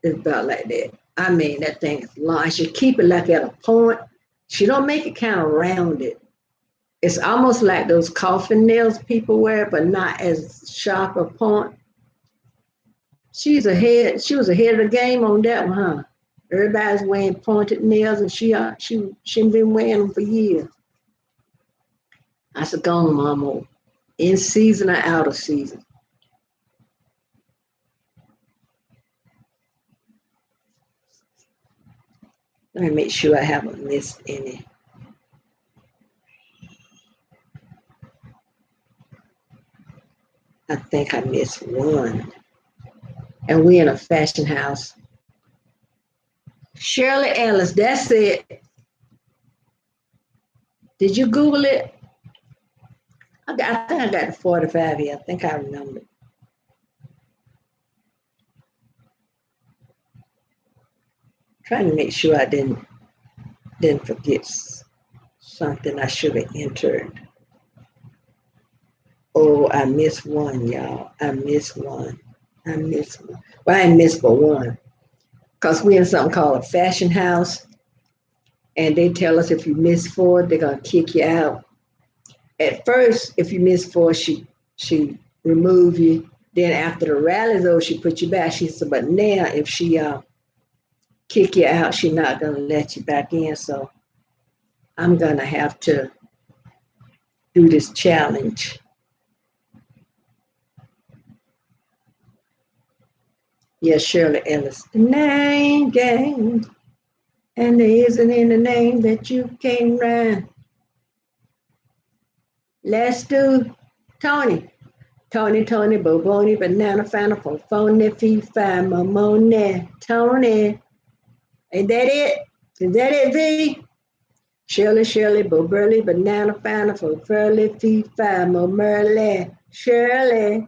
about like that. I mean, that thing is long. She keep it like at a point. She don't make it kind of rounded. It's almost like those coffin nails people wear, but not as sharp a point. She was ahead of the game on that one, huh? Everybody's wearing pointed nails, and she been wearing them for years. I said, go on, Mama, in season or out of season. Let me make sure I haven't missed any. I think I missed one. And we're in a fashion house. Shirley Ellis, that's it. Did you Google it? I think I got the 45 here. I think I remember. Trying to make sure I didn't forget something I should have entered. Oh, I missed one, y'all. I missed one. Well, I ain't missed but one. Because we're in something called a fashion house. And they tell us if you miss 4, they're going to kick you out. At first, if you miss 4, she remove you. Then after the rally's over, she put you back. She said, but now if she kick you out, she's not going to let you back in. So I'm going to have to do this challenge. Yes, Shirley Ellis. The name game. And there isn't any name that you can't rhyme. Let's do Tony. Tony, Boboni, Banana, Fana, Fofone, Fee, Fi, Mamone, Tony. Ain't that it? Is that it, V? Shirley, Boburley, Banana, Fana, Fofurley, Fee, Fi, Momurley, Shirley.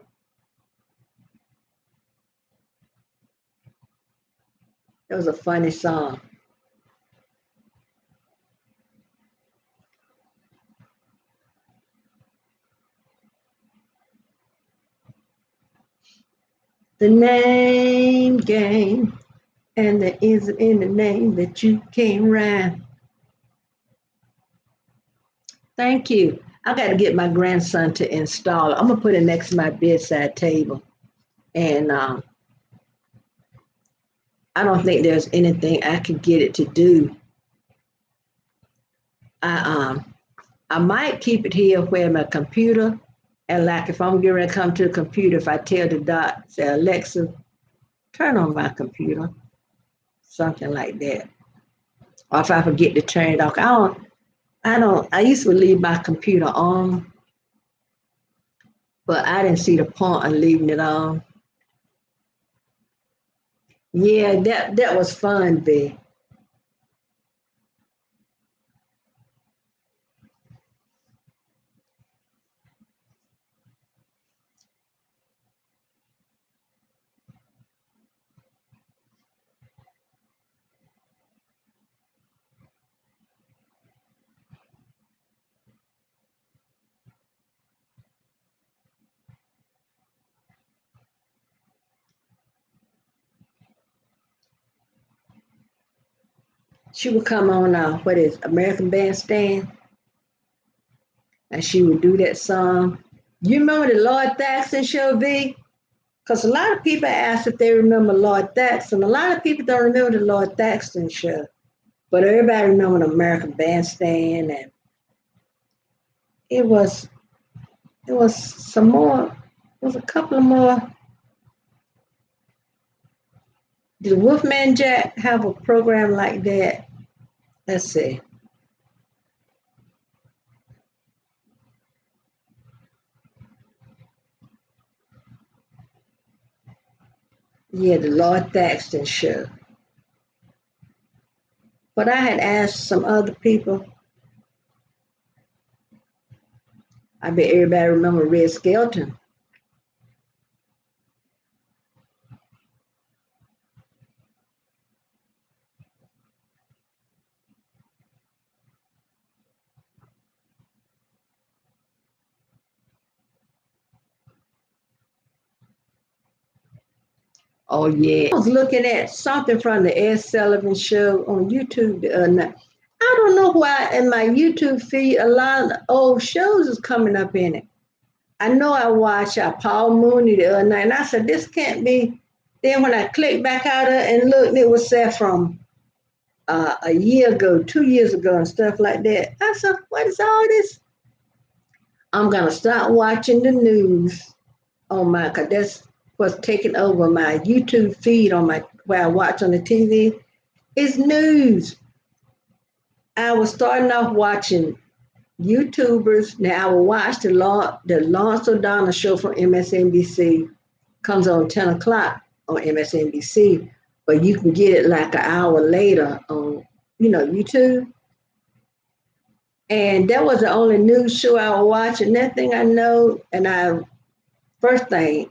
That was a funny song. The name game, and there isn't any name that you can't rhyme. Thank you. I got to get my grandson to install it. I'm gonna put it next to my bedside table, and I don't think there's anything I can get it to do. I might keep it here where my computer, and like if I'm getting ready to come to the computer, if I tell the doc, say Alexa, turn on my computer, something like that. or if I forget to turn it off. I used to leave my computer on, but I didn't see the point of leaving it on. Yeah, that was fun, B. She would come on what is American Bandstand, and she would do that song. You remember the Lloyd Thaxton show, B? Because a lot of people ask if they remember Lloyd Thaxton. A lot of people don't remember the Lloyd Thaxton show, but everybody remember the American Bandstand, and it was it was some more. It was a couple of more. Did Wolfman Jack have a program like that? Let's see. Yeah, the Lloyd Thaxton show. But I had asked some other people. I bet everybody remember Red Skelton. Oh yeah. I was looking at something from the Ed Sullivan show on YouTube the other night. I don't know why in my YouTube feed a lot of the old shows is coming up in it. I know I watched Paul Mooney the other night, and I said this can't be. Then when I clicked back out of it and looked, it was set from a year ago, 2 years ago, and stuff like that. I said, what is all this? I'm gonna start watching the news on my, cause that's what's taking over my YouTube feed on my where I watch on the TV. It's news. I was starting off watching YouTubers. Now I will watch the Lawrence O'Donnell show from MSNBC. Comes on 10 o'clock on MSNBC, but you can get it like an hour later on YouTube. And that was the only news show I would watch. And that thing I know, and I first thing,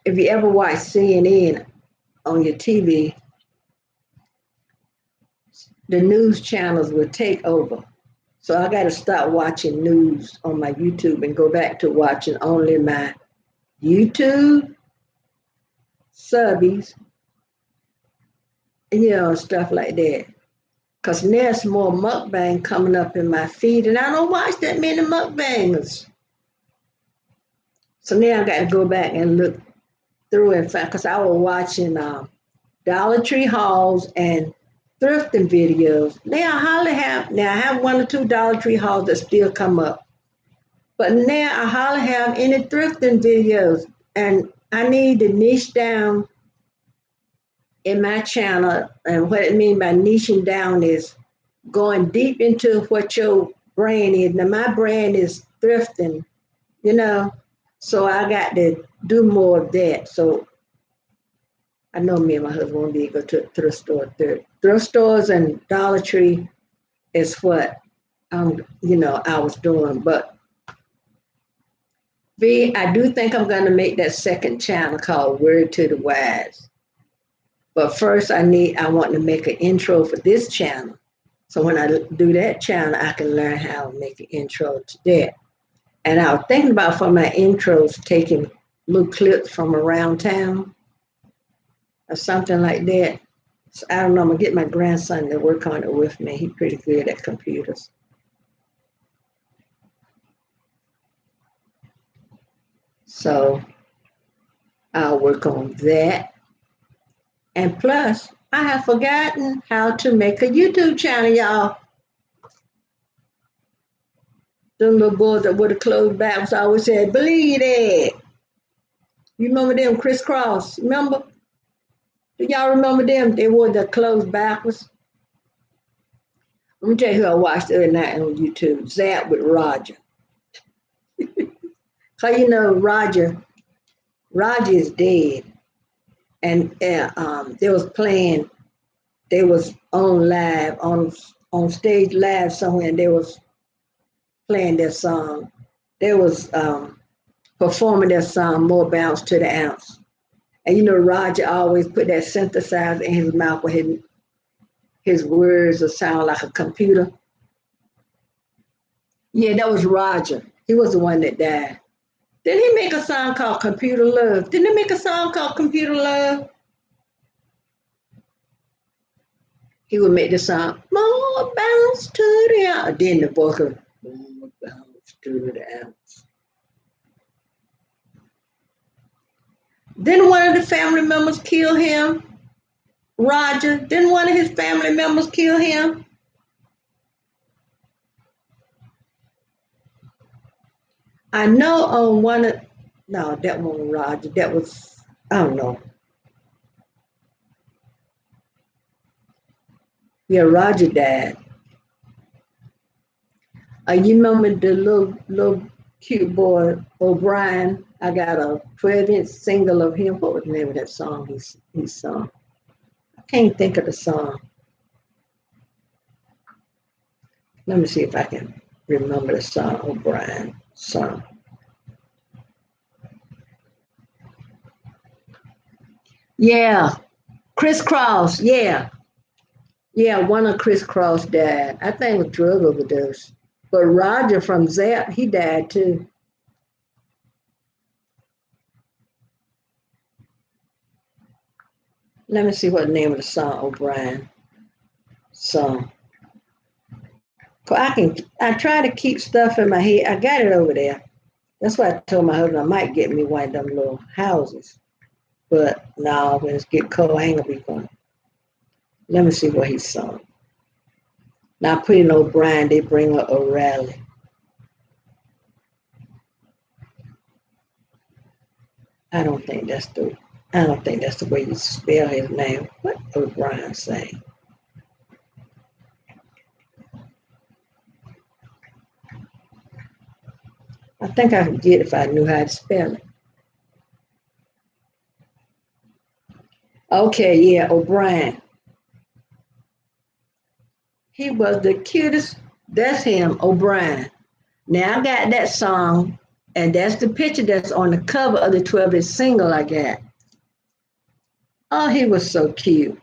if you ever watch CNN on your TV, the news channels will take over. So I got to stop watching news on my YouTube and go back to watching only my YouTube subbies, stuff like that. Because there's more mukbang coming up in my feed, and I don't watch that many mukbangers. So now I got to go back and look through it, because I was watching Dollar Tree hauls and thrifting videos. Now I have one or two Dollar Tree hauls that still come up. But now I hardly have any thrifting videos. And I need to niche down in my channel. And what I mean by niching down is going deep into what your brand is. Now my brand is thrifting, you know. So I got to do more of that. So I know me and my husband won't be able to go to a thrift store. Thrift stores and Dollar Tree is what I was doing. But I do think I'm going to make that second channel called Word to the Wise. But first I want to make an intro for this channel. So when I do that channel, I can learn how to make an intro to that. And I was thinking about for my intros, taking little clips from around town or something like that. So I don't know, I'm gonna get my grandson to work on it with me. He's pretty good at computers. So I'll work on that. And plus, I have forgotten how to make a YouTube channel, y'all. Them little boys that would have closed backwards always said, believe it. You remember them, crisscross? Remember? Do y'all remember them? They wore the clothes backwards. Let me tell you who I watched the other night on YouTube. Zap with Roger. Cause you know Roger is dead, and they was playing. They was on live on stage live somewhere, and they was playing their song. They was performing their song "More Bounce to the Ounce." And you know Roger always put that synthesizer in his mouth where his words will sound like a computer. Yeah, that was Roger. He was the one that died. Didn't he make a song called Computer Love? Didn't he make a song called Computer Love? He would make the song, more bounce to the ounce. Then the vocal, more bounce to the ounce. Didn't one of the family members kill him? Roger, didn't one of his family members kill him? I know on one of, no, that wasn't Roger. That was, I don't know. Yeah, Roger died. You remember the little cute boy O'Brien? I got a 12-inch single of him. What was the name of that song he sung? I can't think of the song. Let me see if I can remember the song O'Brien song. Yeah, Criss Cross. Yeah, yeah. One of Criss Cross died. I think it was drug overdose. But Roger from Zap, he died too. Let me see what the name of the song O'Brien song. I try to keep stuff in my head. I got it over there. That's why I told my husband I might get me one of them little houses. But no, when it get cold, I ain't gonna be going. Let me see what he sung. Now I put in O'Brien, they bring up O'Reilly. I don't think that's the I don't think that's the way you spell his name. What O'Brien saying? I think I could get it if I knew how to spell it. Okay, yeah, O'Brien. He was the cutest. That's him, O'Brien. Now I got that song, and that's the picture that's on the cover of the 12-inch single I got. Oh, he was so cute.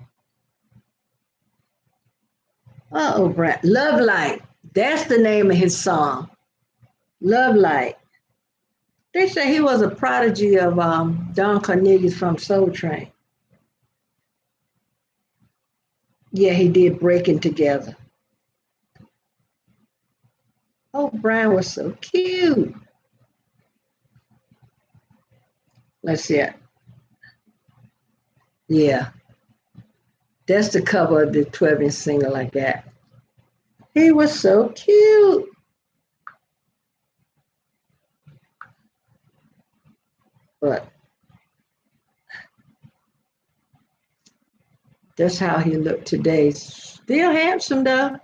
Oh, O'Brien. Love Light. That's the name of his song. Love Light. They say he was a prodigy of Don Cornelius from Soul Train. Yeah, he did Breaking Together. Oh, Brian was so cute. Let's see it. Yeah, that's the cover of the 12-inch single like that. He was so cute. But that's how he looked today. Still handsome though.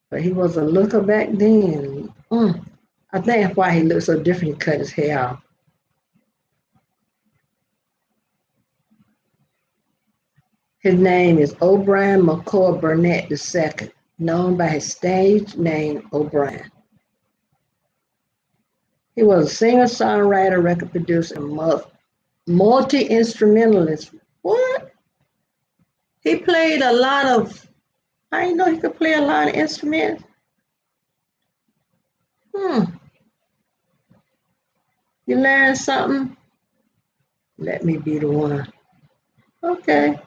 But he was a looker back then. I think that's why he looked so different. He cut his hair off. His name is O'Brien McCoy Burnett II, known by his stage name O'Brien. He was a singer, songwriter, record producer, and multi-instrumentalist. What? He played a lot of, I didn't know he could play a lot of instruments. Hmm. You learn something? Let me be the one. Okay.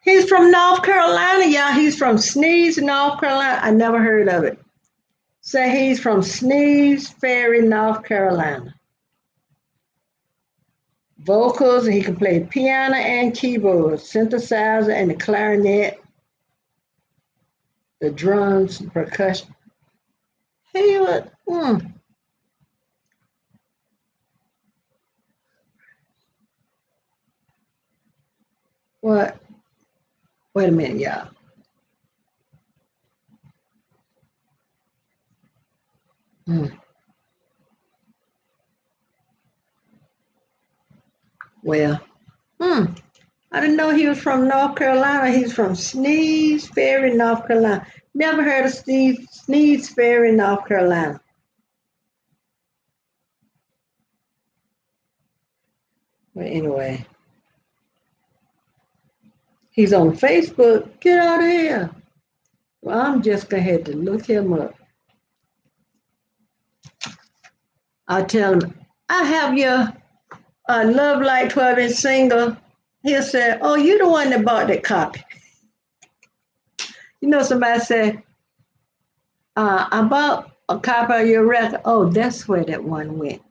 He's from North Carolina, y'all. He's from Sneeze, North Carolina. I never heard of it. Say he's from Sneeze Ferry, North Carolina. Vocals, and he can play piano and keyboard, synthesizer and the clarinet, the drums, percussion. He was, what? Wait a minute, y'all. Hmm. Well, I didn't know he was from North Carolina. He's from Sneeds Ferry, North Carolina. Never heard of Sneeds Ferry, North Carolina. But anyway, he's on Facebook. Get out of here. Well, I'm just going to have to look him up. I'll tell him, I have your Love Like 12-inch single. He'll say, oh, you the one that bought that copy. You know, somebody said, I bought a copy of your record. Oh, that's where that one went.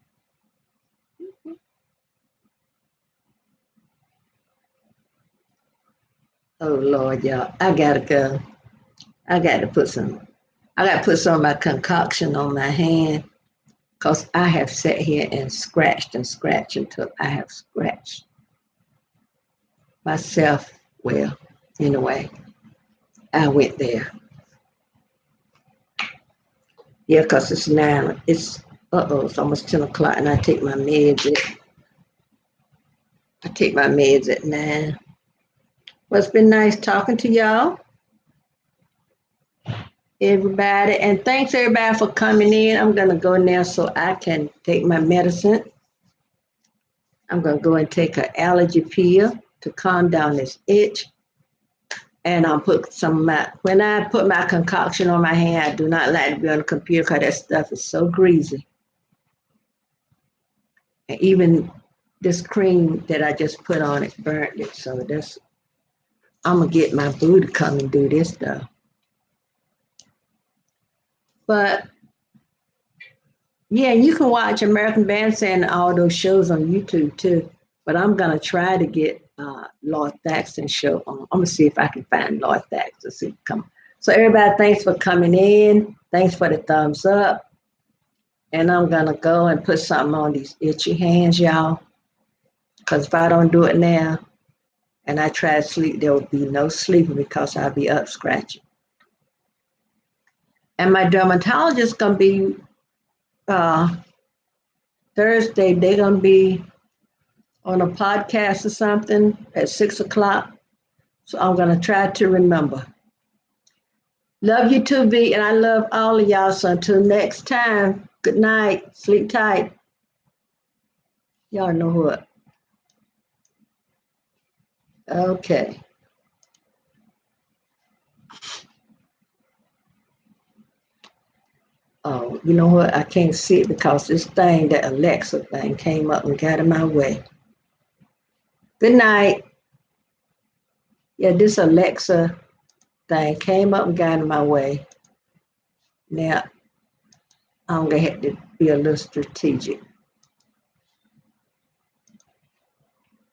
Oh, Lord, y'all. I got to go. I got to put some, I got to put some of my concoction on my hand because I have sat here and scratched until I have scratched myself. Well, anyway, I went there. Yeah, because it's 9. It's almost 10 o'clock and I take my meds at 9. Well, it's been nice talking to y'all, everybody. And thanks everybody for coming in. I'm gonna go now so I can take my medicine. I'm gonna go and take an allergy pill to calm down this itch. And I'll put when I put my concoction on my hand, I do not like to be on the computer because that stuff is so greasy. And even this cream that I just put on it burnt it. So I'm gonna get my boo to come and do this stuff. But yeah, you can watch American Bandstand and all those shows on YouTube too. But I'm gonna try to get Lord Thaxton's show on. I'm gonna see if I can find Lord Thaxton. See if come. So everybody, thanks for coming in. Thanks for the thumbs up. And I'm gonna go and put something on these itchy hands, y'all. Because if I don't do it now, and I try to sleep, there will be no sleeping because I'll be up scratching. And my dermatologist gonna be Thursday. They're gonna be on a podcast or something at 6 o'clock. So I'm gonna try to remember. Love you too, B, and I love all of y'all. So until next time, good night, sleep tight. Y'all know what? Okay. Oh, you know what? I can't see it because this thing, that Alexa thing, came up and got in my way. Good night. Yeah, this Alexa thing came up and got in my way. Now, I'm going to have to be a little strategic.